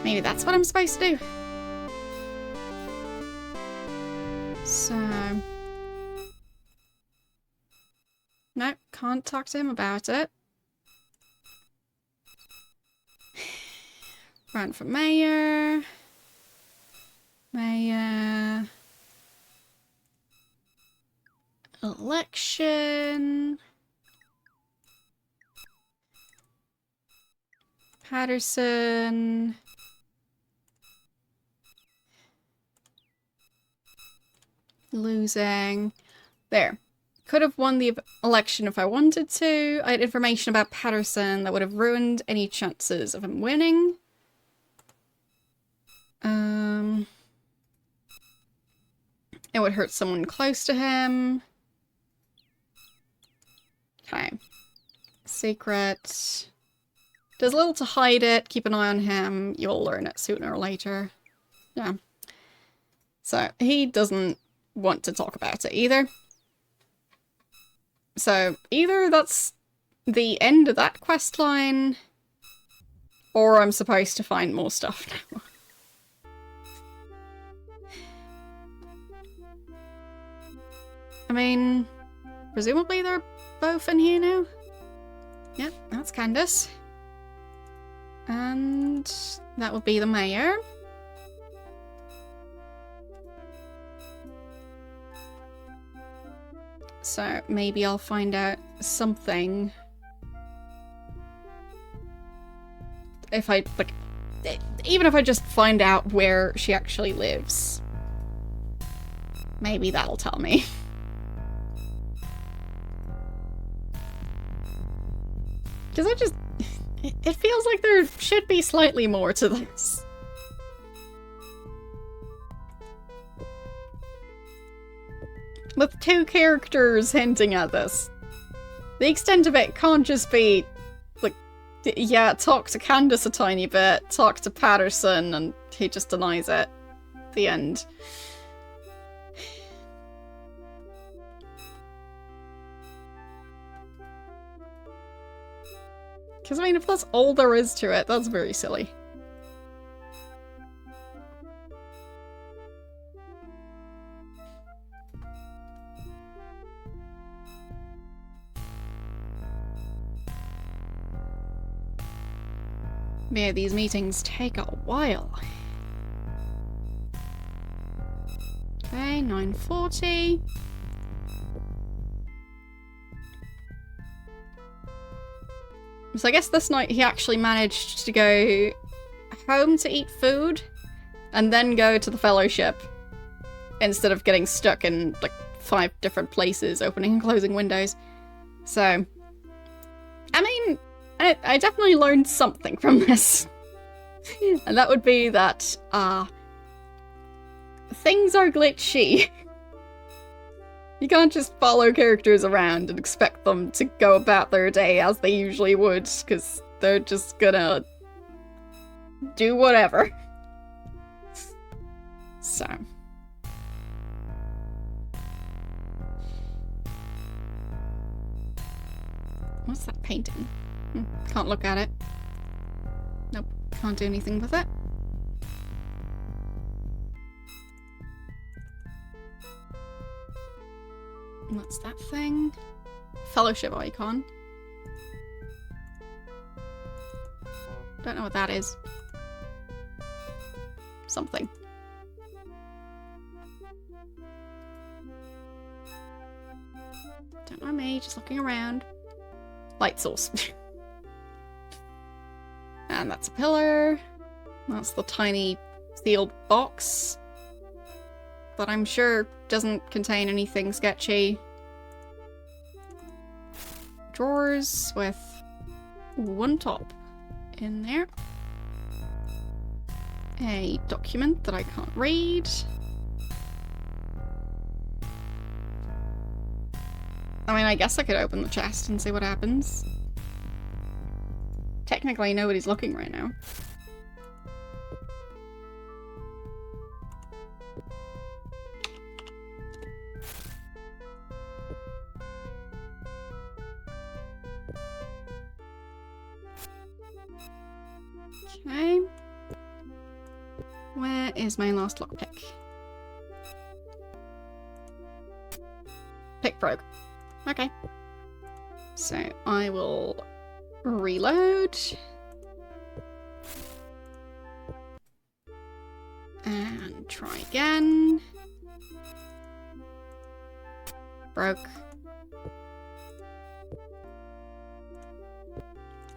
Maybe that's what I'm supposed to do. So... Nope, can't talk to him about it. Ran for mayor. Mayor. Election. Patterson. Losing. There. Could have won the election if I wanted to. I had information about Patterson that would have ruined any chances of him winning. It would hurt someone close to him. Okay. Secret. Does little to hide it. Keep an eye on him. You'll learn it sooner or later. Yeah. So, he doesn't want to talk about it either. So, either that's the end of that quest line, or I'm supposed to find more stuff now. I mean, presumably they're both in here now. Yep, that's Candace. And that would be the mayor. So maybe I'll find out something. If I, like, even if I just find out where she actually lives. Maybe that'll tell me. Because it feels like there should be slightly more to this. With two characters hinting at this. The extent of it can't just be, like, yeah, talk to Candace a tiny bit, talk to Patterson, and he just denies it. the end. Because, I mean, if that's all there is to it, that's very silly. Yeah, these meetings take a while. Okay, 9:40. So I guess this night he actually managed to go home to eat food and then go to the fellowship instead of getting stuck in like 5 different places opening and closing windows. So, I mean, I definitely learned something from this. And that would be that, things are glitchy. You can't just follow characters around and expect them to go about their day as they usually would, because they're just gonna do whatever. So. What's that painting? Can't look at it. Nope, can't do anything with it. What's that thing? Fellowship icon. Don't know what that is. Something. Don't know me, just looking around. Light source. And that's a pillar. That's the tiny sealed box that I'm sure doesn't contain anything sketchy. Drawers with one top in there. A document that I can't read. I mean, I guess I could open the chest and see what happens. Technically, nobody's looking right now. Okay. Where is my last lockpick? Pick broke. Okay. So I will reload. And try again. Broke.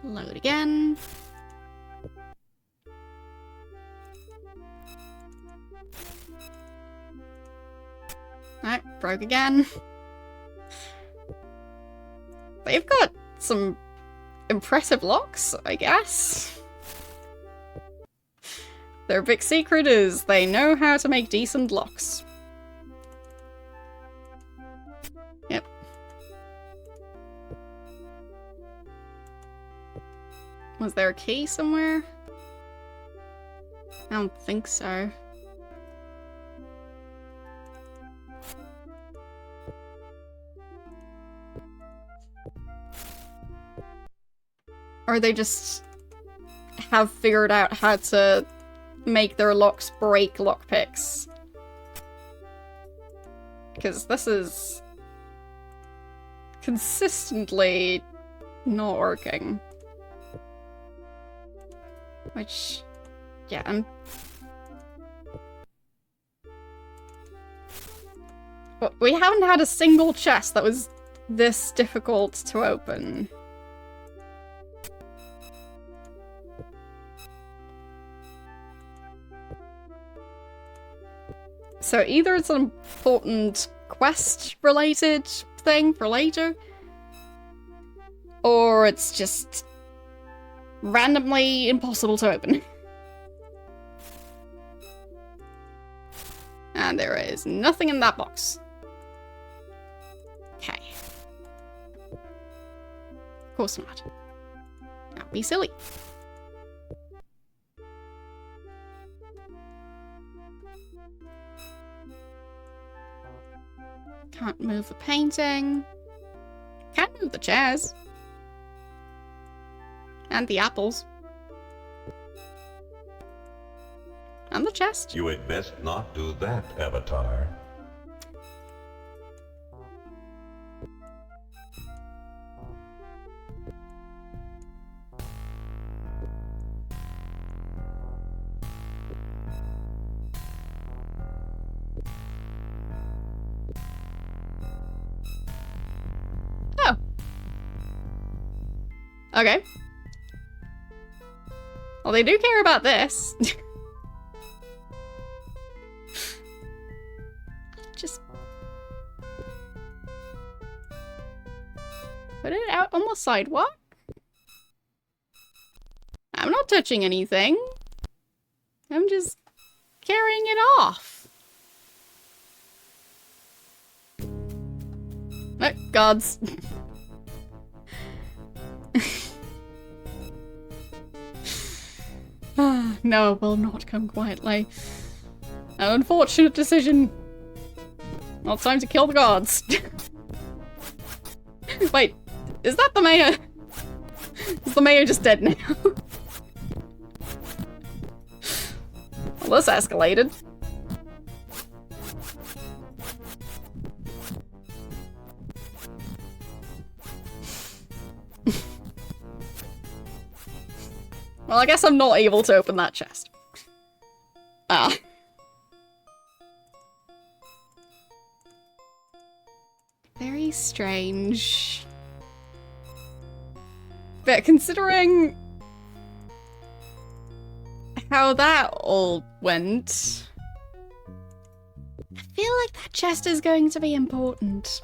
Load again. Alright, broke again. They've got some impressive locks, I guess. Their big secret is they know how to make decent locks. Yep. Was there a key somewhere? I don't think so. Or they just have figured out how to make their locks break lockpicks. Because this is consistently not working. Which, yeah, but we haven't had a single chest that was this difficult to open. So either it's an important quest-related thing for later, or it's just randomly impossible to open. And there is nothing in that box. Okay. Of course not. That'd be silly. Can't move the painting. Can't move the chairs. And the apples. And the chest. You had best not do that, Avatar. Oh. Okay. Well, they do care about this. Just put it out on the sidewalk. I'm not touching anything. I'm just carrying it off. Oh, gods. No, it will not come quietly. An unfortunate decision. Well, it's time to kill the gods. Wait, is that the mayor? Is the mayor just dead now? Well, this escalated. Well, I guess I'm not able to open that chest. Ah. Very strange. But considering how that all went, I feel like that chest is going to be important.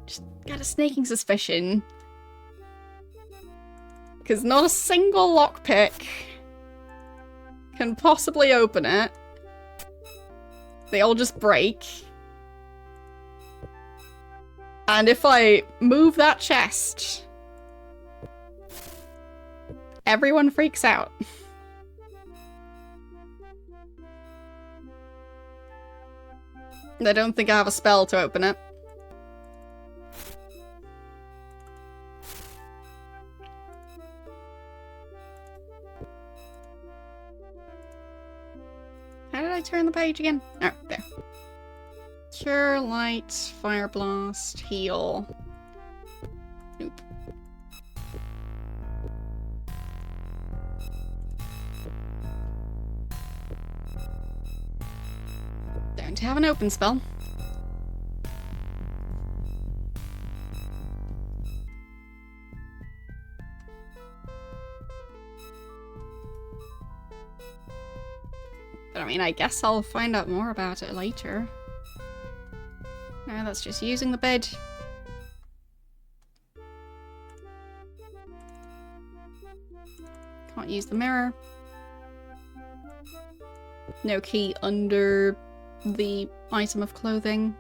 Just got a sneaking suspicion. Because not a single lockpick can possibly open it. They all just break. And if I move that chest, everyone freaks out. I don't think I have a spell to open it. How did I turn the page again? Oh, there. Cure, light, fire blast, heal. Nope. Don't have an open spell. But I mean, I guess I'll find out more about it later. No, that's just using the bed. Can't use the mirror. No key under the item of clothing.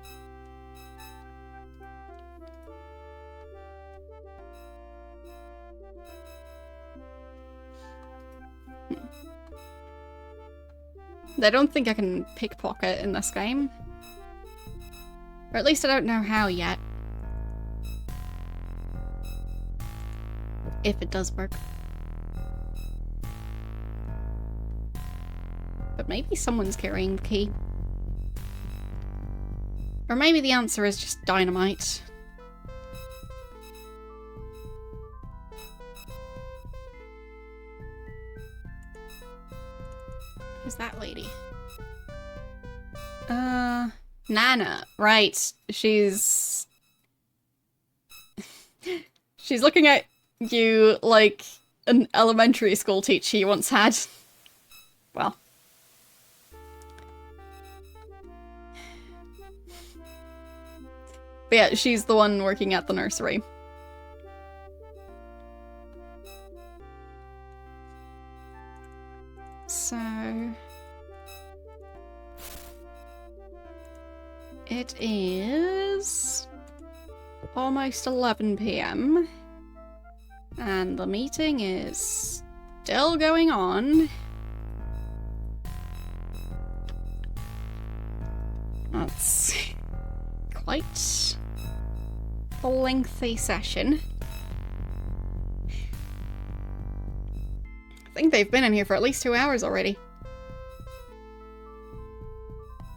I don't think I can pickpocket in this game. Or at least I don't know how yet. If it does work. But maybe someone's carrying the key. Or maybe the answer is just dynamite. Who's that lady? Nana. Right. She's looking at you like an elementary school teacher you once had. Well. But yeah, she's the one working at the nursery. So... it is... almost 11 PM. And the meeting is still going on. That's quite a lengthy session. I think they've been in here for at least 2 hours already.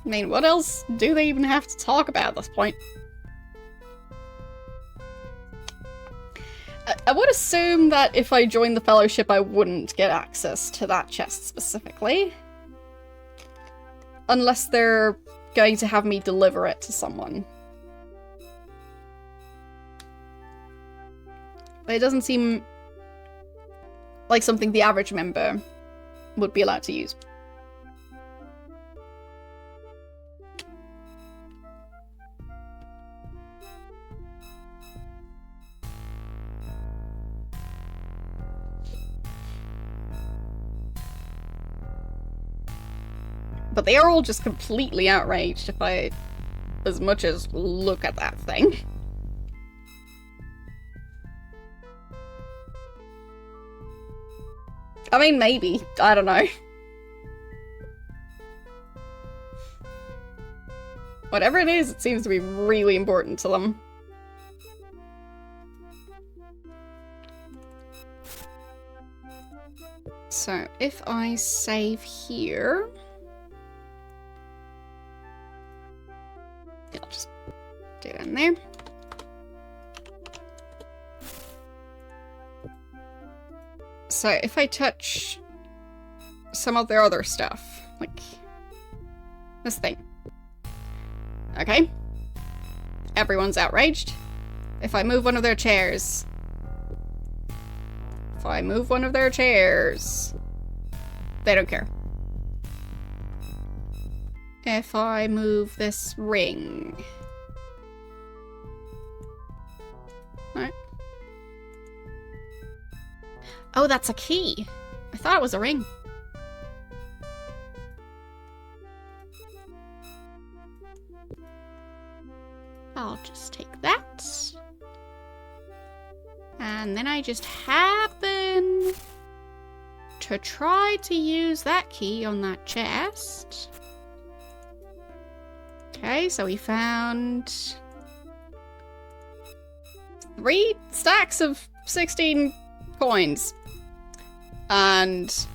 I mean, what else do they even have to talk about at this point? I would assume that if I joined the Fellowship, I wouldn't get access to that chest specifically. Unless they're going to have me deliver it to someone. But it doesn't seem like something the average member would be allowed to use. But they are all just completely outraged if I as much as look at that thing. I mean, maybe. I don't know. Whatever it is, it seems to be really important to them. So, if I save here... I'll just do it in there. So if I touch some of their other stuff, like this thing. Okay. Everyone's outraged. If I move one of their chairs. If I move one of their chairs. They don't care. If I move this ring. No. Oh, that's a key. I thought it was a ring. I'll just take that. And then I just happen to try to use that key on that chest. Okay, so we found 3 stacks of 16 coins. And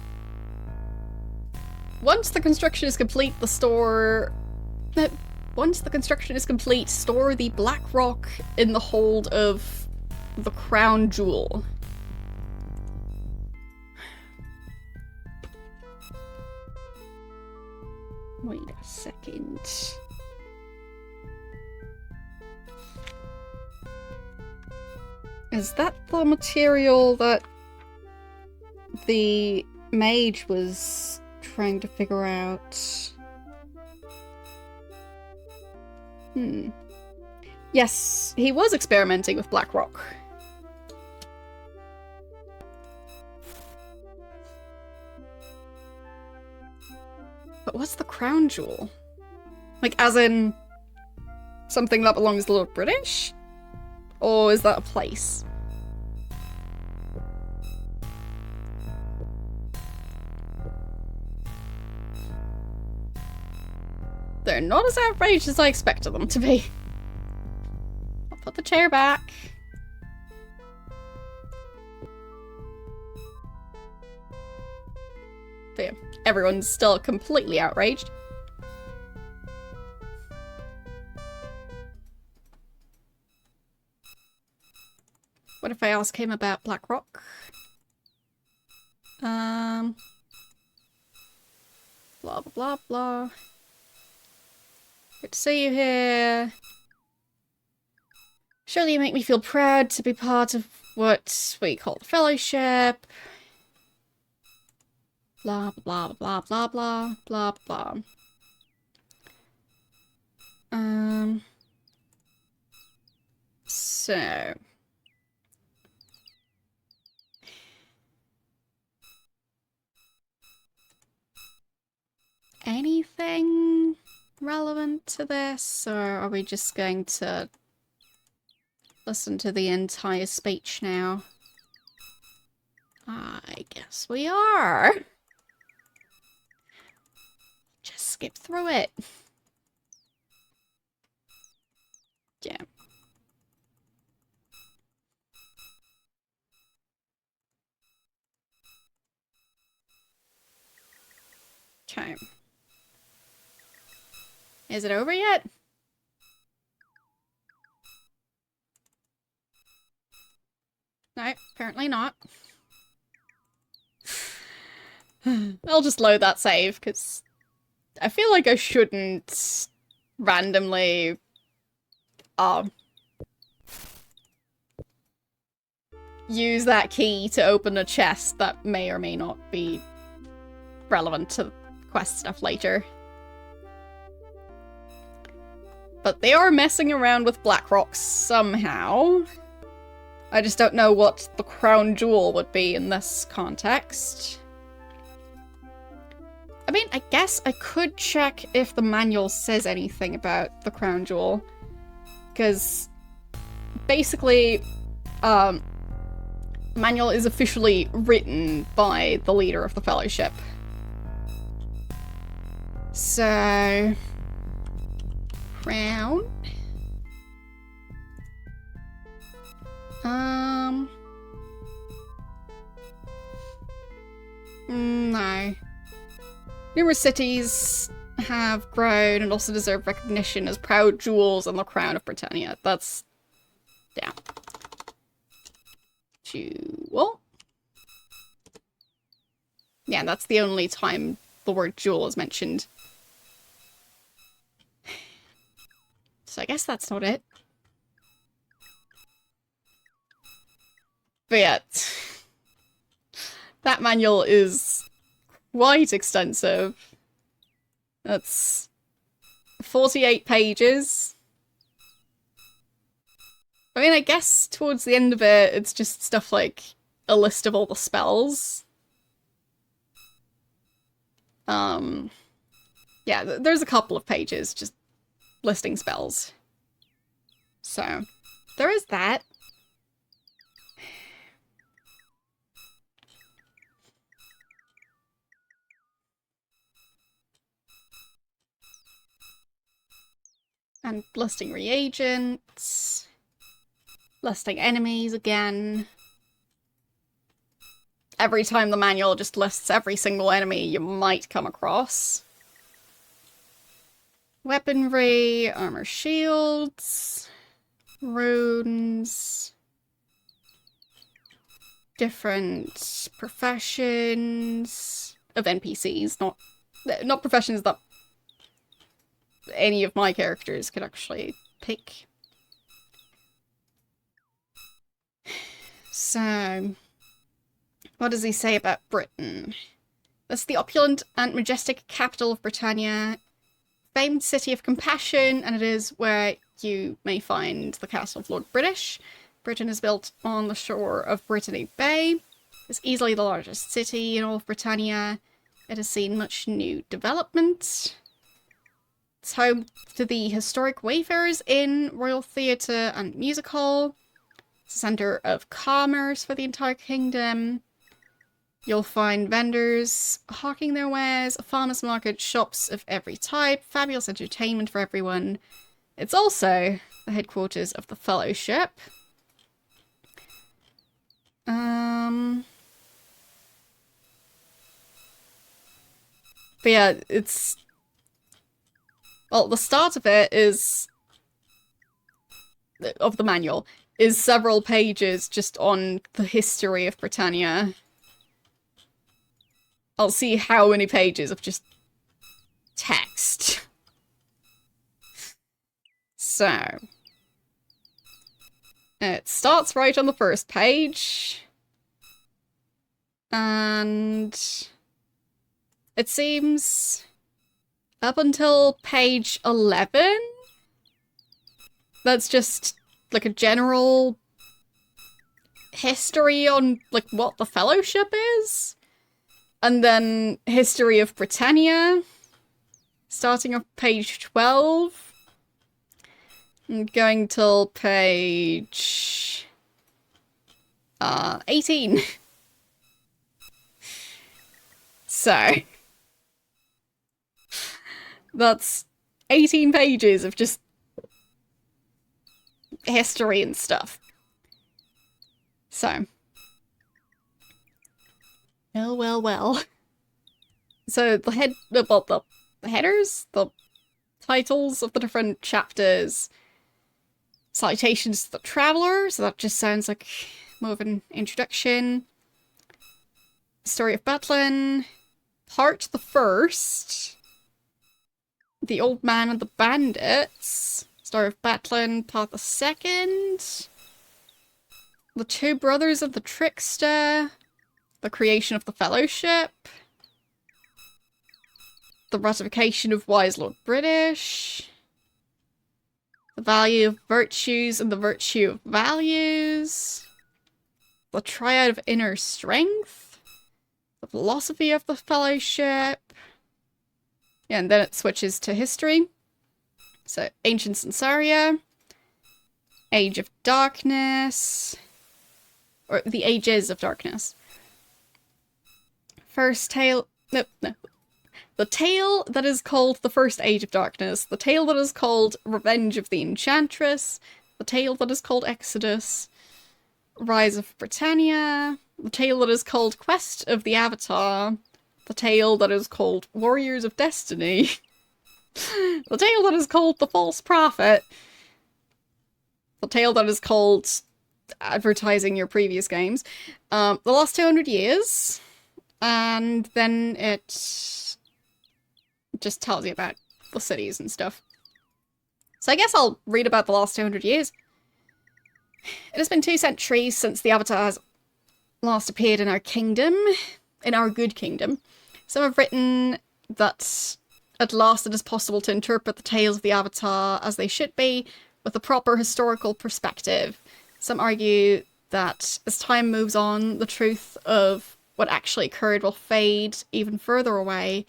once the construction is complete, store the black rock in the hold of the crown jewel. Wait a second. Is that the material that the mage was trying to figure out? Yes, he was experimenting with black rock. But what's the crown jewel? Like, as in something that belongs to the Lord British? Or is that a place? They're not as outraged as I expected them to be. I'll put the chair back. But yeah, everyone's still completely outraged. What if I ask him about Black Rock? Blah, blah, blah, blah. Good to see you here. Surely you make me feel proud to be part of what we call the Fellowship. Blah, blah, blah, blah, blah, blah, blah. So... anything relevant to this, or are we just going to listen to the entire speech now? I guess we are. Just skip through it. Okay. Is it over yet? No, apparently not. I'll just load that save, because I feel like I shouldn't randomly use that key to open a chest that may or may not be relevant to quest stuff later. But they are messing around with black rocks somehow. I just don't know what the crown jewel would be in this context. I mean, I guess I could check if the manual says anything about the crown jewel. Because basically, the manual is officially written by the leader of the Fellowship. So... crown? No. Numerous cities have grown and also deserve recognition as proud jewels on the crown of Britannia. That's... yeah. Jewel? Yeah, that's the only time the word jewel is mentioned. So I guess that's not it. But yeah, that manual is quite extensive. That's 48 pages. I mean, I guess towards the end of it, it's just stuff like a list of all the spells. Yeah, there's a couple of pages just listing spells. So, there is that. And listing reagents. Listing enemies again. Every time the manual just lists every single enemy you might come across. Weaponry, armor shields, runes, different professions of NPCs, not professions that any of my characters could actually pick. So, what does he say about Britain? That's the opulent and majestic capital of Britannia, famed city of compassion, and it is where you may find the castle of Lord British. Britain is built on the shore of Brittany Bay. It's easily the largest city in all of Britannia. It has seen much new development. It's home to the historic Wayfarers Inn, Royal Theatre and Music Hall. It's a centre of commerce for the entire kingdom. You'll find vendors hawking their wares, a farmer's market, shops of every type, fabulous entertainment for everyone. It's also the headquarters of the Fellowship. But yeah, it's... well, the start of it is... of the manual is several pages just on the history of Britannia. I'll see how many pages of just text. So, it starts right on the first page. And it seems up until page 11, that's just like a general history on like what the Fellowship is. And then history of Britannia, starting off page 12, and going till page 18. So, that's 18 pages of just history and stuff. So, well, well, well. So the headers, the titles of the different chapters, Salutations to the Traveller, so that just sounds like more of an introduction. Story of Batlin, Part the First, The Old Man and the Bandits, Story of Batlin, Part the Second, The Two Brothers of the Trickster, The Creation of the Fellowship, The Ratification of Wise Lord British, The Value of Virtues and the Virtue of Values, The Triad of Inner Strength, The Philosophy of the Fellowship, yeah, and then it switches to history. So, Ancient Sansaria, Age of Darkness, or the Ages of Darkness. First tale, no. The tale that is called The First Age of Darkness, the tale that is called Revenge of the Enchantress, the tale that is called Exodus, Rise of Britannia, the tale that is called Quest of the Avatar, the tale that is called Warriors of Destiny, the tale that is called The False Prophet, the tale that is called Advertising Your Previous Games, The Last 200 Years, and then it just tells you about the cities and stuff. So I guess I'll read about the last 200 years. It has been 2 centuries since the Avatar has last appeared in our kingdom, in our good kingdom. Some have written that at last it is possible to interpret the tales of the Avatar as they should be, with a proper historical perspective. Some argue that as time moves on, the truth of what actually occurred will fade even further away,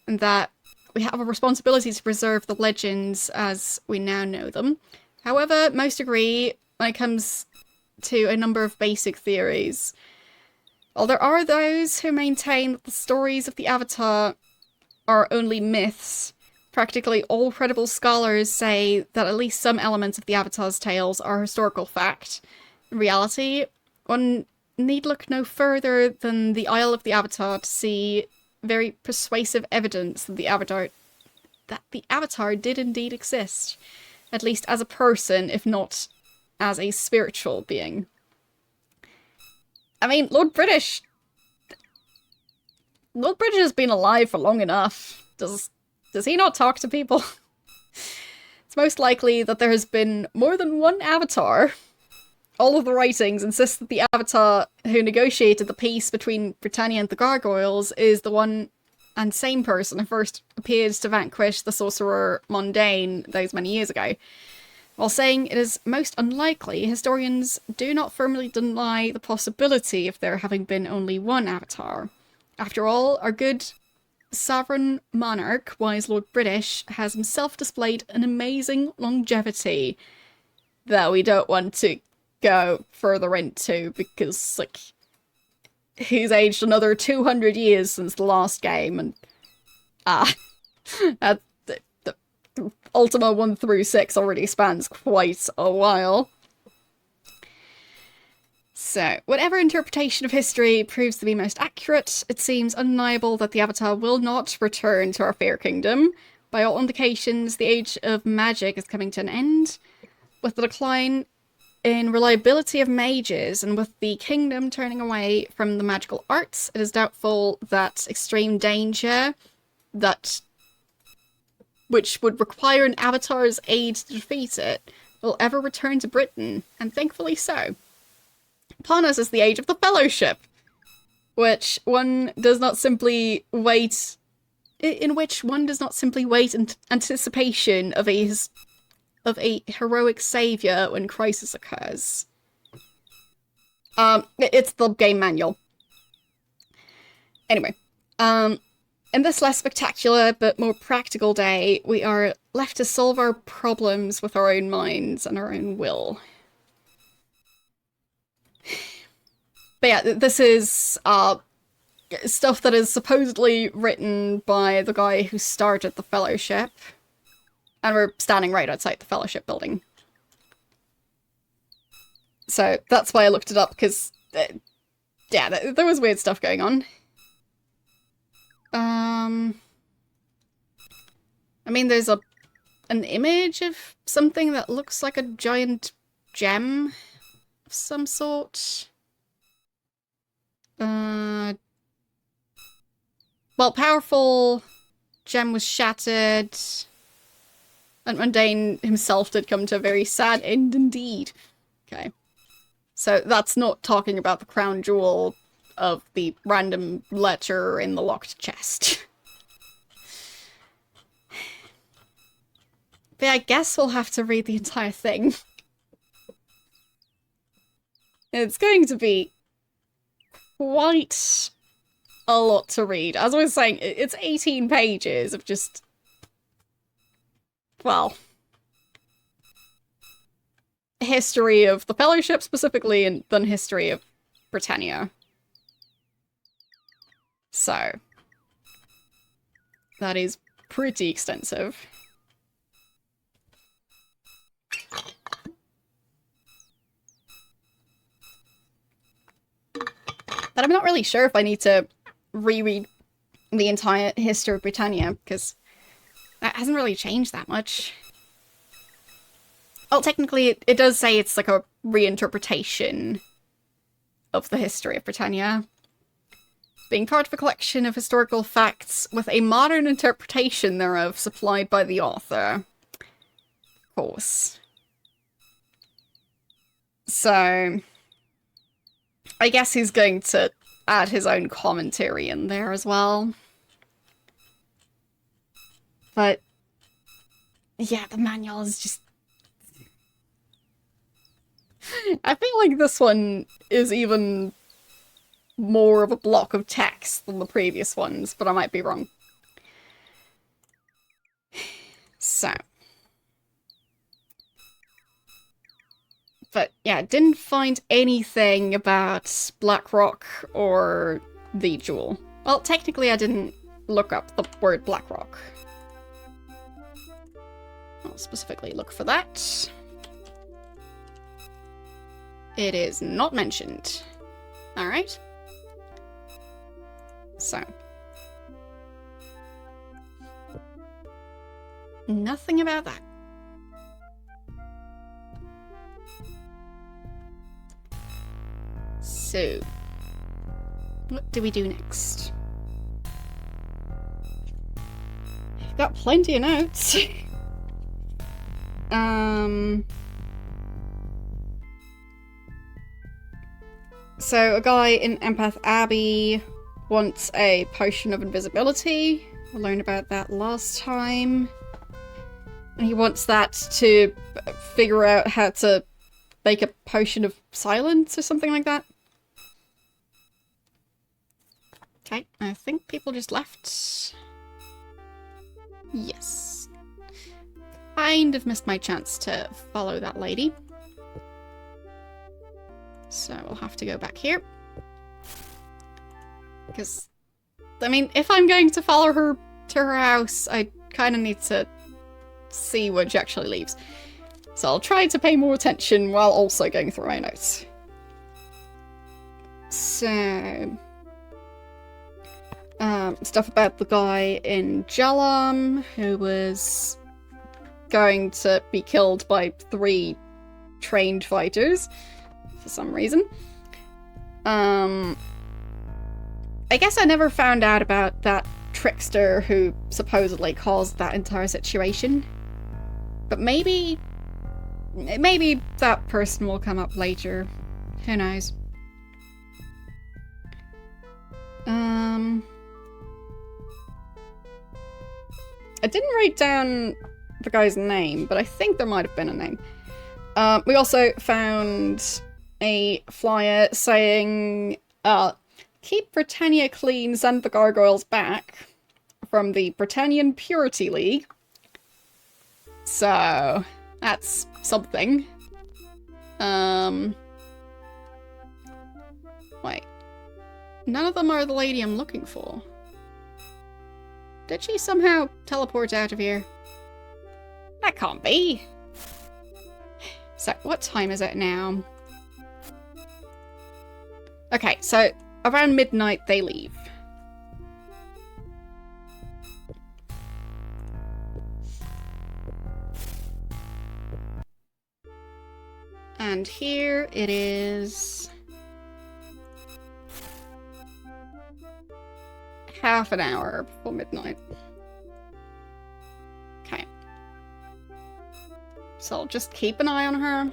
and that we have a responsibility to preserve the legends as we now know them. However, most agree when it comes to a number of basic theories. While there are those who maintain that the stories of the Avatar are only myths, practically all credible scholars say that at least some elements of the Avatar's tales are historical fact. In reality, one need look no further than the Isle of the Avatar to see very persuasive evidence that the Avatar did indeed exist, at least as a person, if not as a spiritual being. I mean, Lord British has been alive for long enough. Does he not talk to people? It's most likely that there has been more than one Avatar. All of the writings insist that the Avatar who negotiated the peace between Britannia and the Gargoyles is the one and same person who first appears to vanquish the Sorcerer Mundane those many years ago. While saying it is most unlikely, historians do not firmly deny the possibility of there having been only one Avatar. After all, our good sovereign monarch, Wise Lord British, has himself displayed an amazing longevity that we don't want to go further into, because, like, he's aged another 200 years since the last game, and the Ultima 1 through 6 already spans quite a while. So, whatever interpretation of history proves to be most accurate, it seems undeniable that the Avatar will not return to our fair kingdom. By all indications, the age of magic is coming to an end. With the decline in reliability of mages, and with the kingdom turning away from the magical arts, it is doubtful that extreme danger, which would require an Avatar's aid to defeat it, will ever return to Britain, and thankfully so. Upon us is the age of the Fellowship, which one does not simply wait in anticipation of a heroic savior when crisis occurs. It's the game manual. Anyway, in this less spectacular but more practical day, we are left to solve our problems with our own minds and our own will. But yeah, this is stuff that is supposedly written by the guy who started the Fellowship. And we're standing right outside the Fellowship building. So that's why I looked it up, because, yeah, there was weird stuff going on. I mean, there's an image of something that looks like a giant gem of some sort. Well, powerful gem was shattered. And Mundane himself did come to a very sad end indeed. Okay. So that's not talking about the crown jewel of the random letter in the locked chest. But I guess we'll have to read the entire thing. It's going to be quite a lot to read. As I was saying, it's 18 pages of just... well... history of the Fellowship specifically, and then history of Britannia. So... that is pretty extensive. But I'm not really sure if I need to reread the entire history of Britannia, because that hasn't really changed that much. Well, technically, it does say it's like a reinterpretation of the history of Britannia, being part of a collection of historical facts with a modern interpretation thereof supplied by the author. Of course. So... I guess he's going to add his own commentary in there as well. But, yeah, the manual is just... I feel like this one is even more of a block of text than the previous ones, but I might be wrong. So... but yeah, didn't find anything about Blackrock or the jewel. Well, technically I didn't look up the word Blackrock. I'll specifically look for that. It is not mentioned. Alright. So. Nothing about that. So, what do we do next? I've got plenty of notes. So a guy in Empath Abbey wants a potion of invisibility. I learned about that last time. And he wants that to figure out how to make a potion of silence or something like that. Okay, I think people just left. Yes. Kind of missed my chance to follow that lady. So we'll have to go back here. Because, I mean, if I'm going to follow her to her house, I kind of need to see when she actually leaves. So I'll try to pay more attention while also going through my notes. So... stuff about the guy in Jalam who was going to be killed by 3 trained fighters for some reason. I guess I never found out about that trickster who supposedly caused that entire situation. But maybe that person will come up later. Who knows? I didn't write down the guy's name, but I think there might have been a name. We also found a flyer saying, keep Britannia clean, send the gargoyles back, from the Britannian Purity League. So, that's something. Wait. None of them are the lady I'm looking for. Did she somehow teleport out of here? That can't be. So, what time is it now? Okay, so around midnight they leave. And here it is half an hour before midnight. Okay. So I'll just keep an eye on her.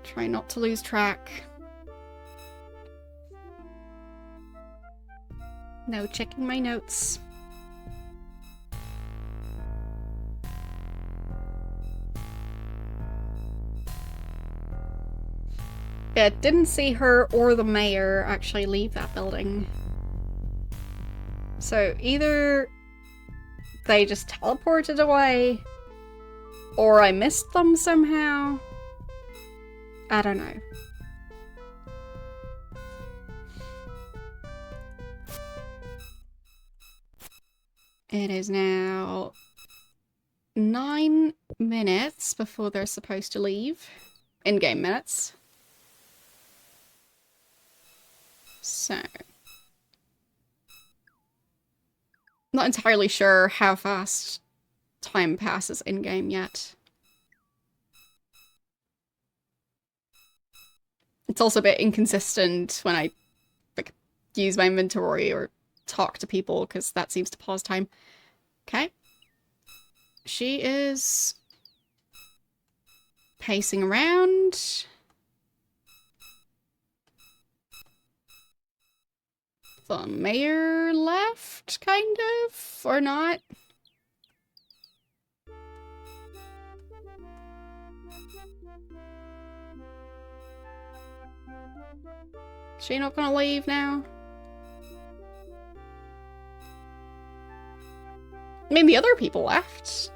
Try not to lose track. No checking my notes. Yeah, didn't see her or the mayor actually leave that building. So either they just teleported away, or I missed them somehow. I don't know. It is now 9 minutes before they're supposed to leave. In-game minutes. So, not entirely sure how fast time passes in-game yet. It's also a bit inconsistent when I use my inventory or talk to people, because that seems to pause time. Okay. She is pacing around. The mayor left, kind of, or not? Is she not gonna leave now? I mean, the other people left.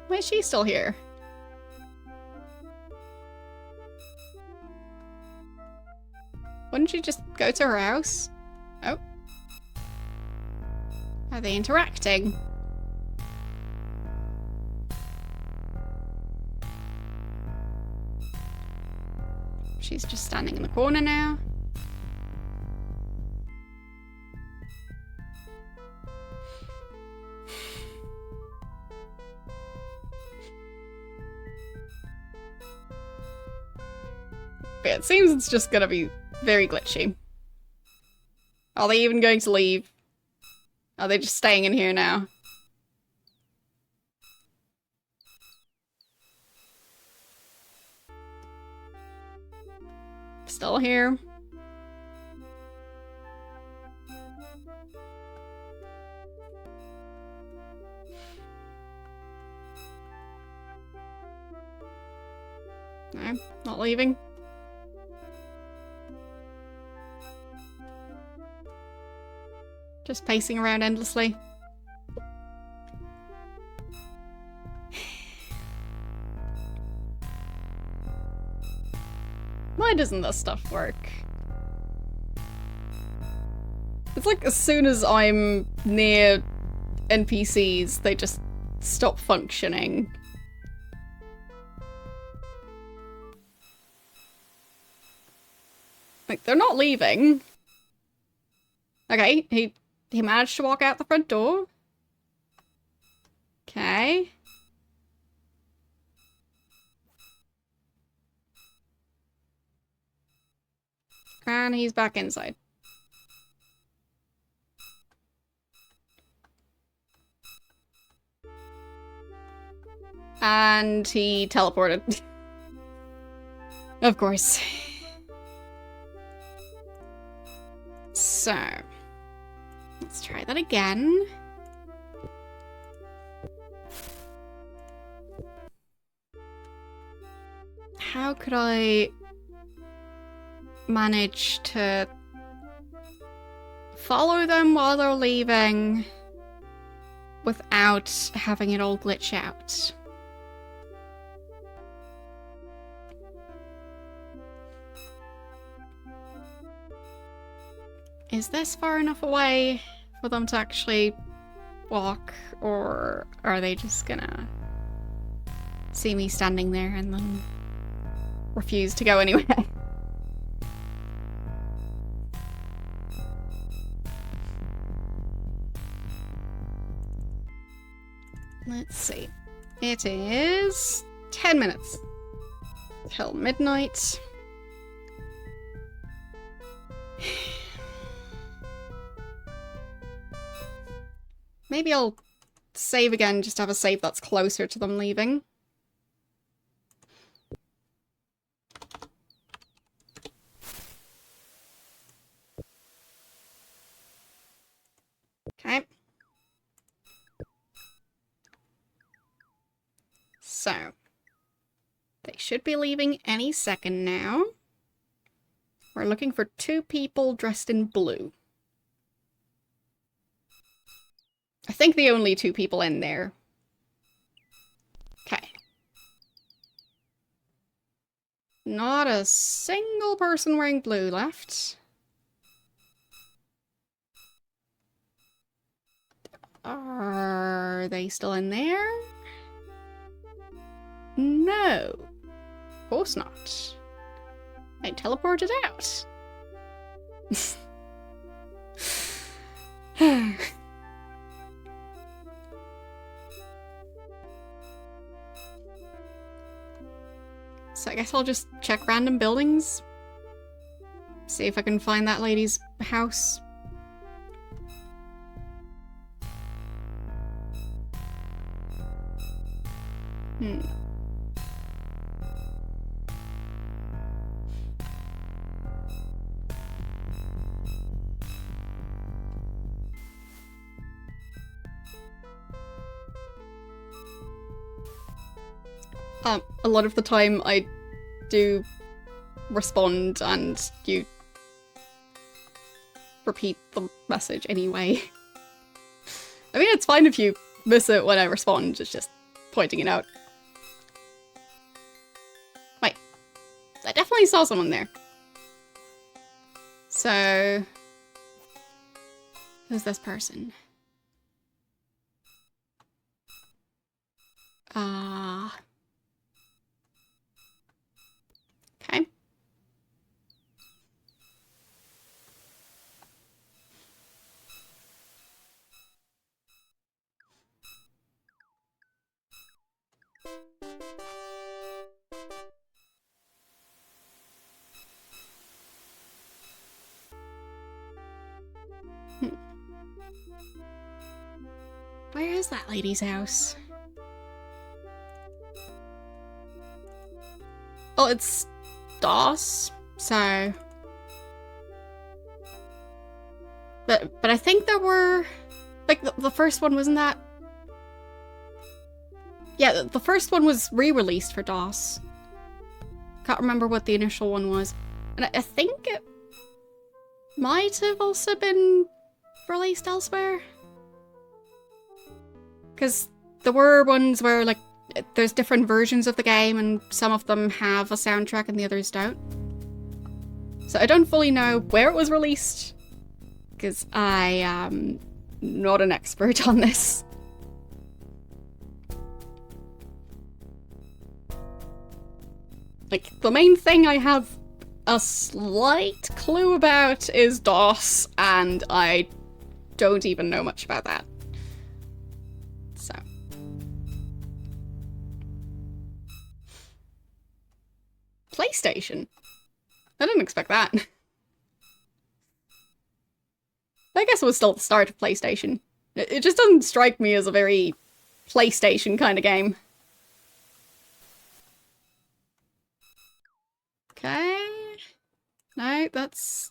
Why is she still here? Wouldn't she just go to her house? Oh. Are they interacting? She's just standing in the corner now. But it seems it's just gonna be very glitchy. Are they even going to leave? Are they just staying in here now? Still here. No, not leaving. Just pacing around endlessly. Why doesn't this stuff work? It's like as soon as I'm near NPCs, they just stop functioning. Like, they're not leaving. Okay, he managed to walk out the front door. Okay. And he's back inside. And he teleported. Of course. So, let's try that again. How could I manage to follow them while they're leaving without having it all glitch out? Is this far enough away for them to actually walk, or are they just gonna see me standing there and then refuse to go anywhere? Let's see. It is 10 minutes till midnight. Maybe I'll save again, just to have a save that's closer to them leaving. Okay. So, they should be leaving any second now. We're looking for 2 people dressed in blue. I think the only 2 people in there. Okay. Not a single person wearing blue left. Are they still in there? No. Of course not. I teleported out. So I guess I'll just check random buildings. See if I can find that lady's house. A lot of the time I do respond and you repeat the message anyway. I mean, it's fine if you miss it when I respond, it's just pointing it out. Wait, I definitely saw someone there. So, who's this person? Okay. Where is that lady's house? Oh, it's DOS, so... But I think there were... Like, the first one, wasn't that... Yeah, the first one was re-released for DOS. Can't remember what the initial one was. And I think it might have also been released elsewhere. Because there were ones where, like, there's different versions of the game and some of them have a soundtrack and the others don't. So I don't fully know where it was released, because I am not an expert on this. Like, the main thing I have a slight clue about is DOS, and I don't even know much about that. So. PlayStation? I didn't expect that. I guess it was still the start of PlayStation. It just doesn't strike me as a very PlayStation kind of game. Okay. No, that's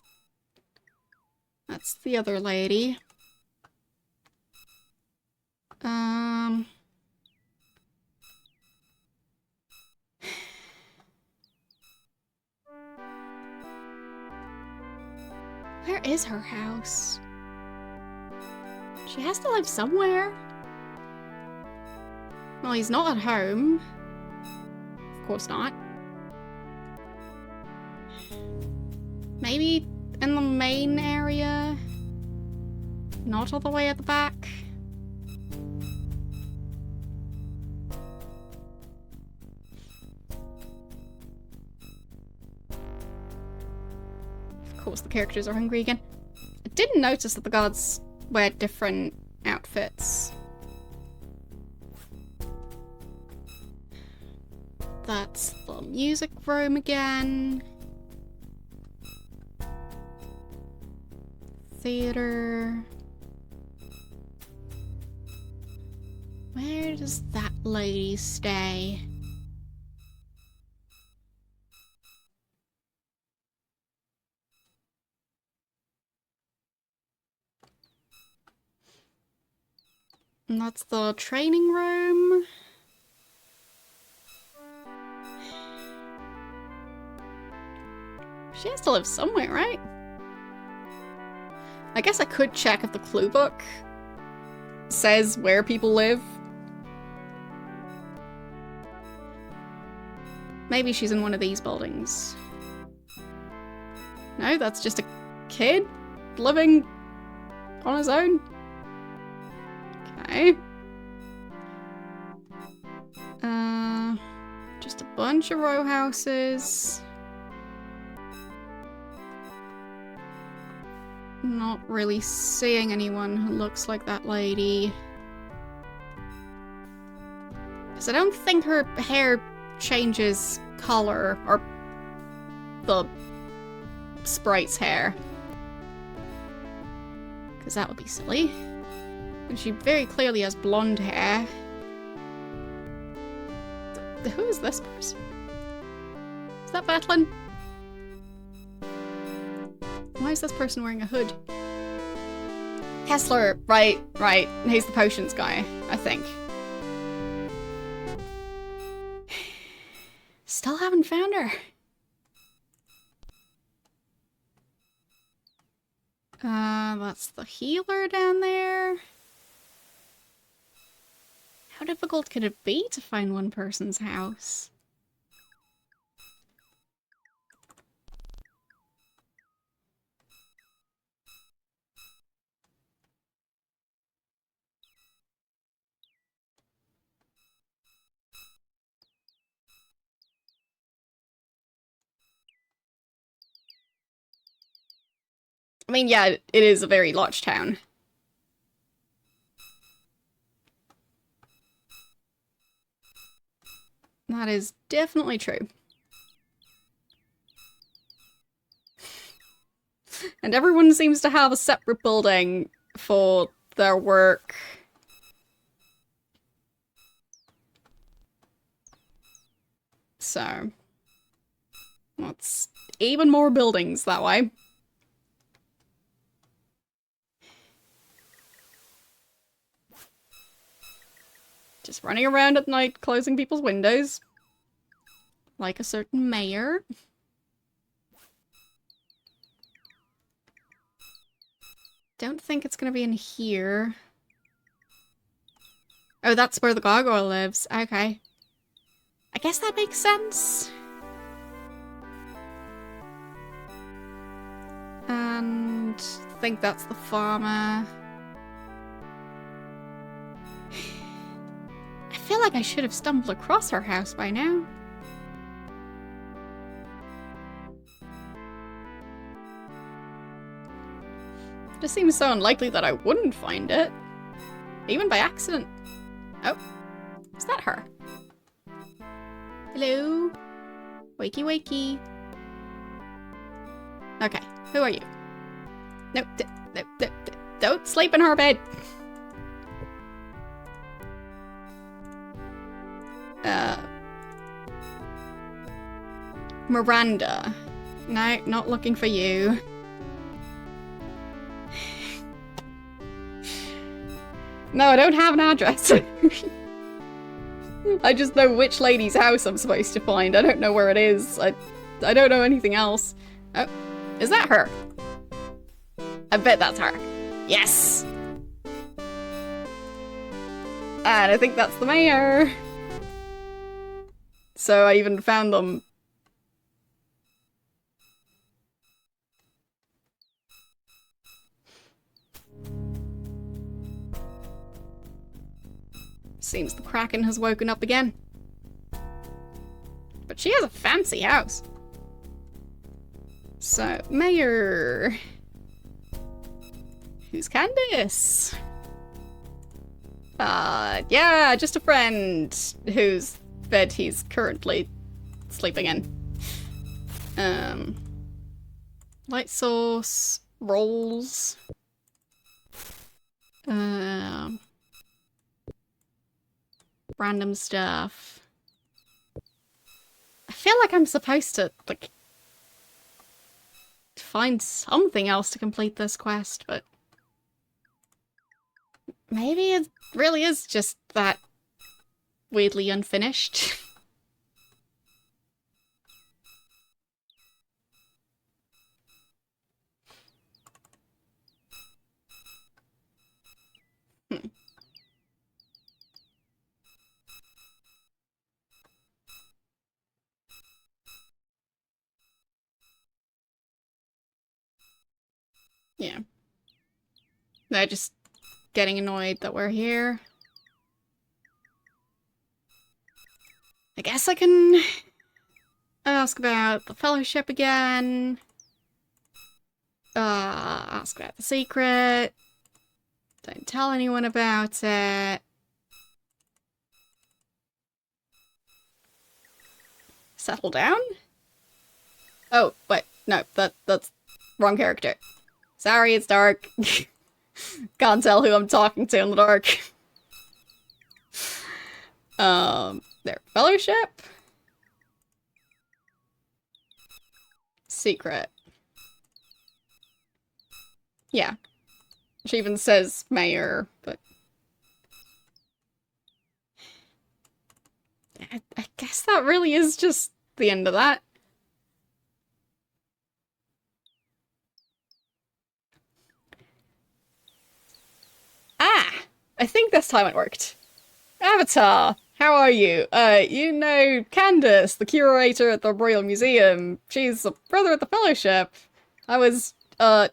the other lady. Where is her house? She has to live somewhere. Well, he's not at home. Of course not. Maybe in the main area? Not all the way at the back? Of course the characters are hungry again. I didn't notice that the guards wear different outfits. That's the music room again. Theater. Where does that lady stay? And that's the training room. She has to live somewhere, right? I guess I could check if the clue book says where people live. Maybe she's in one of these buildings. No, that's just a kid living on his own. Okay. Just a bunch of row houses. Not really seeing anyone who looks like that lady. Because I don't think her hair changes color, or the sprite's hair. Because that would be silly. And she very clearly has blonde hair. Who is this person? Is that Vetlin? Why is this person wearing a hood? Kessler, right. He's the potions guy, I think. Still haven't found her. That's the healer down there. How difficult could it be to find one person's house? I mean, yeah, it is a very large town. That is definitely true. And everyone seems to have a separate building for their work. So, that's even more buildings that way. Just running around at night, closing people's windows. Like a certain mayor. Don't think it's gonna be in here. Oh, that's where the gargoyle lives. Okay. I guess that makes sense. And I think that's the farmer. I feel like I should have stumbled across her house by now. It just seems so unlikely that I wouldn't find it. Even by accident. Oh, is that her? Hello? Wakey wakey. Okay, who are you? No, don't sleep in her bed. Miranda. No, not looking for you. No, I don't have an address. I just know which lady's house I'm supposed to find. I don't know where it is. I don't know anything else. Oh, is that her? I bet that's her. Yes! And I think that's the mayor. So I even found them. Seems the Kraken has woken up again. But she has a fancy house. So, Mayor. Who's Candace? Yeah, just a friend who's bed he's currently sleeping in. Light source, rolls. Random stuff. I feel like I'm supposed to, like, find something else to complete this quest, but maybe it really is just that weirdly unfinished. Yeah. They're just getting annoyed that we're here. I guess I can ask about the fellowship again. Ask about the secret. Don't tell anyone about it. Settle down? Oh, wait, no, that's wrong character. Sorry, it's dark. Can't tell who I'm talking to in the dark. Their fellowship? Secret. Yeah. She even says mayor, but... I guess that really is just the end of that. Ah! I think this time it worked. Avatar! How are you? You know Candace, the curator at the Royal Museum. She's a brother at the Fellowship. I was,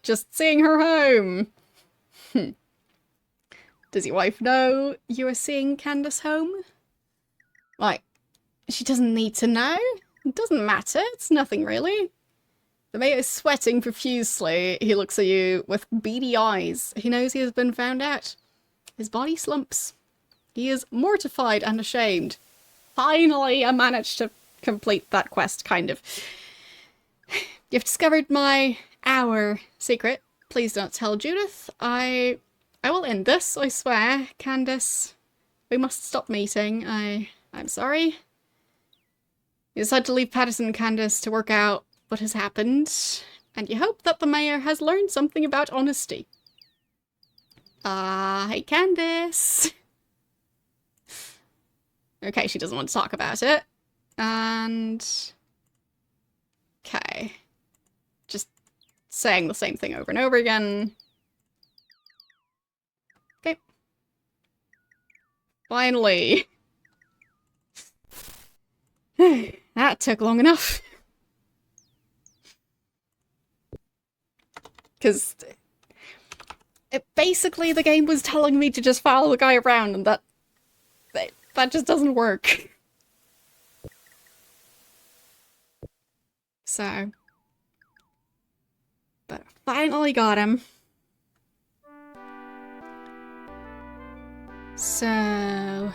just seeing her home. Does your wife know you are seeing Candace home? Like, she doesn't need to know. It doesn't matter. It's nothing really. The mayor is sweating profusely. He looks at you with beady eyes. He knows he has been found out. His body slumps. He is mortified and ashamed. Finally, I managed to complete that quest, kind of. You've discovered my secret. Please don't tell Judith. I will end this, I swear, Candace. We must stop meeting. I'm sorry. You decided to leave Patterson, Candace, to work out what has happened, and you hope that the mayor has learned something about honesty. Hey, Candace. Okay, she doesn't want to talk about it. And... okay. Just saying the same thing over and over again. Okay. Finally. That took long enough. Because basically the game was telling me to just follow the guy around, and that just doesn't work. So, but finally got him. So,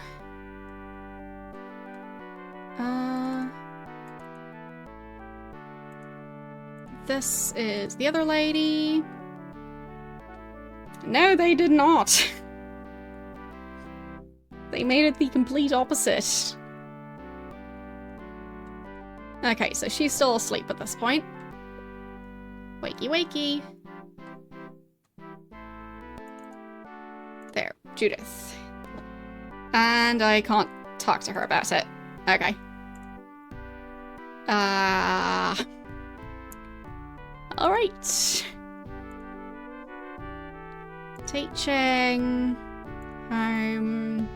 this is the other lady. No, they did not. They made it the complete opposite. Okay, so she's still asleep at this point. Wakey, wakey. There, Judith. And I can't talk to her about it. Okay. Alright. Teaching. Home.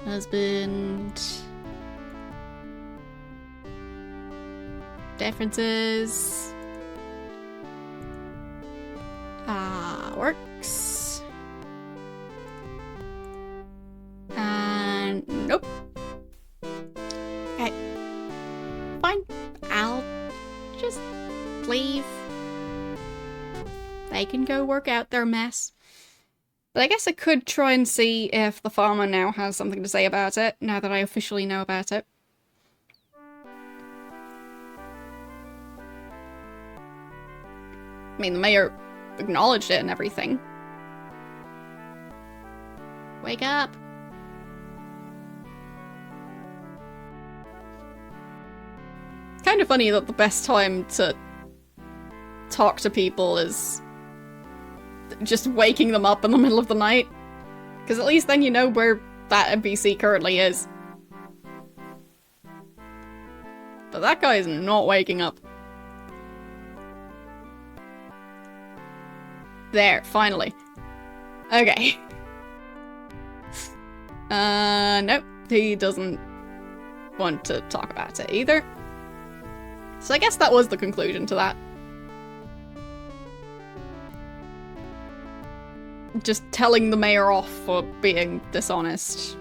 Husband. Differences. Works. And nope. Okay. Fine. I'll just leave. They can go work out their mess. But I guess I could try and see if the farmer now has something to say about it, now that I officially know about it. I mean, the mayor acknowledged it and everything. Wake up! Kind of funny that the best time to talk to people is just waking them up in the middle of the night. Because at least then you know where that NPC currently is. But that guy is not waking up. There, finally. Okay. Nope. He doesn't want to talk about it either. So I guess that was the conclusion to that. Just telling the mayor off for being dishonest.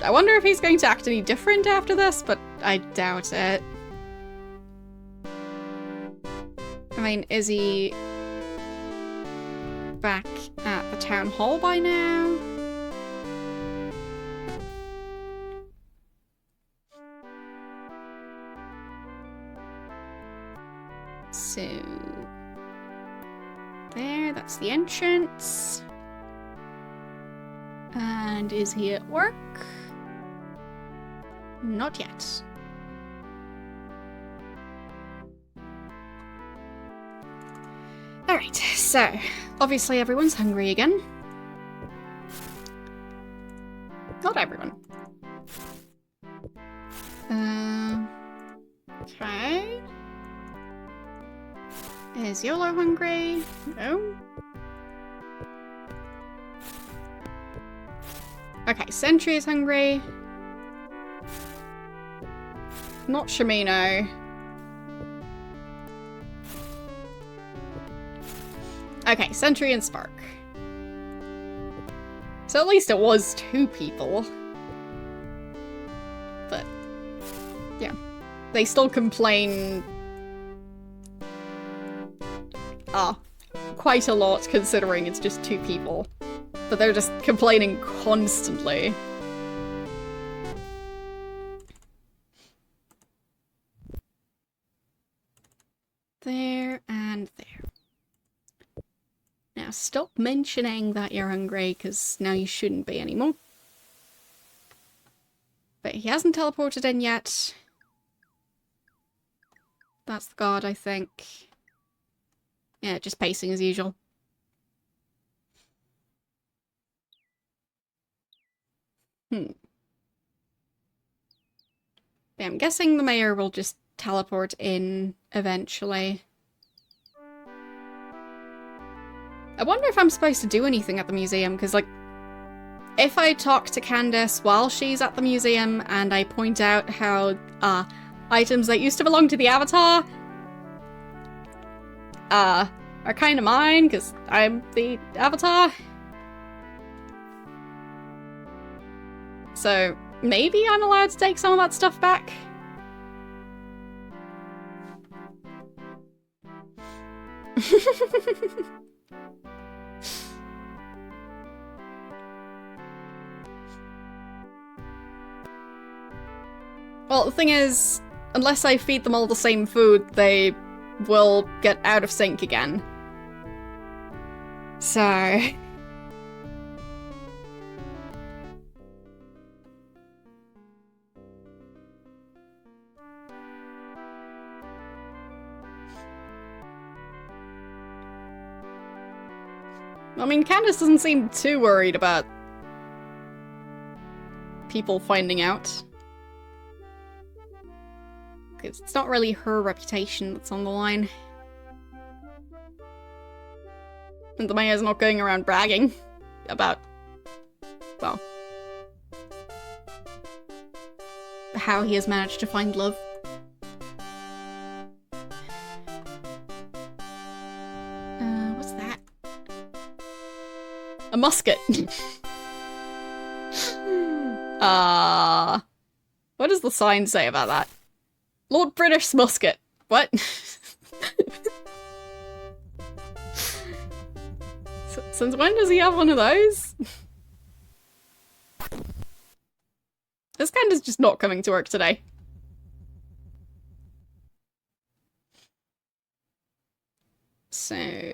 I wonder if he's going to act any different after this, but I doubt it. I mean, is he back at the town hall by now? So... there, that's the entrance. And is he at work? Not yet. Alright, so, obviously everyone's hungry again. Not everyone. Okay. Is YOLO hungry? No. Okay, Sentry is hungry. Not Shimino. Okay, Sentry and Spark. So at least it was 2 people. But, yeah. They still complain... quite a lot, considering it's just 2 people. But they're just complaining constantly. There and there. Now stop mentioning that you're hungry, because now you shouldn't be anymore. But he hasn't teleported in yet. That's the guard, I think. Yeah, just pacing as usual. Yeah, I'm guessing the mayor will just teleport in eventually. I wonder if I'm supposed to do anything at the museum, because, like, if I talk to Candace while she's at the museum and I point out how, items that used to belong to the Avatar, are kind of mine, because I'm the Avatar. So, maybe I'm allowed to take some of that stuff back? Well, the thing is, unless I feed them all the same food, they will get out of sync again. So... I mean, Candace doesn't seem too worried about people finding out. Because it's not really her reputation that's on the line. And the mayor's not going around bragging about, well, how he has managed to find love. What's that? A musket. What does the sign say about that? Lord British musket. What? Since when does he have one of those? This Candace just not coming to work today. So...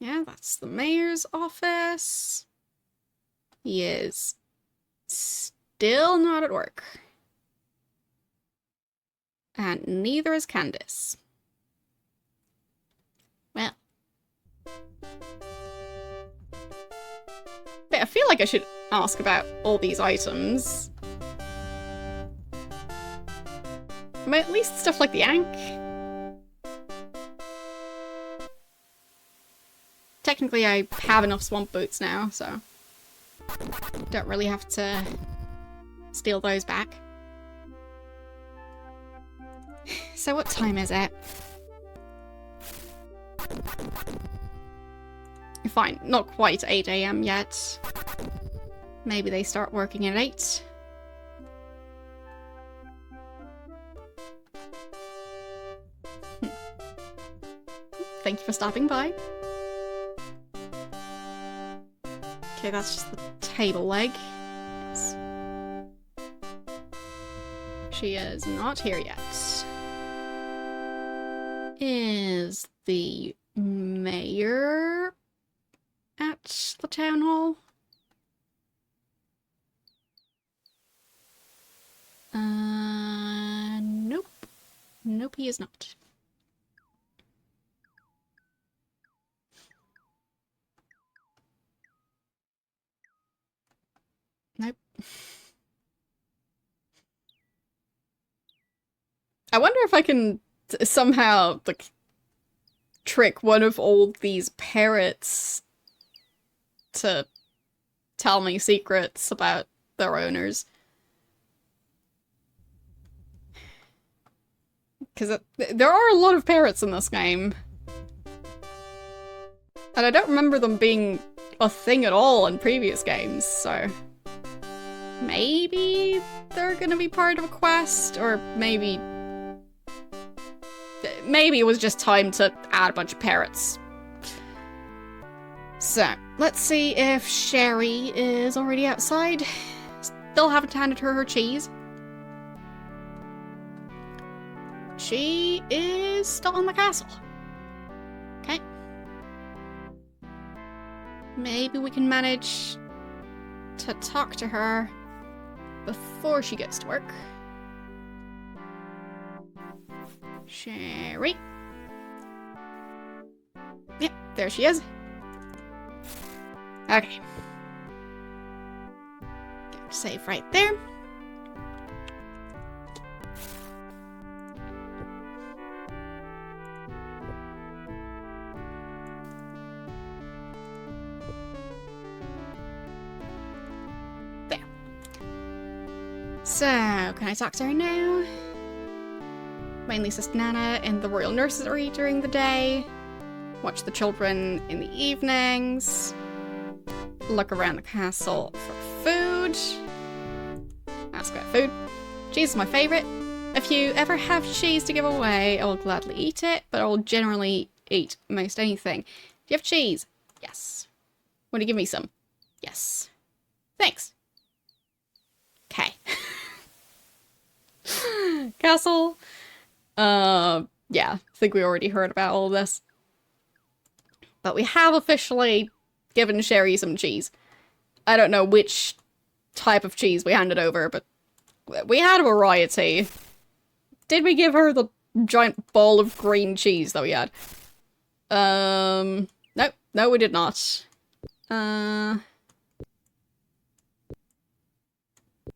yeah, that's the mayor's office. He is still not at work. And neither is Candace. Well. But I feel like I should ask about all these items. I mean, at least stuff like the Ankh. Technically, I have enough swamp boots now, so don't really have to steal those back. So what time is it? Fine, not quite 8 AM yet. Maybe they start working at 8. Thank you for stopping by. Okay, that's just the table leg. Yes. She is not here yet. Is the mayor at the town hall? Nope. Nope, he is not. Nope. I wonder if I can somehow, like, trick one of all these parrots to tell me secrets about their owners. Because there are a lot of parrots in this game. And I don't remember them being a thing at all in previous games, so... maybe they're gonna be part of a quest, or maybe... maybe it was just time to add a bunch of parrots. So, let's see if Sherry is already outside. Still haven't handed her her cheese. She is still in the castle. Okay. Maybe we can manage to talk to her before she gets to work. Sherry. Yep, there she is. Okay. Save right there. There. So, can I talk to her now? Mainly assist Nana in the royal nursery during the day. Watch the children in the evenings. Look around the castle for food. Ask about food. Cheese is my favourite. If you ever have cheese to give away, I will gladly eat it, but I will generally eat most anything. Do you have cheese? Yes. Want to give me some? Yes. Thanks. Okay. Castle. Yeah, I think we already heard about all of this. But we have officially given Sherry some cheese. I don't know which type of cheese we handed over, but we had a variety. Did we give her the giant ball of green cheese that we had? No, we did not. I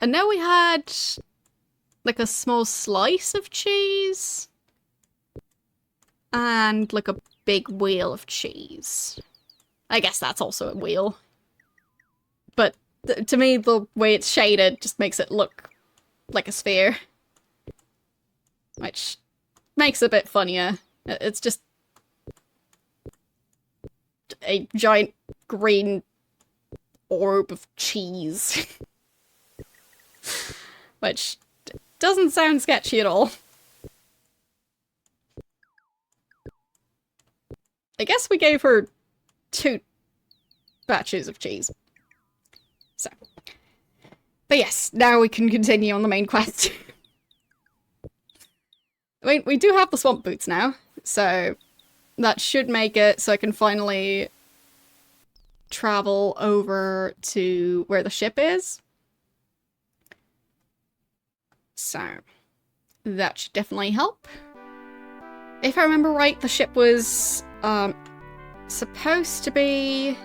know we had like a small slice of cheese and like a big wheel of cheese. I guess that's also a wheel. But to me, the way it's shaded just makes it look like a sphere. Which makes it a bit funnier. It's just a giant green orb of cheese. Which doesn't sound sketchy at all. I guess we gave her 2 batches of cheese. So. But yes, now we can continue on the main quest. I mean, we do have the swamp boots now, so that should make it so I can finally travel over to where the ship is. So, that should definitely help. If I remember right, the ship was supposed to be...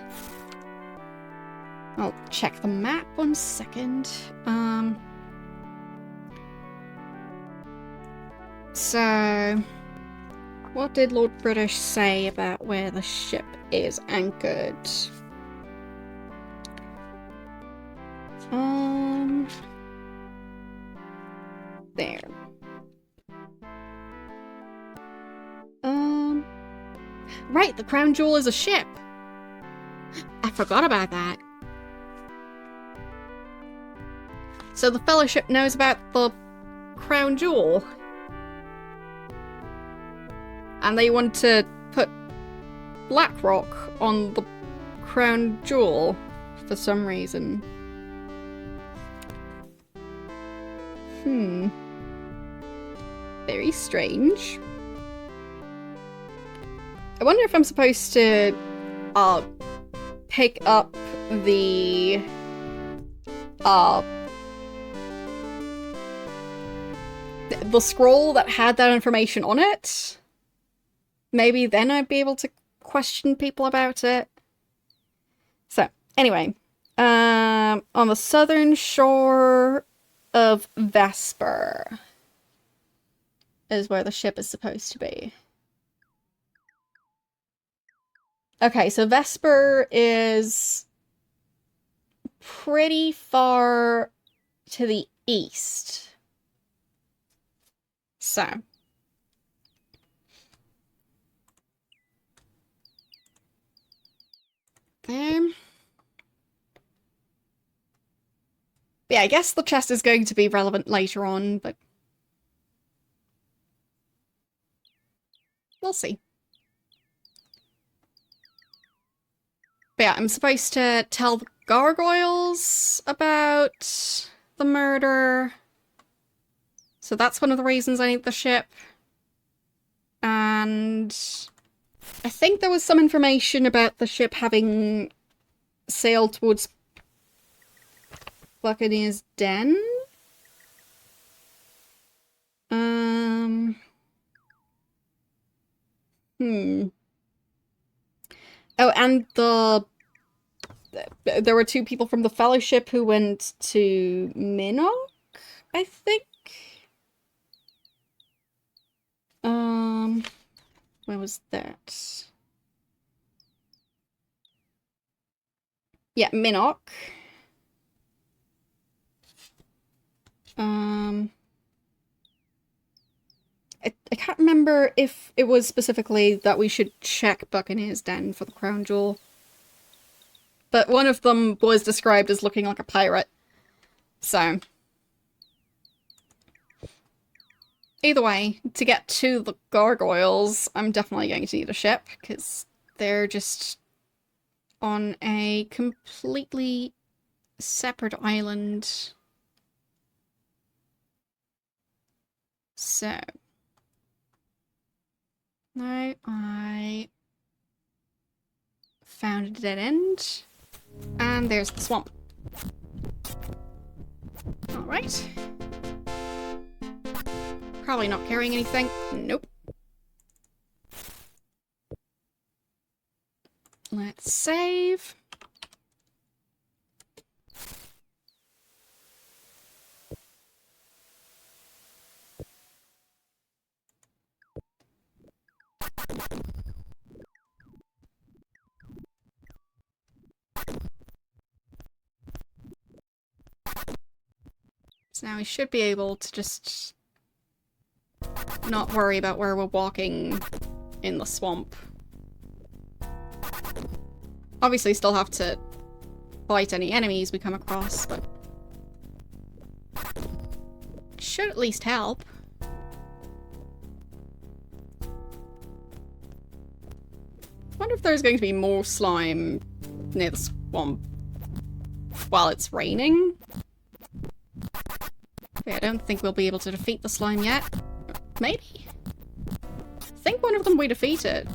I'll check the map 1 second. So, what did Lord British say about where the ship is anchored? There. Right, the crown jewel is a ship. I forgot about that. So the Fellowship knows about the crown jewel. And they want to put Blackrock on the crown jewel for some reason. Very strange. I wonder if I'm supposed to pick up the scroll that had that information on it. Maybe then I'd be able to question people about it. So, anyway. On the southern shore of Vesper is where the ship is supposed to be. Okay, so Vesper is pretty far to the east. So. Yeah, I guess the chest is going to be relevant later on, but we'll see. But yeah, I'm supposed to tell the gargoyles about the murder. So that's one of the reasons I need the ship. And I think there was some information about the ship having sailed towards Buccaneer's Den. Oh, and there were 2 people from the Fellowship who went to Minnock, I think. Where was that? Yeah, Minnock. I can't remember if it was specifically that we should check Buccaneer's Den for the crown jewel. But one of them was described as looking like a pirate. So. Either way, to get to the gargoyles, I'm definitely going to need a ship, because they're just on a completely separate island. So. Now I found a dead end. And there's the swamp. Alright. Probably not carrying anything. Nope. Let's save. So now we should be able to just not worry about where we're walking in the swamp. Obviously still have to fight any enemies we come across, but it should at least help. wonder if there's going to be more slime near the swamp while it's raining. Okay, I don't think we'll be able to defeat the slime yet. Maybe? I think one of them we defeated.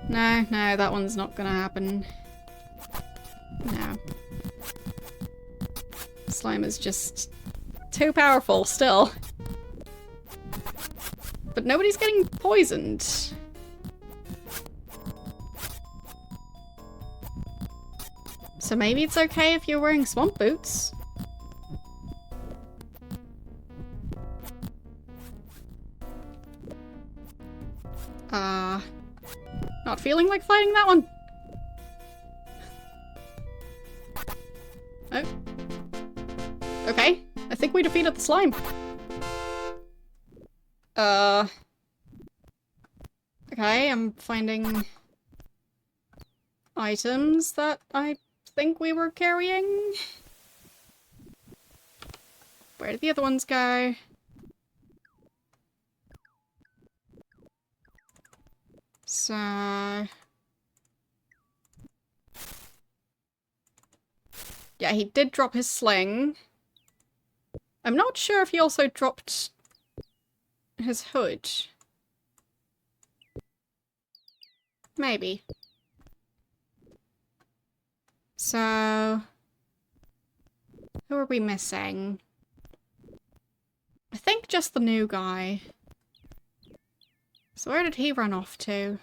No, that one's not gonna happen. No. Slime is just too powerful still. But nobody's getting poisoned. So maybe it's okay if you're wearing swamp boots. Not feeling like fighting that one. Oh. Okay, I think we defeated the slime. Okay, I'm finding items that I think we were carrying. Where did the other ones go? So... yeah, he did drop his sling. I'm not sure if he also dropped his hood. Maybe. So... who are we missing? I think just the new guy. So where did he run off to?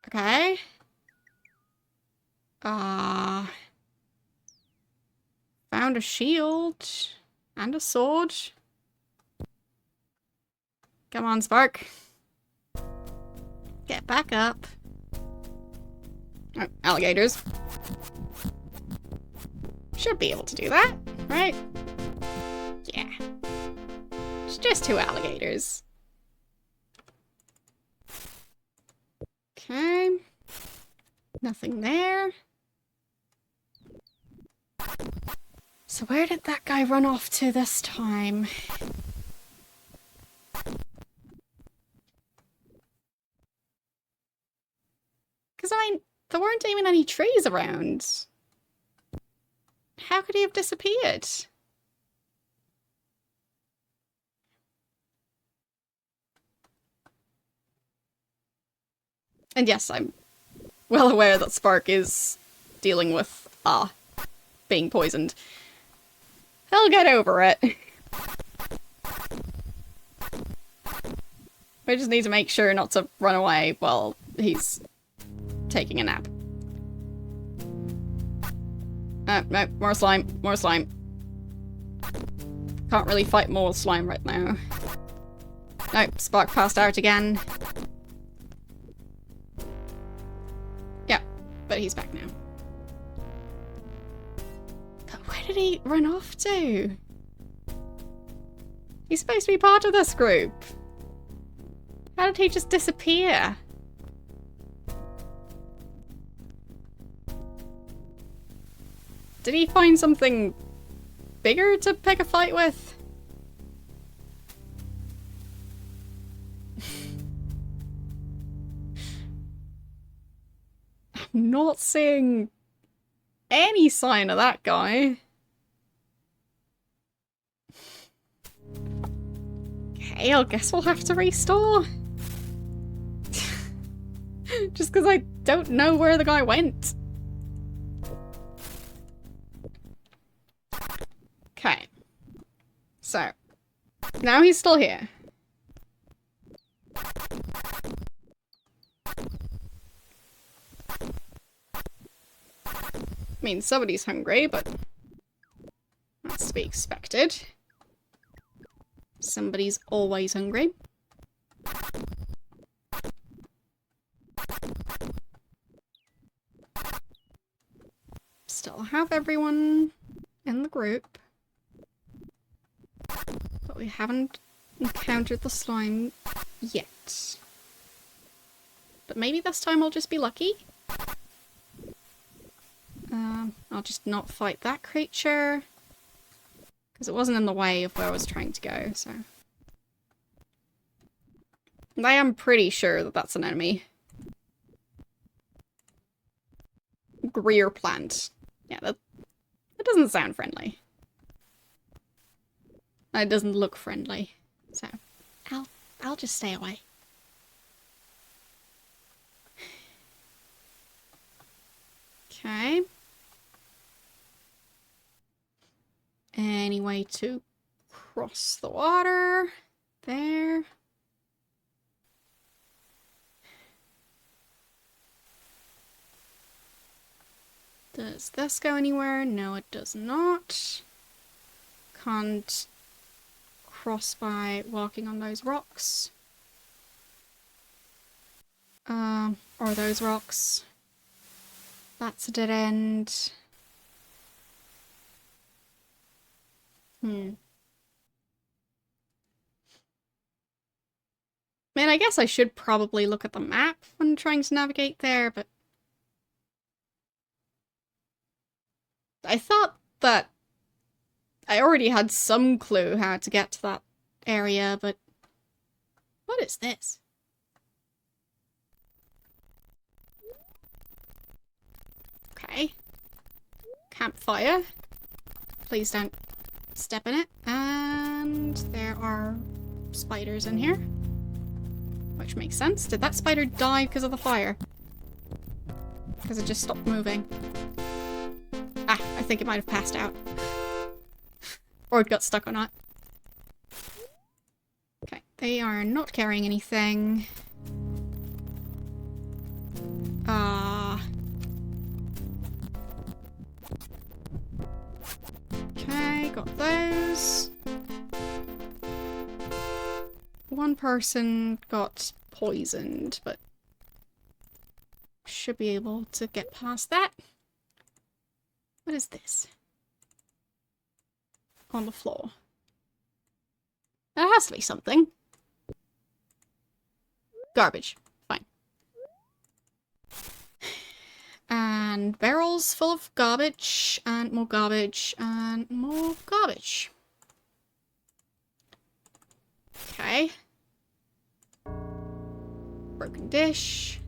Okay. Found a shield and a sword. Come on, Spark. Get back up. Oh, alligators. Should be able to do that, right? Yeah. It's just 2 alligators. Okay. Nothing there. So where did that guy run off to this time? Because, I mean, there weren't even any trees around. How could he have disappeared? And yes, I'm well aware that Spark is dealing with, being poisoned. He'll get over it. We just need to make sure not to run away while he's taking a nap. No, more slime, more slime. Can't really fight more slime right now. No, Spark passed out again. Yeah, but he's back now. But where did he run off to? He's supposed to be part of this group. How did he just disappear? Did he find something bigger to pick a fight with? I'm not seeing any sign of that guy. Okay, I guess we'll have to restore. Just because I don't know where the guy went. Okay. So, now he's still here. I mean, somebody's hungry, but that's to be expected. Somebody's always hungry. Still have everyone in the group. But we haven't encountered the slime yet. But maybe this time I'll just be lucky. I'll just not fight that creature. Because it wasn't in the way of where I was trying to go, so. I am pretty sure that that's an enemy. Greer plant. Yeah, that doesn't sound friendly. It doesn't look friendly. So, I'll just stay away. Okay. Any way to cross the water? There. Does this go anywhere? No, it does not. Can't cross by walking on those rocks. Or those rocks. That's a dead end. Man, I guess I should probably look at the map when trying to navigate there, but I thought that I already had some clue how to get to that area, but what is this? Okay. Campfire. Please don't step in it. And there are spiders in here. Which makes sense. Did that spider die because of the fire? Because it just stopped moving. Ah, I think it might have passed out. Or it got stuck on it. Okay, they are not carrying anything. Okay, got those. One person got poisoned, but should be able to get past that. What is this? On the floor. There has to be something. Garbage. Fine. And barrels full of garbage, and more garbage, and more garbage. Okay. Broken dish.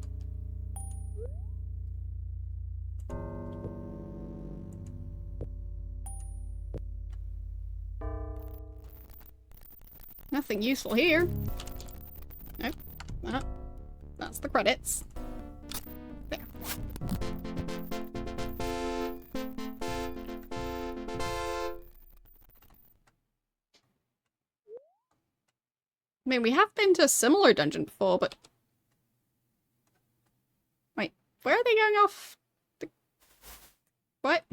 Nothing useful here. Nope. That's the credits. There. I mean, we have been to a similar dungeon before, but... Wait, where are they going off? What?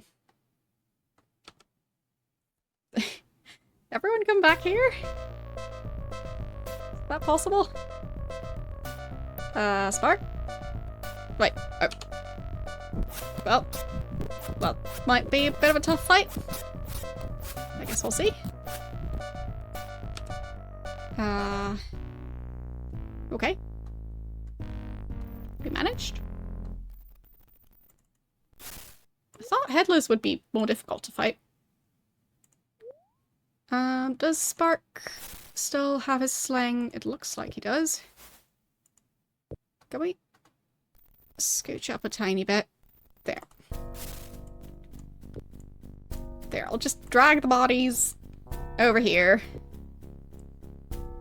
Everyone come back here? Is that possible? Spark? Wait, oh. Well, might be a bit of a tough fight. I guess we'll see. Okay. We managed. I thought Headless would be more difficult to fight. Does Spark still have his sling? It looks like he does. Can we scooch up a tiny bit? There. There, I'll just drag the bodies over here.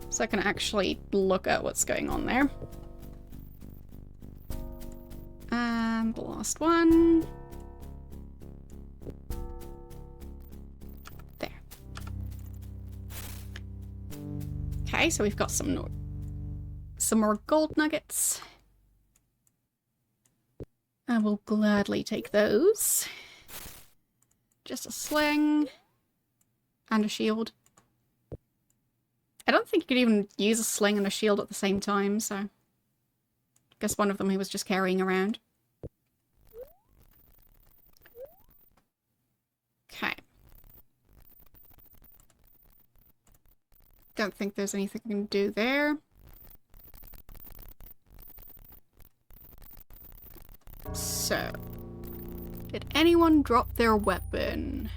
So I can actually look at what's going on there. And the last one. There. Okay, so we've got some more gold nuggets. I will gladly take those. Just a sling. And a shield. I don't think you could even use a sling and a shield at the same time, so... I guess one of them he was just carrying around. Okay. Don't think there's anything I can do there. So... Did anyone drop their weapon?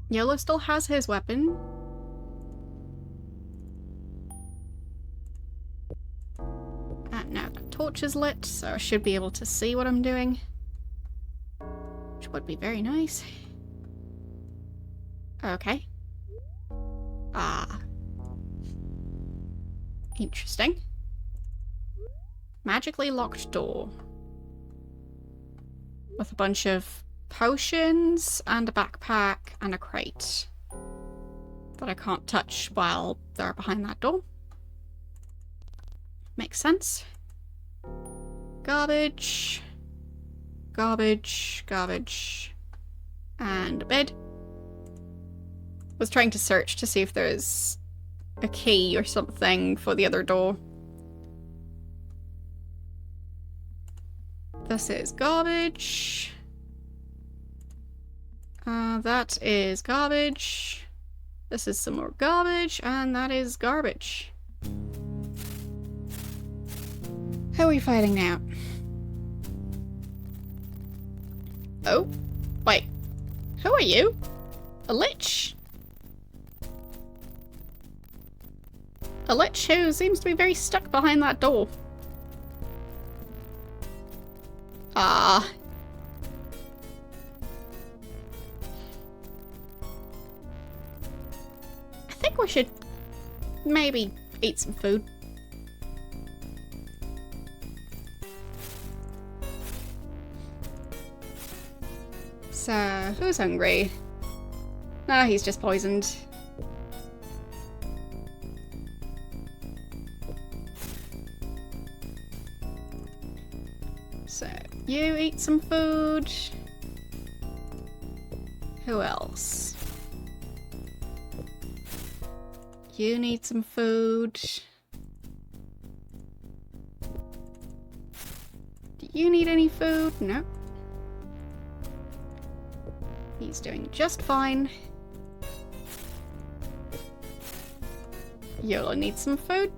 Yellow still has his weapon. And now the torch is lit, so I should be able to see what I'm doing. Which would be very nice. Okay. Ah. Interesting. Magically locked door. With a bunch of potions and a backpack and a crate that I can't touch while they're behind that door. Makes sense. Garbage. Garbage. Garbage. And a bed. Was trying to search to see if there's a key or something for the other door. This is garbage. That is garbage. This is some more garbage, and that is garbage. Who are we fighting now? Oh, wait. Who are you? A lich? A lich who seems to be very stuck behind that door. Ah. I think we should maybe eat some food. So, who's hungry? Ah, he's just poisoned. So, you eat some food. Who else? You need some food. Do you need any food? No. He's doing just fine. Yola needs some food.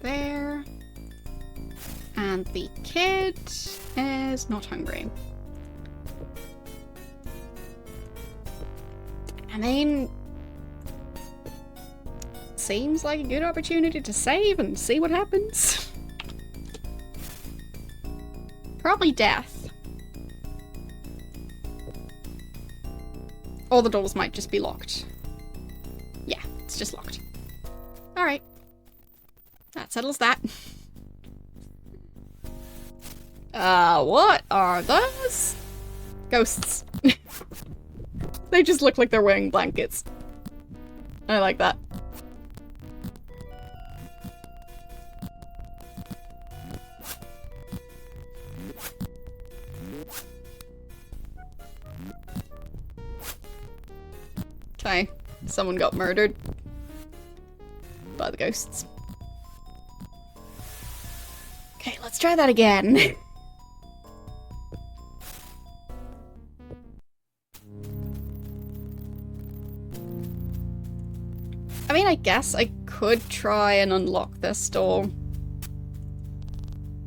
There. And the kid is not hungry. I mean, seems like a good opportunity to save and see what happens. Probably death. All the doors might just be locked. Yeah, it's just locked. Alright. That settles that. What are those? Ghosts. They just look like they're wearing blankets. I like that. Okay, someone got murdered by the ghosts. Okay, let's try that again. I mean, I guess I could try and unlock this door.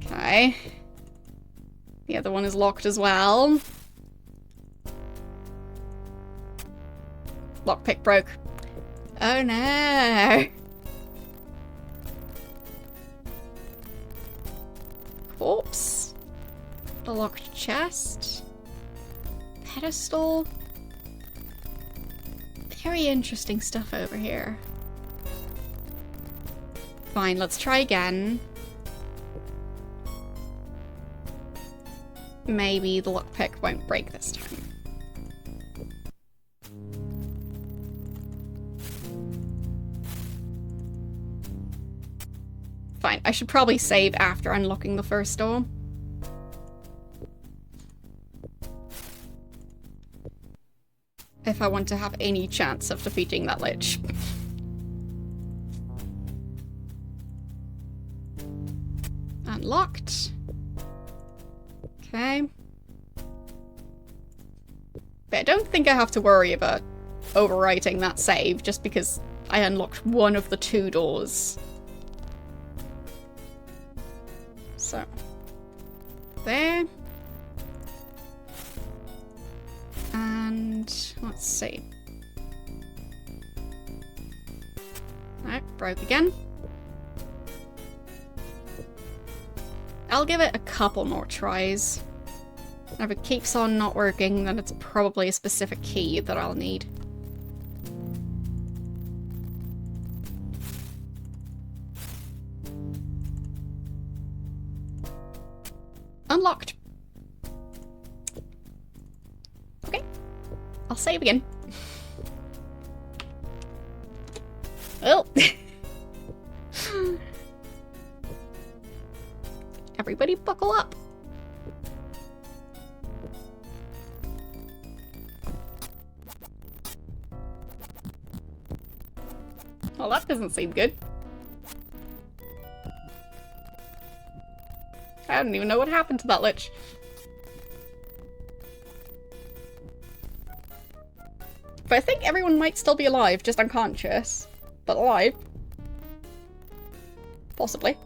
Okay. The other one is locked as well. Lockpick broke. Oh no! Corpse. A locked chest. Pedestal. Very interesting stuff over here. Fine, let's try again. Maybe the lockpick won't break this time. Fine, I should probably save after unlocking the first door. If I want to have any chance of defeating that lich. Unlocked. Okay. But I don't think I have to worry about overwriting that save just because I unlocked one of the two doors. So. There. And let's see. Alright, broke again. I'll give it a couple more tries. If it keeps on not working, then it's probably a specific key that I'll need. Unlocked. Okay. I'll save again. Well. Everybody buckle up. Well, that doesn't seem good. I don't even know what happened to that lich. But I think everyone might still be alive, just unconscious. But alive. Possibly.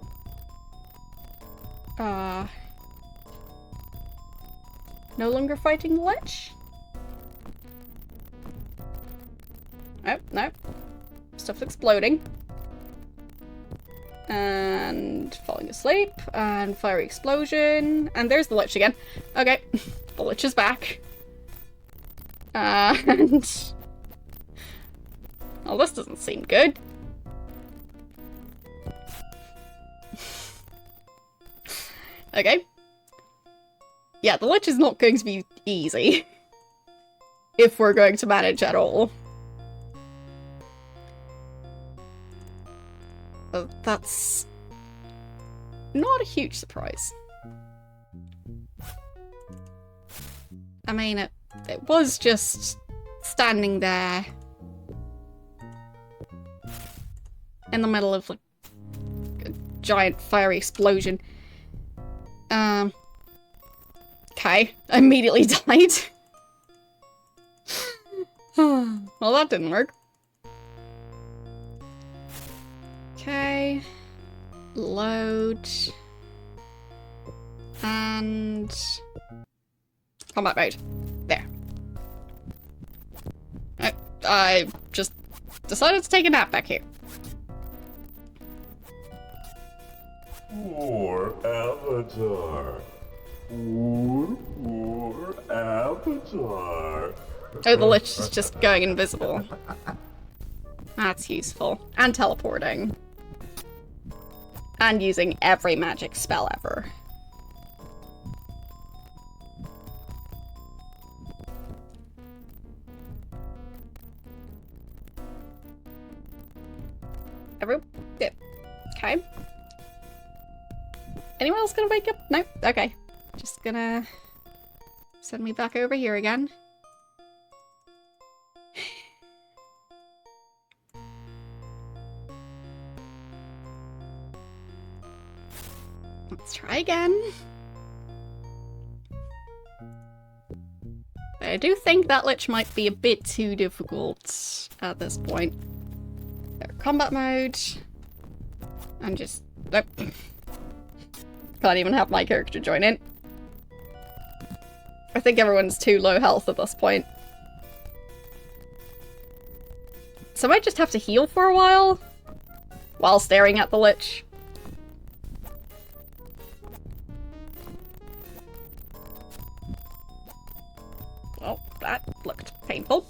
No longer fighting the lich? Nope, nope. Stuff's exploding. And falling asleep. And fiery explosion. And there's the lich again. Okay. The lich is back. And... well, this doesn't seem good. Okay. Yeah, the lich is not going to be easy. If we're going to manage at all. That's not a huge surprise. I mean, it was just standing there in the middle of like a giant fiery explosion. Okay, I immediately died. Well, that didn't work. Okay. Load. And... combat mode. There. I just decided to take a nap back here. Poor Avatar. Poor Avatar. Oh, the lich is just going invisible. That's useful. And teleporting. And using every magic spell ever. Yep. Okay. Anyone else gonna wake up? Nope. Okay. Just gonna send me back over here again. Let's try again. I do think that lich might be a bit too difficult at this point. Combat mode. And just... nope. Can't even have my character join in. I think everyone's too low health at this point. So I might just have to heal for a while. While staring at the lich. Well, that looked painful.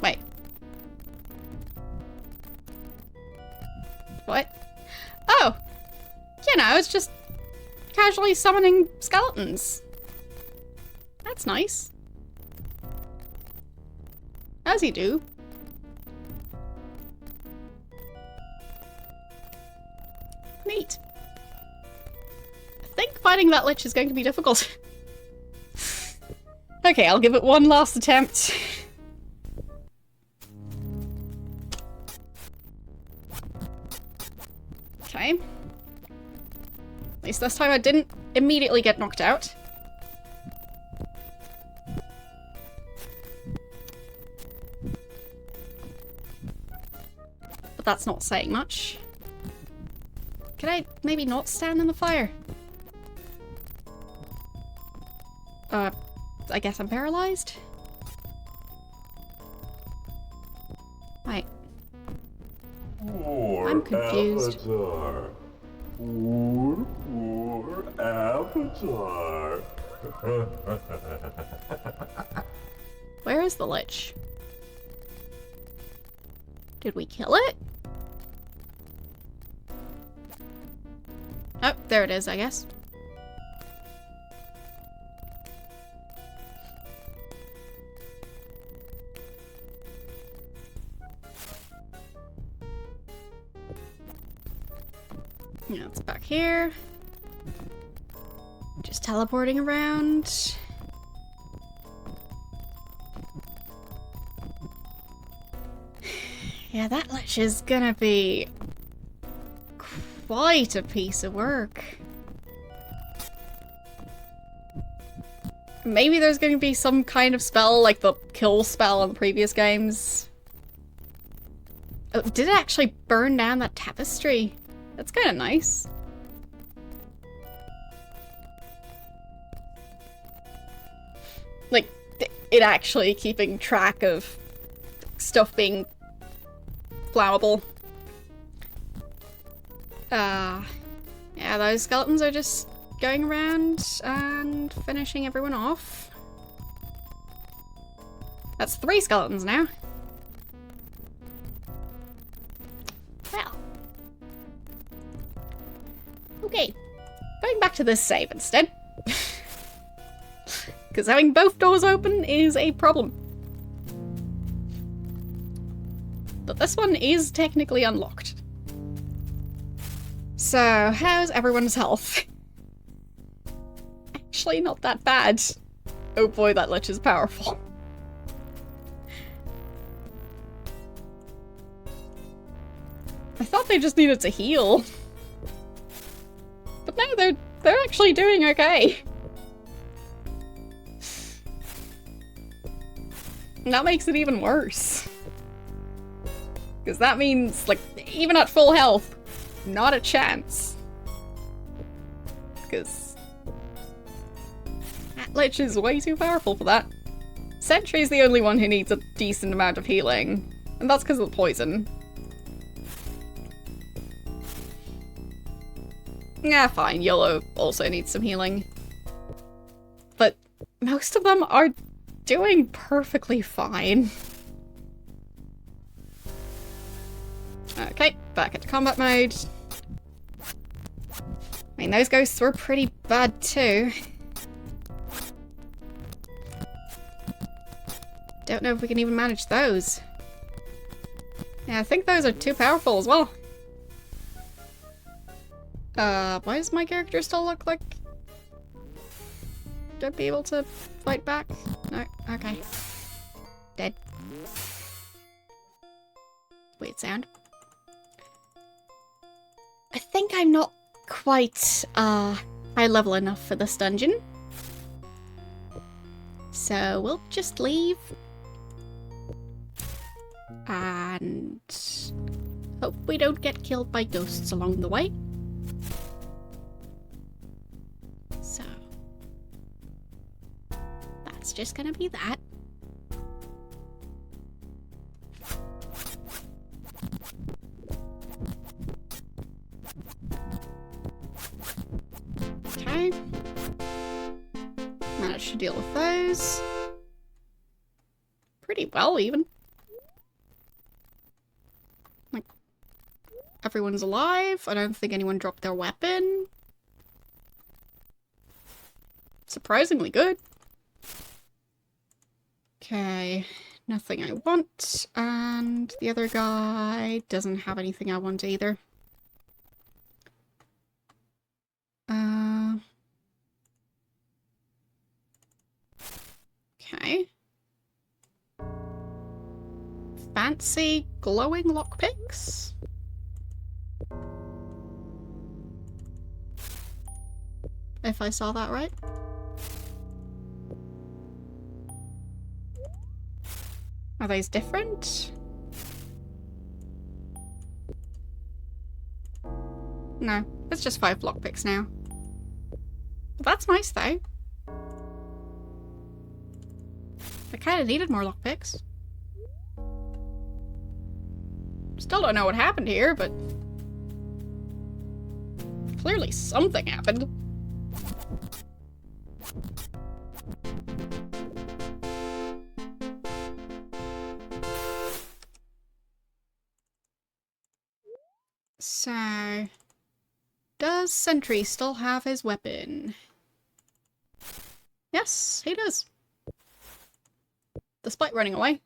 Wait. What? Oh! You know, it's just casually summoning skeletons. That's nice. As you do. Neat. I think fighting that lich is going to be difficult. Okay, I'll give it one last attempt. Okay. At least this time I didn't immediately get knocked out. But that's not saying much. Can I maybe not stand in the fire? I guess I'm paralyzed? Right. Poor I'm confused. Avatar. Poor Avatar. Where is the lich? Did we kill it? Oh, there it is, I guess. Yeah, it's back here. Just teleporting around. Yeah, that lich is gonna be quite a piece of work. Maybe there's going to be some kind of spell like the kill spell in the previous games. Oh, did it actually burn down that tapestry? That's kind of nice. Like, it actually keeping track of stuff being flammable. Yeah, those skeletons are just going around and finishing everyone off. That's 3 skeletons now. Well. Okay. Going back to this save instead. Because having both doors open is a problem. But this one is technically unlocked. So, how's everyone's health? Actually, not that bad. Oh boy, that lich is powerful. I thought they just needed to heal. But no, they're actually doing okay. And that makes it even worse. Because that means, like, even at full health, not a chance. Because that lich is way too powerful for that. Sentry's the only one who needs a decent amount of healing. And that's because of the poison. Yeah, fine. Yellow also needs some healing. But most of them are doing perfectly fine. Okay, back into combat mode. I mean, those ghosts were pretty bad too. Don't know if we can even manage those. Yeah, I think those are too powerful as well. Why does my character still look like I'd be able to fight back? No? Okay. Dead. Weird sound. I think I'm not quite, high level enough for this dungeon. So we'll just leave. And hope we don't get killed by ghosts along the way. So that's just gonna be that. Okay. Managed to deal with those. Pretty well, even. Like, everyone's alive. I don't think anyone dropped their weapon. Surprisingly good. Okay, nothing I want. And the other guy doesn't have anything I want either. Okay. Fancy glowing lockpicks? If I saw that right. Are those different? No, it's just 5 lockpicks now. That's nice though. I kind of needed more lockpicks. Still don't know what happened here, but clearly something happened. So, does Sentry still have his weapon? Yes, he does. Despite running away.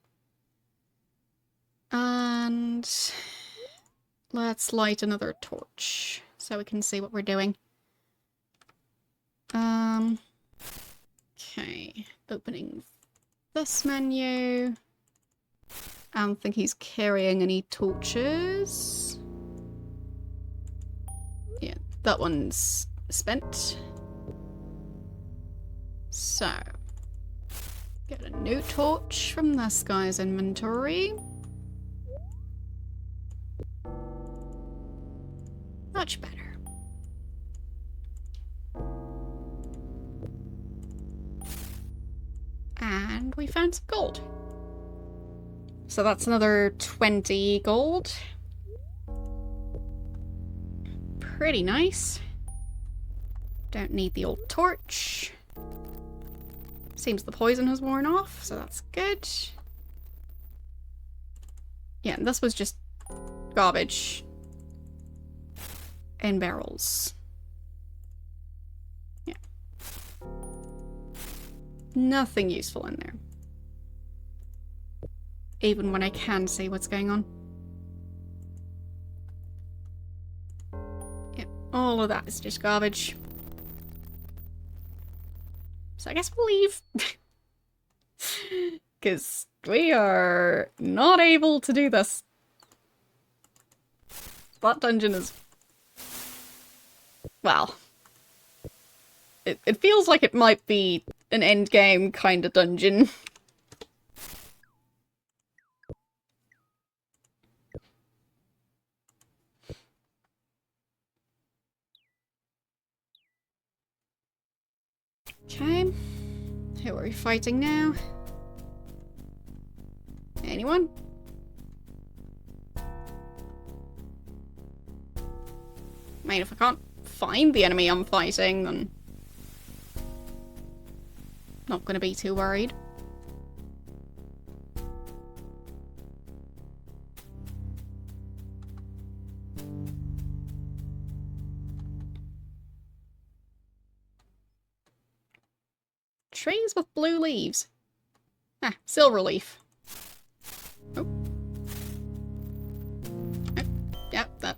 And let's light another torch so we can see what we're doing. Okay, opening this menu. I don't think he's carrying any torches. Yeah, that one's spent. So, get a new torch from this guy's inventory. Much better. And we found some gold. So that's another 20 gold. Pretty nice. Don't need the old torch. Seems the poison has worn off, so that's good. Yeah, and this was just garbage in barrels. Yeah. Nothing useful in there. Even when I can see what's going on. Yeah, all of that is just garbage. So I guess we'll leave. Because we are not able to do this. That dungeon is... well... It feels like it might be an endgame kind of dungeon. Okay. Who are we fighting now? Anyone? I mean, if I can't find the enemy I'm fighting, then... not gonna be too worried. Trees with blue leaves. Ah, silver leaf. Oh. Oh, yep, that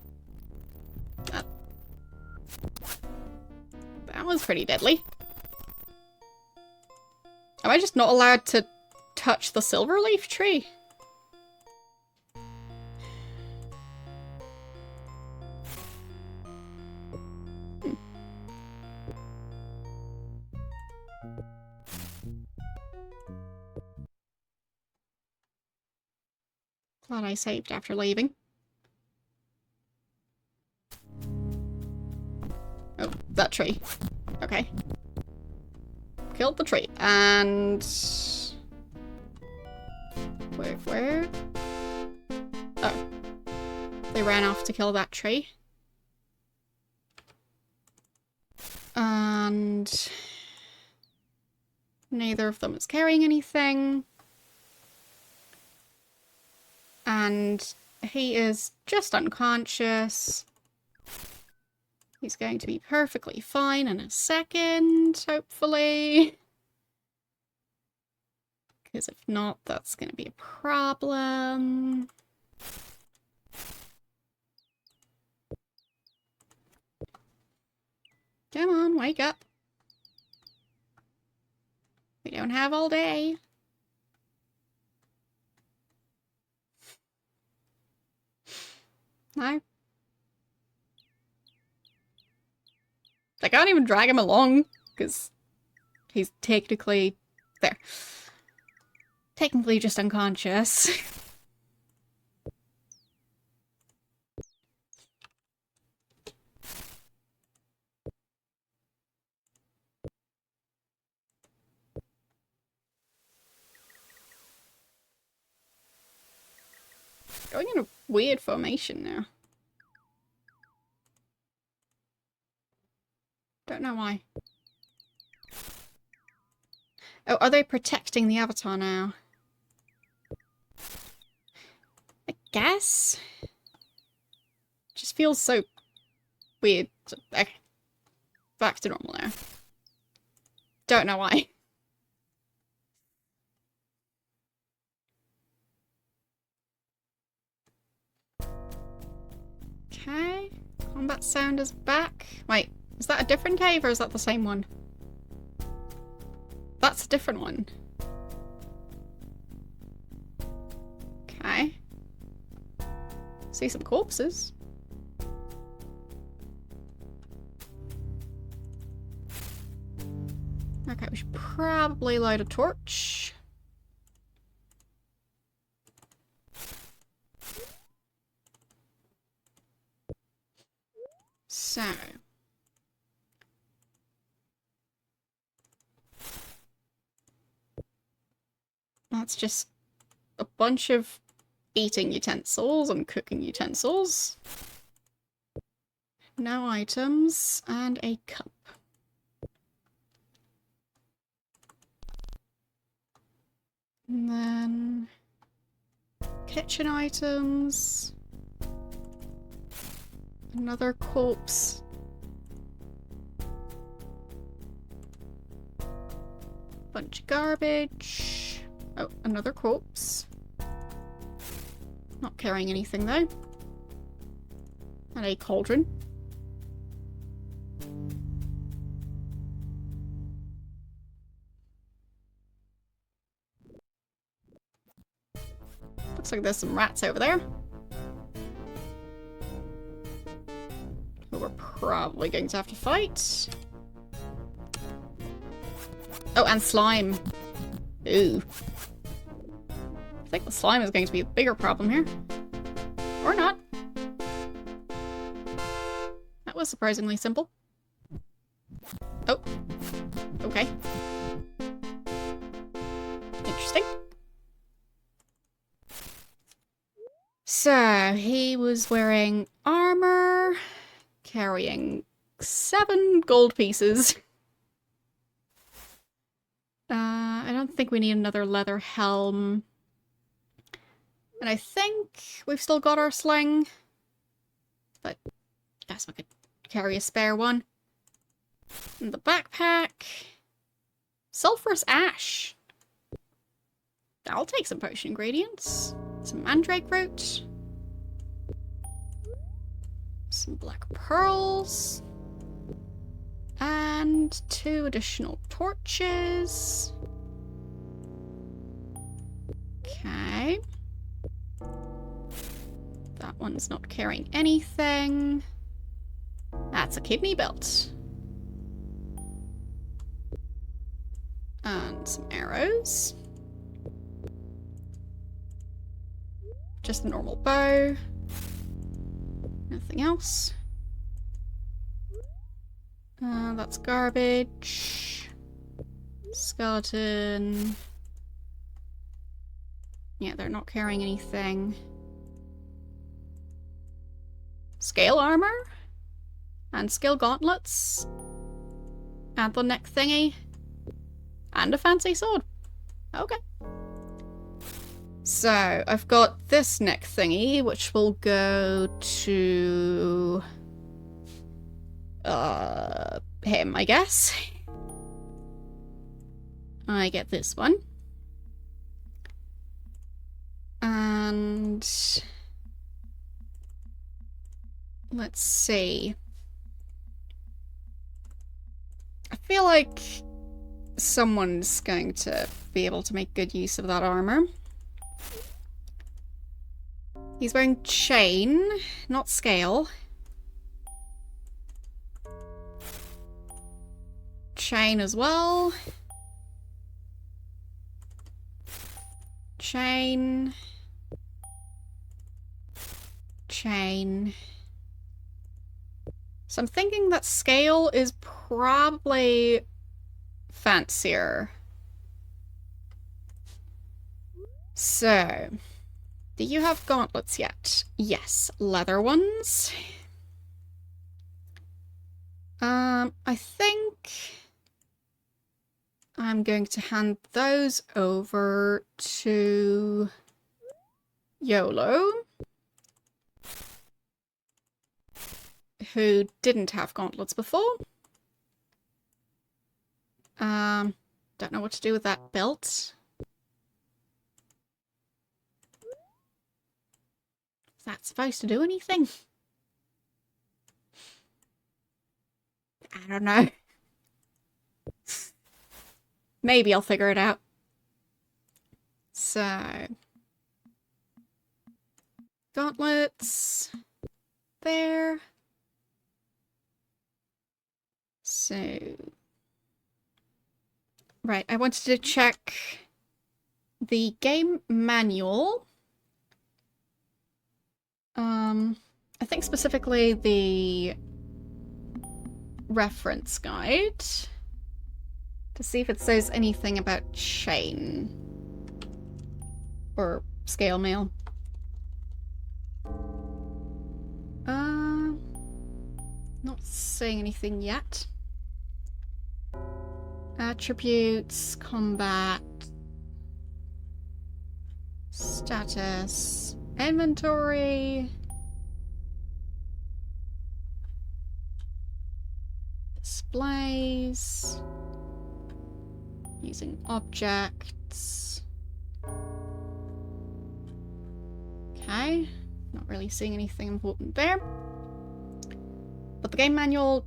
was pretty deadly. Am I just not allowed to touch the silver leaf tree? Glad I saved after leaving. Oh, that tree. Okay. Killed the tree. And... where? Oh. They ran off to kill that tree. And... neither of them is carrying anything. And he is just unconscious. He's going to be perfectly fine in a second, hopefully. Because if not, that's going to be a problem. Come on, wake up. We don't have all day. No. I can't even drag him along, because he's technically... there. Technically just unconscious. Going in a weird formation now. Don't know why. Oh, are they protecting the avatar now? I guess? Just feels so weird. Okay. Back to normal now. Don't know why. Okay. Combat sound is back. Wait, is that a different cave or is that the same one? That's a different one. Okay. See some corpses. Okay, we should probably light a torch. So. That's just a bunch of eating utensils and cooking utensils. No items, and a cup. And then kitchen items. Another corpse. Bunch of garbage. Oh, another corpse. Not carrying anything though. And a cauldron. Looks like there's some rats over there. Who we're probably going to have to fight. Oh, and slime. Ooh. I think the slime is going to be a bigger problem here. Or not. That was surprisingly simple. Oh. Okay. Interesting. So, he was wearing armor, carrying 7 gold pieces. I don't think we need another leather helm. And I think we've still got our sling. But I guess we could carry a spare one. And the backpack. Sulphurous ash. I'll take some potion ingredients. Some mandrake root. Some black pearls. And 2 additional torches. Okay. That one's not carrying anything. That's a kidney belt. And some arrows. Just a normal bow. Nothing else. That's garbage. Skeleton. Yeah, they're not carrying anything. Scale armor. And scale gauntlets. And the neck thingy. And a fancy sword. Okay. So, I've got this neck thingy, which will go to... him, I guess. I get this one. And... let's see. I feel like someone's going to be able to make good use of that armor. He's wearing chain, not scale. Chain as well. Chain. Chain. So I'm thinking that scale is probably fancier. So, Do you have gauntlets yet? Yes, leather ones. I think I'm going to hand those over to YOLO, who didn't have gauntlets before. Don't know what to do with that belt. Is that supposed to do anything? I don't know. Maybe I'll figure it out. So... gauntlets... there. So... right, I wanted to check the game manual. I think specifically the reference guide to see if it says anything about chain or scale mail. Not saying anything yet. Attributes, combat, status, inventory, displays, using objects. Okay, not really seeing anything important there. But the game manual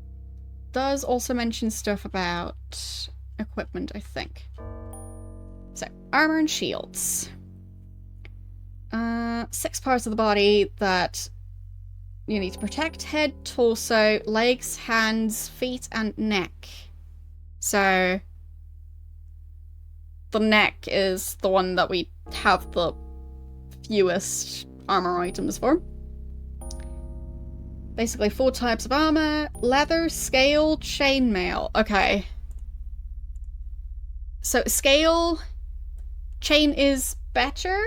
does also mention stuff about equipment, I think. So, armor and shields. 6 parts of the body that you need to protect: head, torso, legs, hands, feet, and neck. So, the neck is the one that we have the fewest armor items for. Basically 4 types of armor: leather, scale, chainmail. Okay. So scale, chain is better?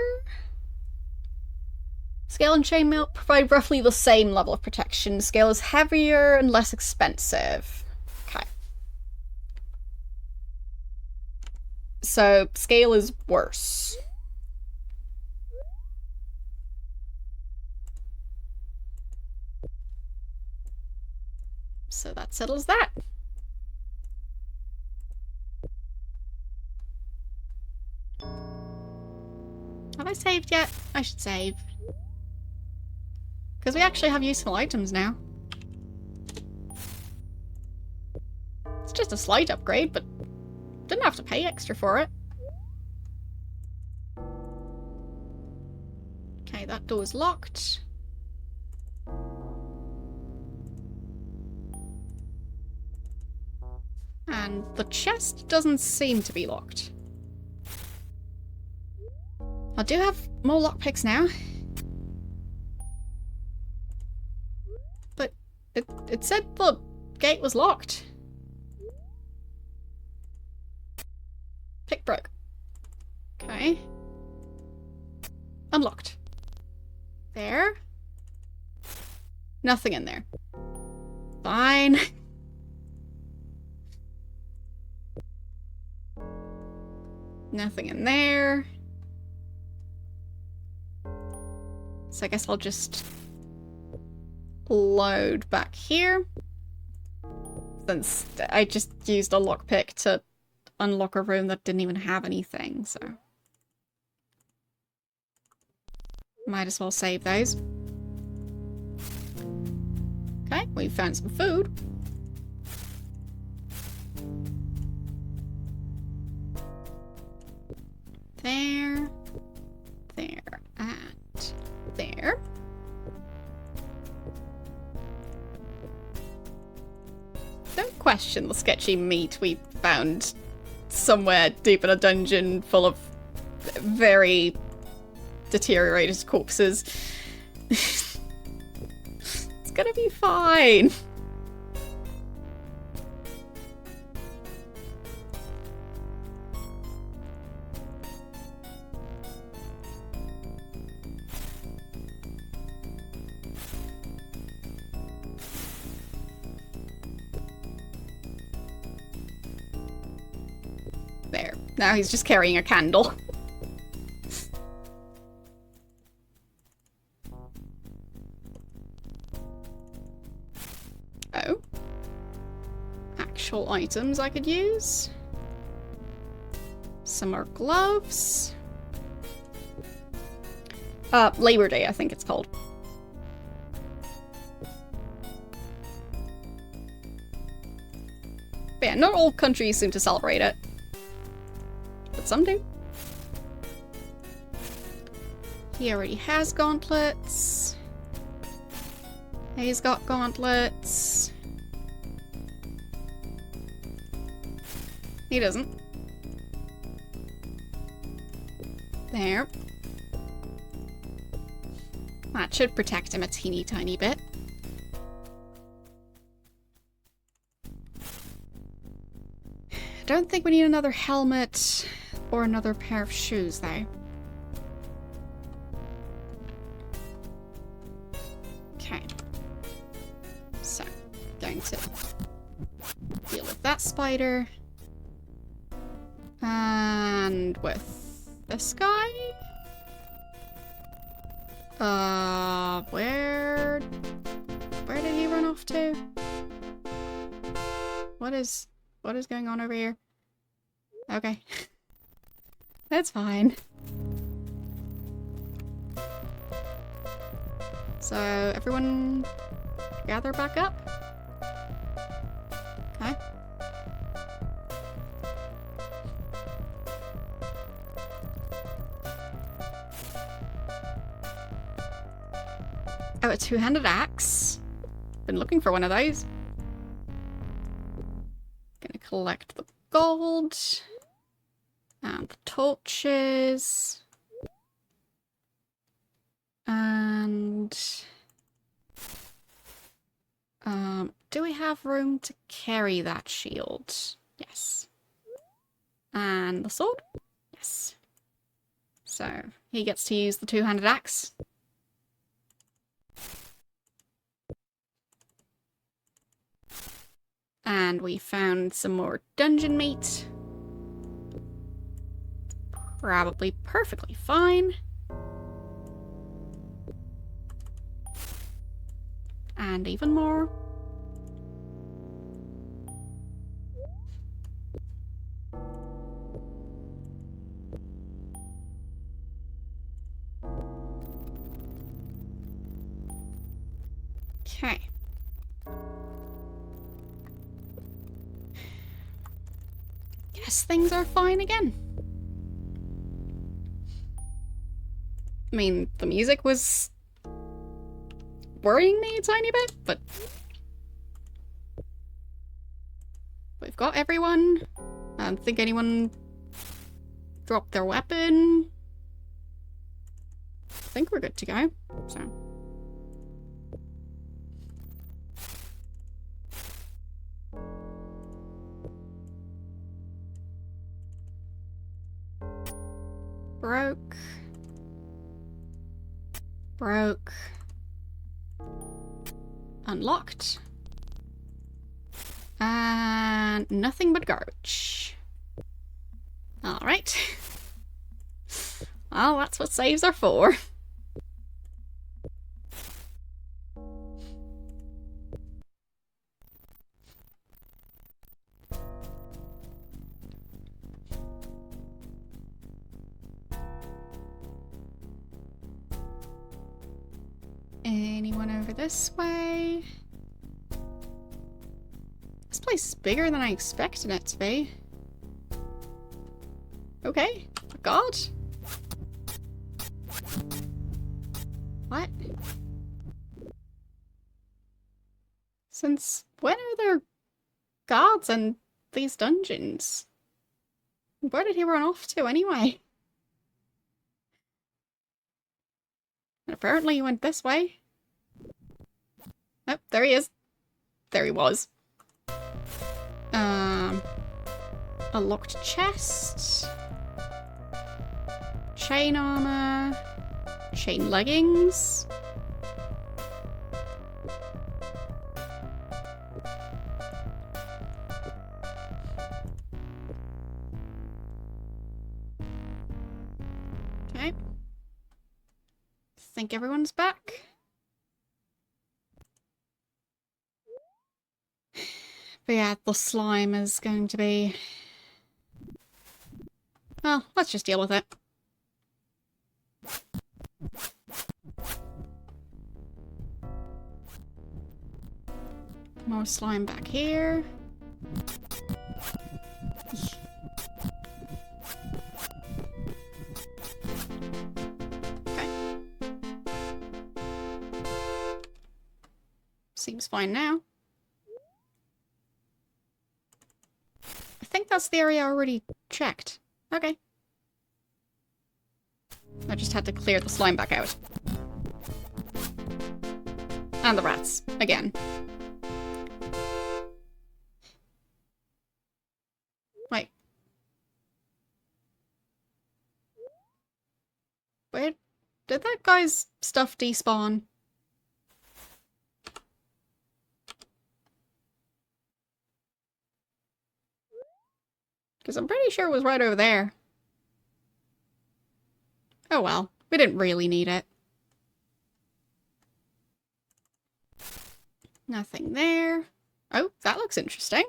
Scale and chainmail provide roughly the same level of protection. Scale is heavier and less expensive. Okay. So scale is worse. So that settles that. Have I saved yet? I should save. Because we actually have useful items now. It's just a slight upgrade, but didn't have to pay extra for it. Okay, that door's locked. And the chest doesn't seem to be locked. I do have more lockpicks now. But it said the gate was locked. Pick broke. Okay. Unlocked. There. Nothing in there. Fine. Nothing in there. So I guess I'll just load back here. Since I just used a lockpick to unlock a room that didn't even have anything, so... might as well save those. Okay, we found some food. There. There. And there. Don't question the sketchy meat we found somewhere deep in a dungeon full of very deteriorated corpses. It's gonna be fine. Now he's just carrying a candle. Oh. Actual items I could use. Some more gloves. Labor Day, I think it's called. But yeah, not all countries seem to celebrate it. But some do. He already has gauntlets. He's got gauntlets. He doesn't. There. That should protect him a teeny tiny bit. I don't think we need another helmet or another pair of shoes, though. Okay. So, going to deal with that spider. And with this guy? Where did he run off to? What is going on over here? Okay. That's fine. So, everyone gather back up? Okay. Oh, a two-handed axe. Been looking for one of those. Gonna collect the gold. And the torches. And... do we have room to carry that shield? Yes. And the sword? Yes. So, he gets to use the two-handed axe. And we found some more dungeon meat. Probably perfectly fine. And even more. Okay. Guess things are fine again. I mean, the music was worrying me a tiny bit, but we've got everyone. I don't think anyone dropped their weapon. I think we're good to go, so. Broke. Broke. Unlocked. And nothing but garbage. Alright. Well, that's what saves are for. Anyone over this way? This place is bigger than I expected it to be. Okay. God. What? Since when are there guards in these dungeons? Where did he run off to anyway? And apparently he went this way. Oh, there he is. There he was. A locked chest. Chain armor. Chain leggings. think everyone's back. But yeah, the slime is going to be... Well, let's just deal with it. More slime back here. Okay. Seems fine now. I think that's the area I already checked. Okay. I just had to clear the slime back out. And the rats, again. Wait. Where did that guy's stuff despawn? Because I'm pretty sure it was right over there. Oh well, we didn't really need it. Nothing there. Oh, that looks interesting.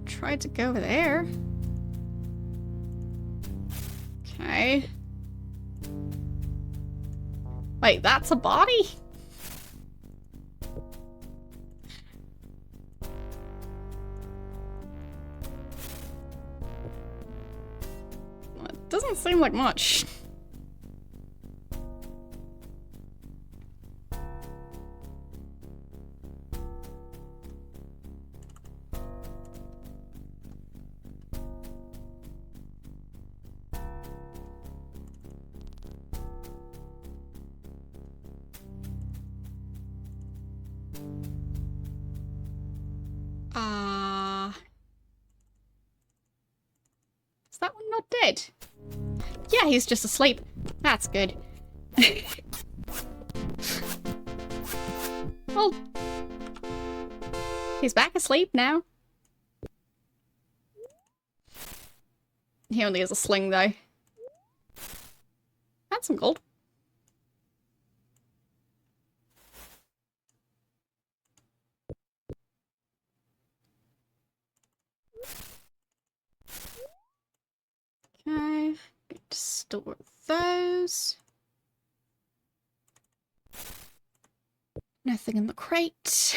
Tried to go over there. Okay. Wait, that's a body? Well, it doesn't seem like much. Is that one not dead? Yeah, he's just asleep. That's good. Well, he's back asleep now. He only has a sling, though. That's some gold. Okay, good to store those. Nothing in the crate.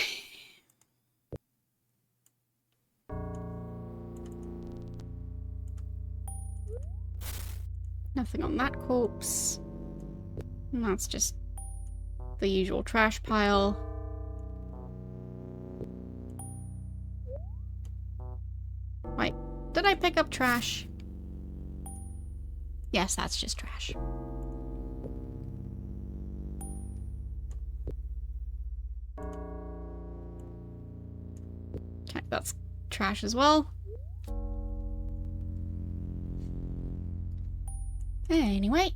Nothing on that corpse. And that's just the usual trash pile. Wait, did I pick up trash? Yes, that's just trash. Okay, that's trash as well. Anyway.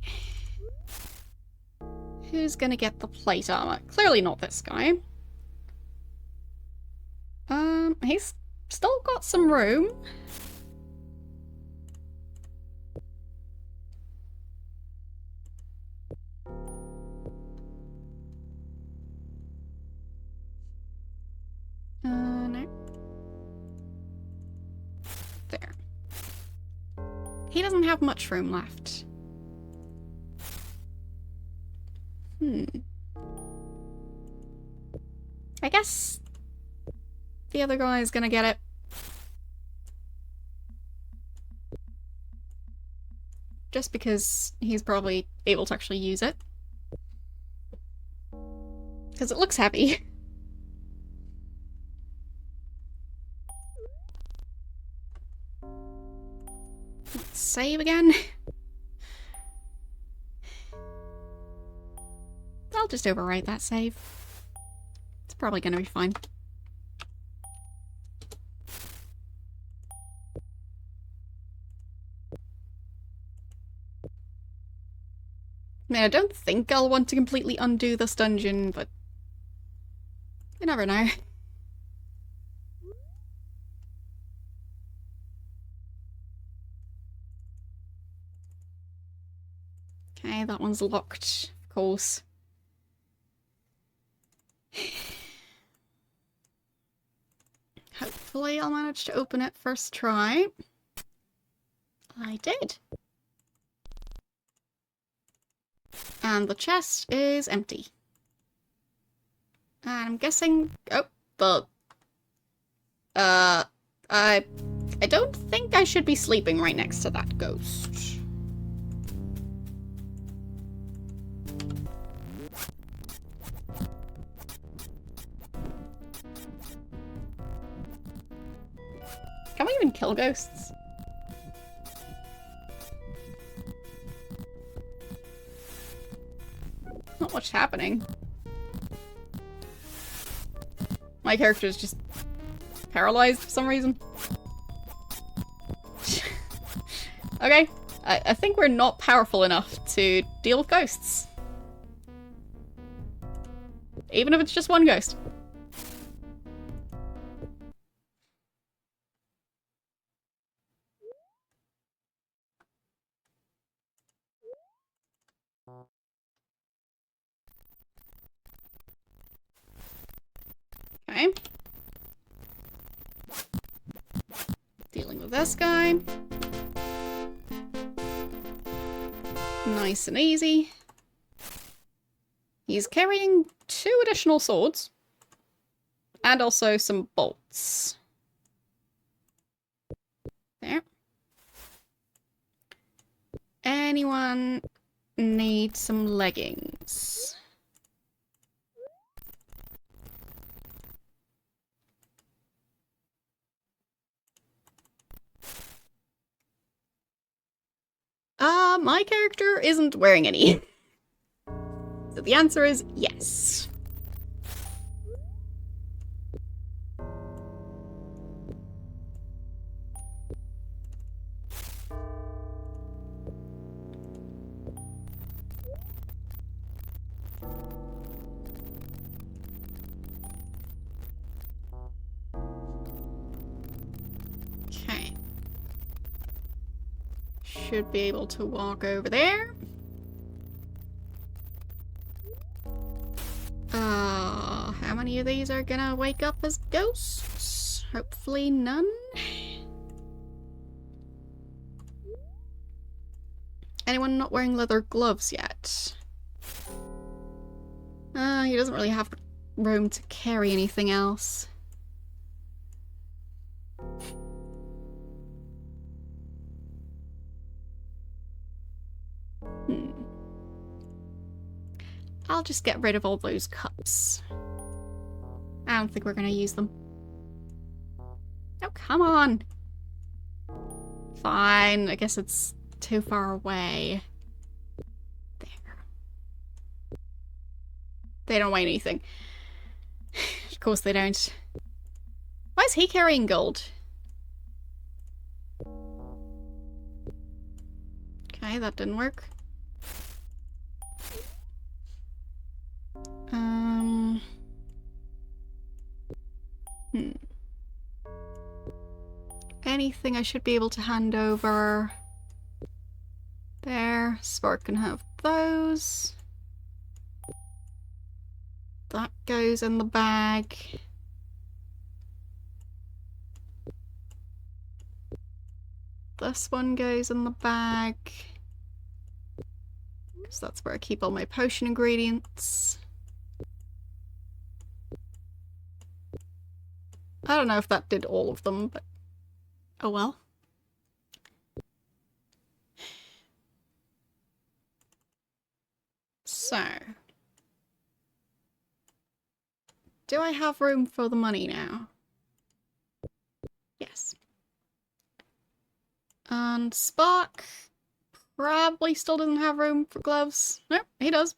Who's gonna get the plate armor? Clearly not this guy. He's still got some room. No. There. He doesn't have much room left. I guess the other guy is gonna get it. Just because he's probably able to actually use it. Because it looks heavy. Let's save again. I'll just overwrite that save. It's probably gonna be fine. I mean, I don't think I'll want to completely undo this dungeon, but you never know. Okay, Okay, that one's locked, of course. Hopefully I'll manage to open it first try. I did. And the chest is empty. And I'm guessing... Oh, I don't think I should be sleeping right next to that ghost. Can we even kill ghosts? Not much happening. My character is just paralyzed for some reason. Okay, I think we're not powerful enough to deal with ghosts. Even if it's just one ghost. Okay. Dealing with this guy. Nice and easy. He's carrying 2 additional swords. And also some bolts. There. Anyone need some leggings? My character isn't wearing any. So the answer is yes. Okay. Should be able to walk over there. How many of these are gonna wake up as ghosts? Hopefully none. Anyone not wearing leather gloves yet? He doesn't really have room to carry anything else. I'll just get rid of all those cups. I don't think we're gonna use them. Oh, come on! Fine, I guess it's too far away. There. They don't weigh anything. Of course they don't. Why is he carrying gold? Okay, that didn't work. Anything I should be able to hand over? There, Spark can have those. That goes in the bag. This one goes in the bag. Because that's where I keep all my potion ingredients. I don't know if that did all of them, but oh well. So, do I have room for the money now? Yes. And Spark probably still doesn't have room for gloves. Nope, he does.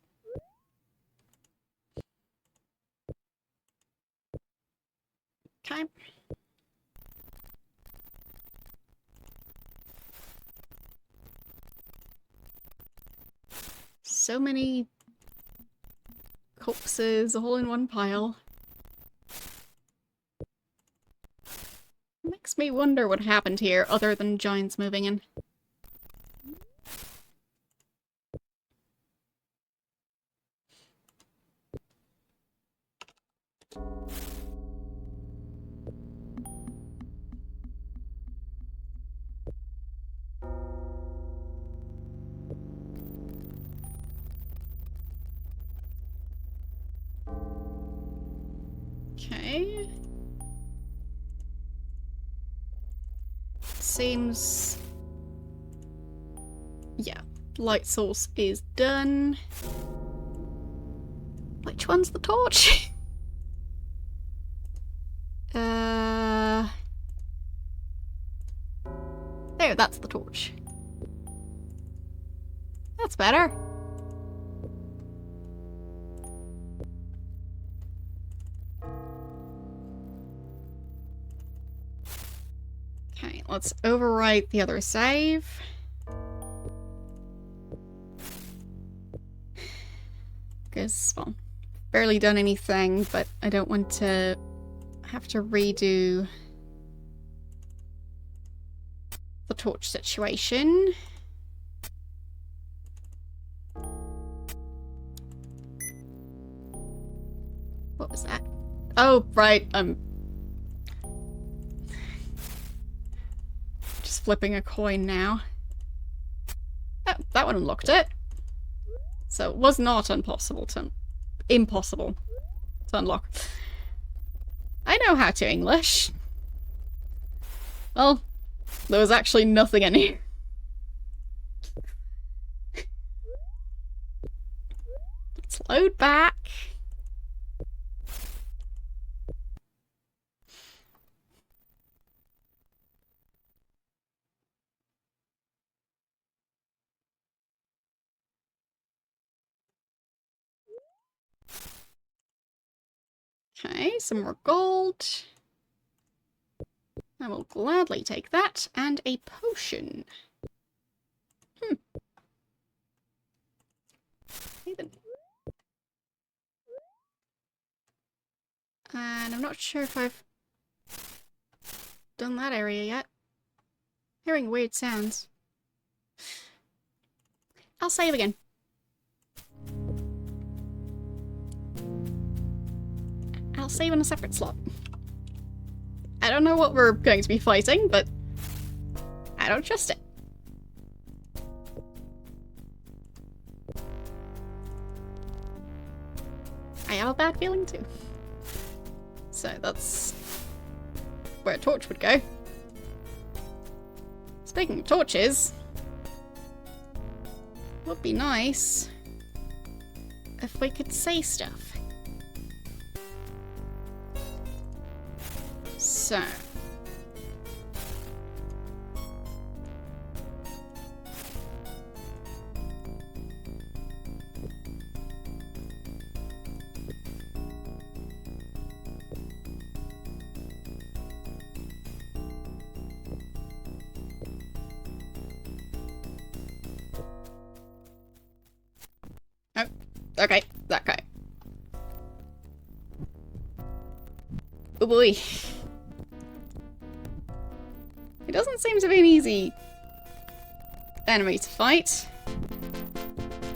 Okay. So many corpses all in one pile. Makes me wonder what happened here other than giants moving in. Okay. Seems... yeah. Light source is done. Which one's the torch? There, that's the torch. That's better. Okay, let's overwrite the other save. Because, well, barely done anything, but I don't want to have to redo the torch situation. What was that? Oh, right, just flipping a coin now. Oh, that one unlocked it. So it was not impossible to unlock. I know how to English. Well, there was actually nothing in here. Let's load back. Okay, some more gold. I will gladly take that, and a potion. Okay, then. And I'm not sure if I've done that area yet. Hearing weird sounds. I'll save again. I'll save in a separate slot. I don't know what we're going to be fighting, but I don't trust it. I have a bad feeling too. So that's where a torch would go. Speaking of torches, it would be nice if we could say stuff. So. Oh, okay, that guy. Oh boy. It doesn't seem to be an easy enemy to fight.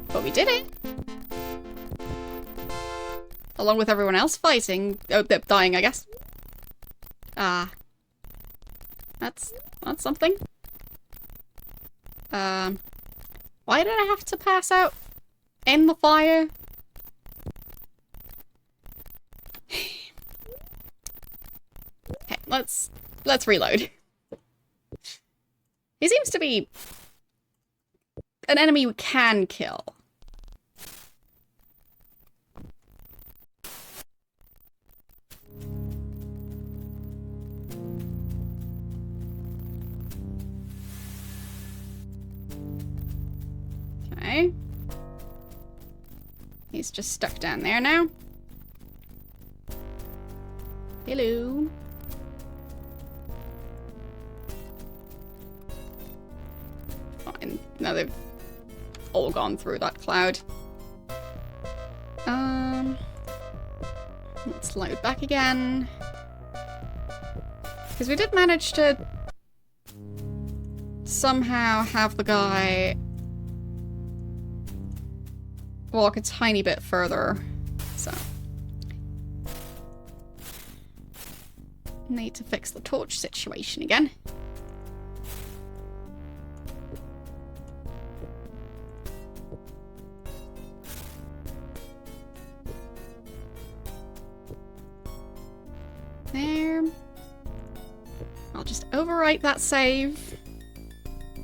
But we did it! Along with everyone else fighting. Oh, they're dying, I guess. Ah. That's something. Why did I have to pass out in the fire? Okay, let's reload. He seems to be an enemy we can kill. Okay. He's just stuck down there now. Hello. Fine. Now they've all gone through that cloud. Let's load back again. Because we did manage to somehow have the guy walk a tiny bit further. So Need to fix the torch situation again. There. I'll just overwrite that save.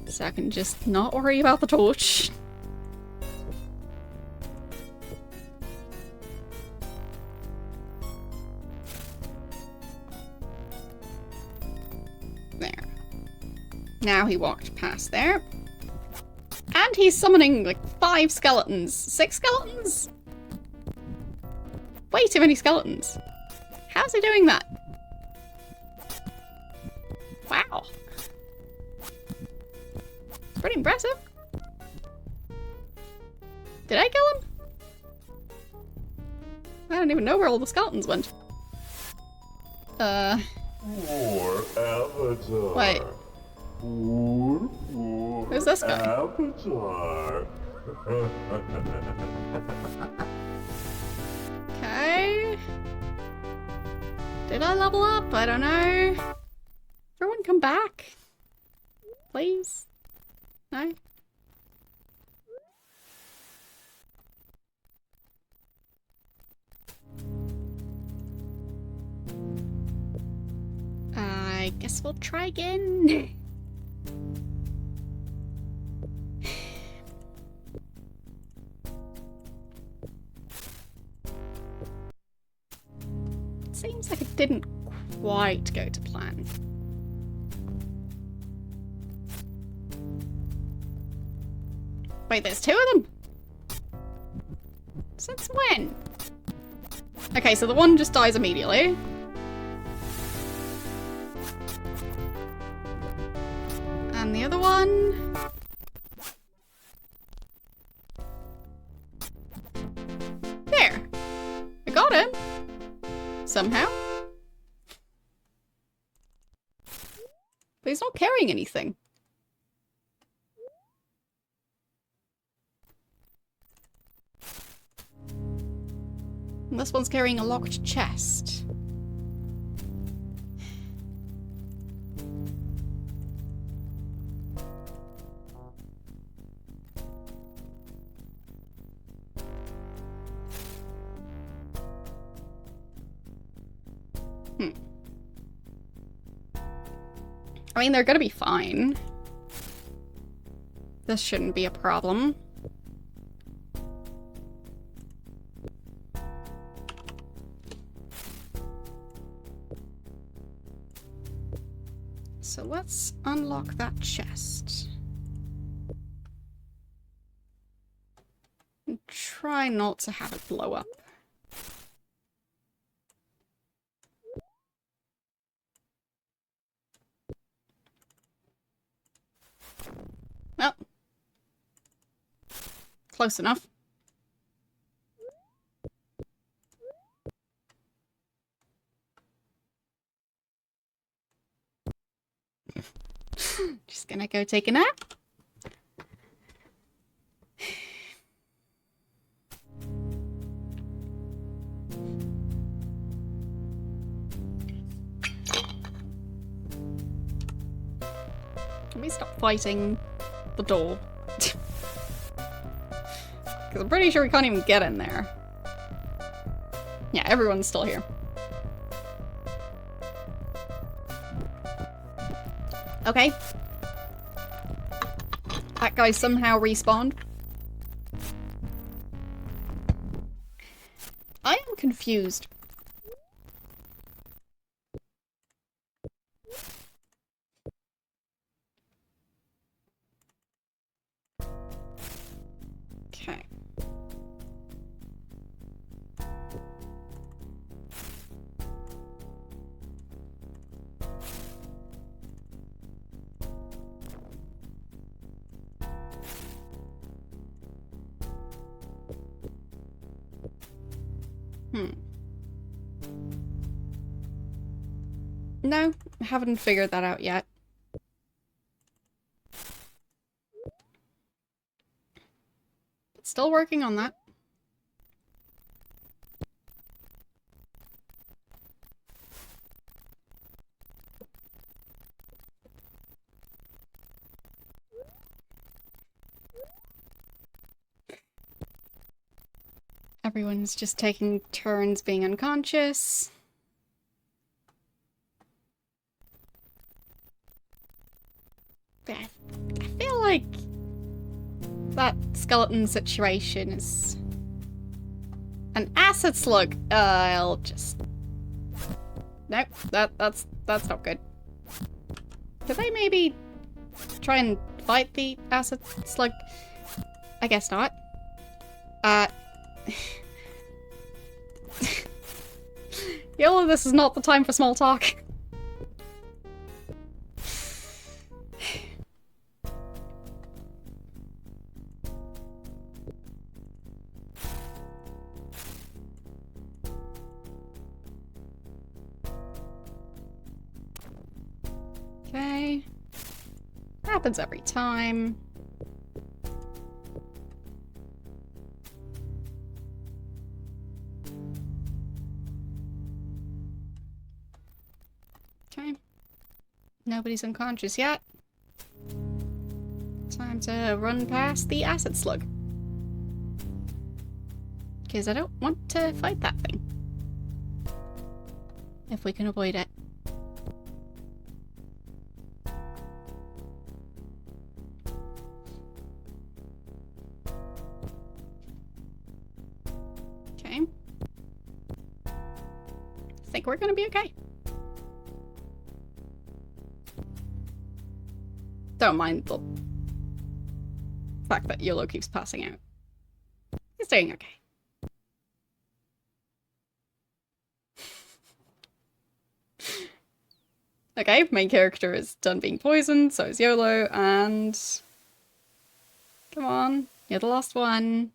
So I can just not worry about the torch. There. Now he walked past there. And he's summoning like 5 skeletons. 6 skeletons? Way too many skeletons. How's he doing that? Wow. Pretty impressive. Did I kill him? I don't even know where all the skeletons went. More avatar. Wait. More Who's this guy? Avatar. Okay. Did I level up? I don't know. Everyone come back. Please. No? I guess we'll try again. Seems like it didn't quite go to plan. Wait, there's 2 of them? Since when? Okay, so the one just dies immediately. And the other one... There! I got him! Somehow. But he's not carrying anything. And this one's carrying a locked chest. I mean, they're gonna be fine. This shouldn't be a problem. So let's unlock that chest. And try not to have it blow up. Well, close enough. Just gonna go take a nap. Let me stop fighting the door. Because I'm pretty sure we can't even get in there. Yeah, everyone's still here. Okay. That guy somehow respawned. I am confused. Okay. No, haven't figured that out yet. But still working on that. Everyone's just taking turns being unconscious. I feel like that skeleton situation is an acid slug. I'll just... Nope, that's not good. Could they maybe try and fight the acid slug? I guess not. Yolo, this is not the time for small talk. Okay. Happens every time. Okay. Nobody's unconscious yet. Time to run past the acid slug. Because I don't want to fight that thing. If we can avoid it. Okay. I think we're gonna be okay. Don't mind the fact that Yolo keeps passing out. He's doing okay. Okay, main character is done being poisoned, so is Yolo, and... Come on, you're the last one.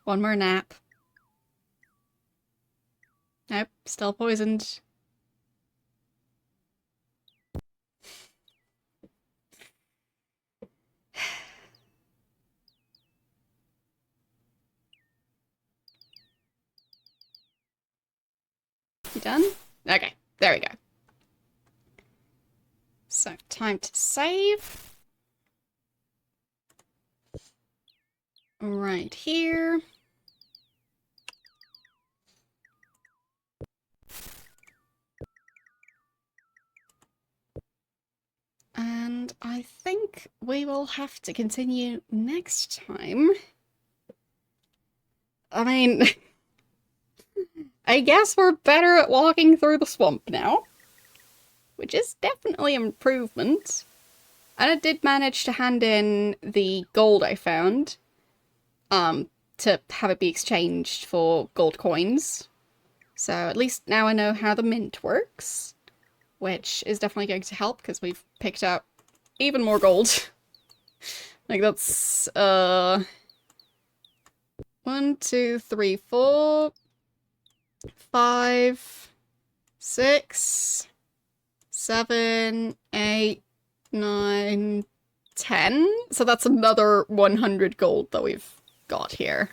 One more nap. Nope, still poisoned. You done? Okay, there we go. So, time to save. Right here. And I think we will have to continue next time. I mean... I guess we're better at walking through the swamp now. Which is definitely an improvement. And I did manage to hand in the gold I found. To have it be exchanged for gold coins. So at least now I know how the mint works. Which is definitely going to help, because we've picked up even more gold. Like that's, 1, 2, 3, 4... 5, 6, 7, 8, 9, 10. So that's another 100 gold that we've got here.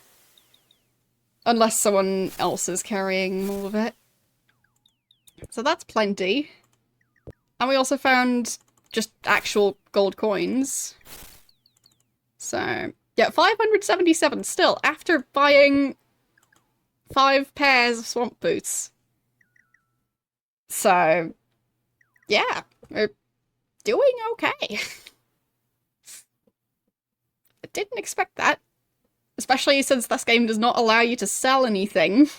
Unless someone else is carrying more of it. So that's plenty. And we also found just actual gold coins. So, yeah, 577 still, after buying 5 pairs of swamp boots. So, yeah, we're doing okay. I didn't expect that. Especially since this game does not allow you to sell anything.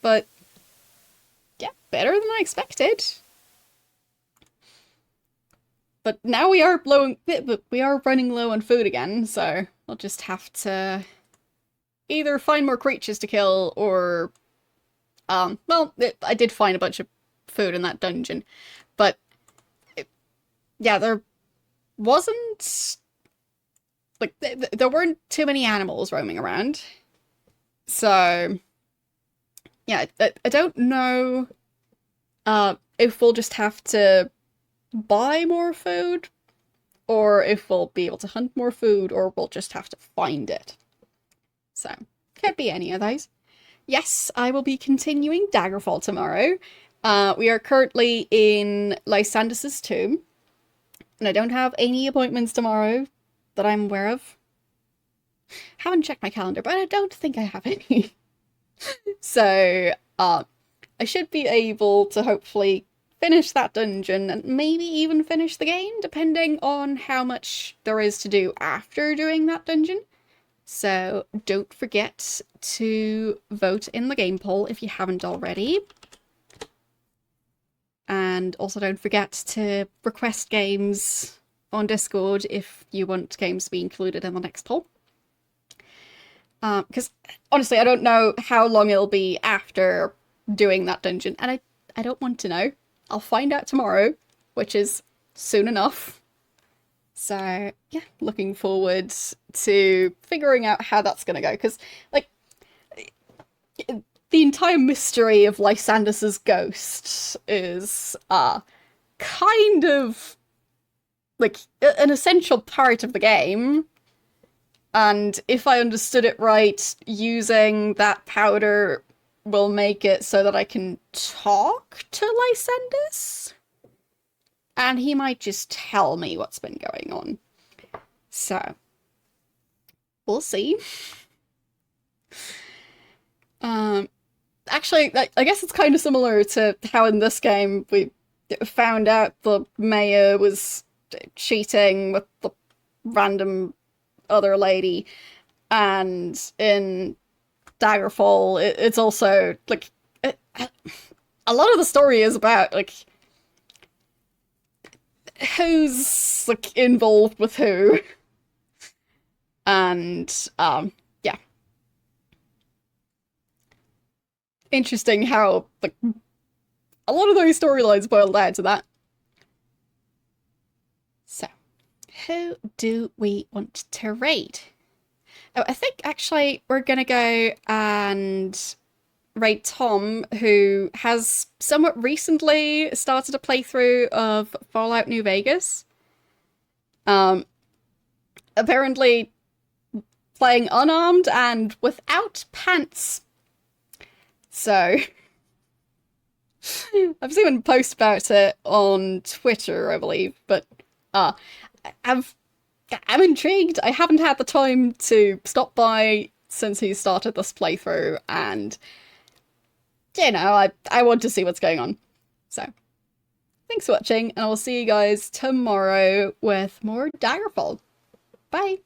But, yeah, better than I expected. But now we are running low on food again, so we'll just have to either find more creatures to kill, or... well, I did find a bunch of food in that dungeon, but... yeah, there wasn't... like, there weren't too many animals roaming around. So... yeah, I don't know if we'll just have to buy more food, or if we'll be able to hunt more food, or we'll just have to find it. So, could be any of those. Yes, I will be continuing Daggerfall tomorrow. We are currently in Lysandus's tomb, and I don't have any appointments tomorrow that I'm aware of. Haven't checked my calendar, but I don't think I have any. So, I should be able to hopefully finish that dungeon and maybe even finish the game, depending on how much there is to do after doing that dungeon. So don't forget to vote in the game poll if you haven't already. And also don't forget to request games on Discord if you want games to be included in the next poll. Because honestly, I don't know how long it'll be after doing that dungeon, and I don't want to know. I'll find out tomorrow, which is soon enough. So, yeah, looking forward to figuring out how that's gonna go, because, like, the entire mystery of Lysandus's ghost is, kind of, like, an essential part of the game. And if I understood it right, using that powder will make it so that I can talk to Lysandus? And he might just tell me what's been going on. So, we'll see. Actually, I guess it's kind of similar to how in this game we found out the mayor was cheating with the random other lady, and in Daggerfall, it's also, like, a lot of the story is about, like, who's, like, involved with who. And, yeah. Interesting how, like, a lot of those storylines boil down to that. So, who do we want to raid? Oh, I think actually we're gonna go and raid Tom, who has somewhat recently started a playthrough of Fallout New Vegas. Apparently playing unarmed and without pants. So, I've seen him post about it on Twitter, I believe, but I'm intrigued. I haven't had the time to stop by since he started this playthrough, and you know, I want to see what's going on. So, thanks for watching, and I will see you guys tomorrow with more Daggerfall. Bye!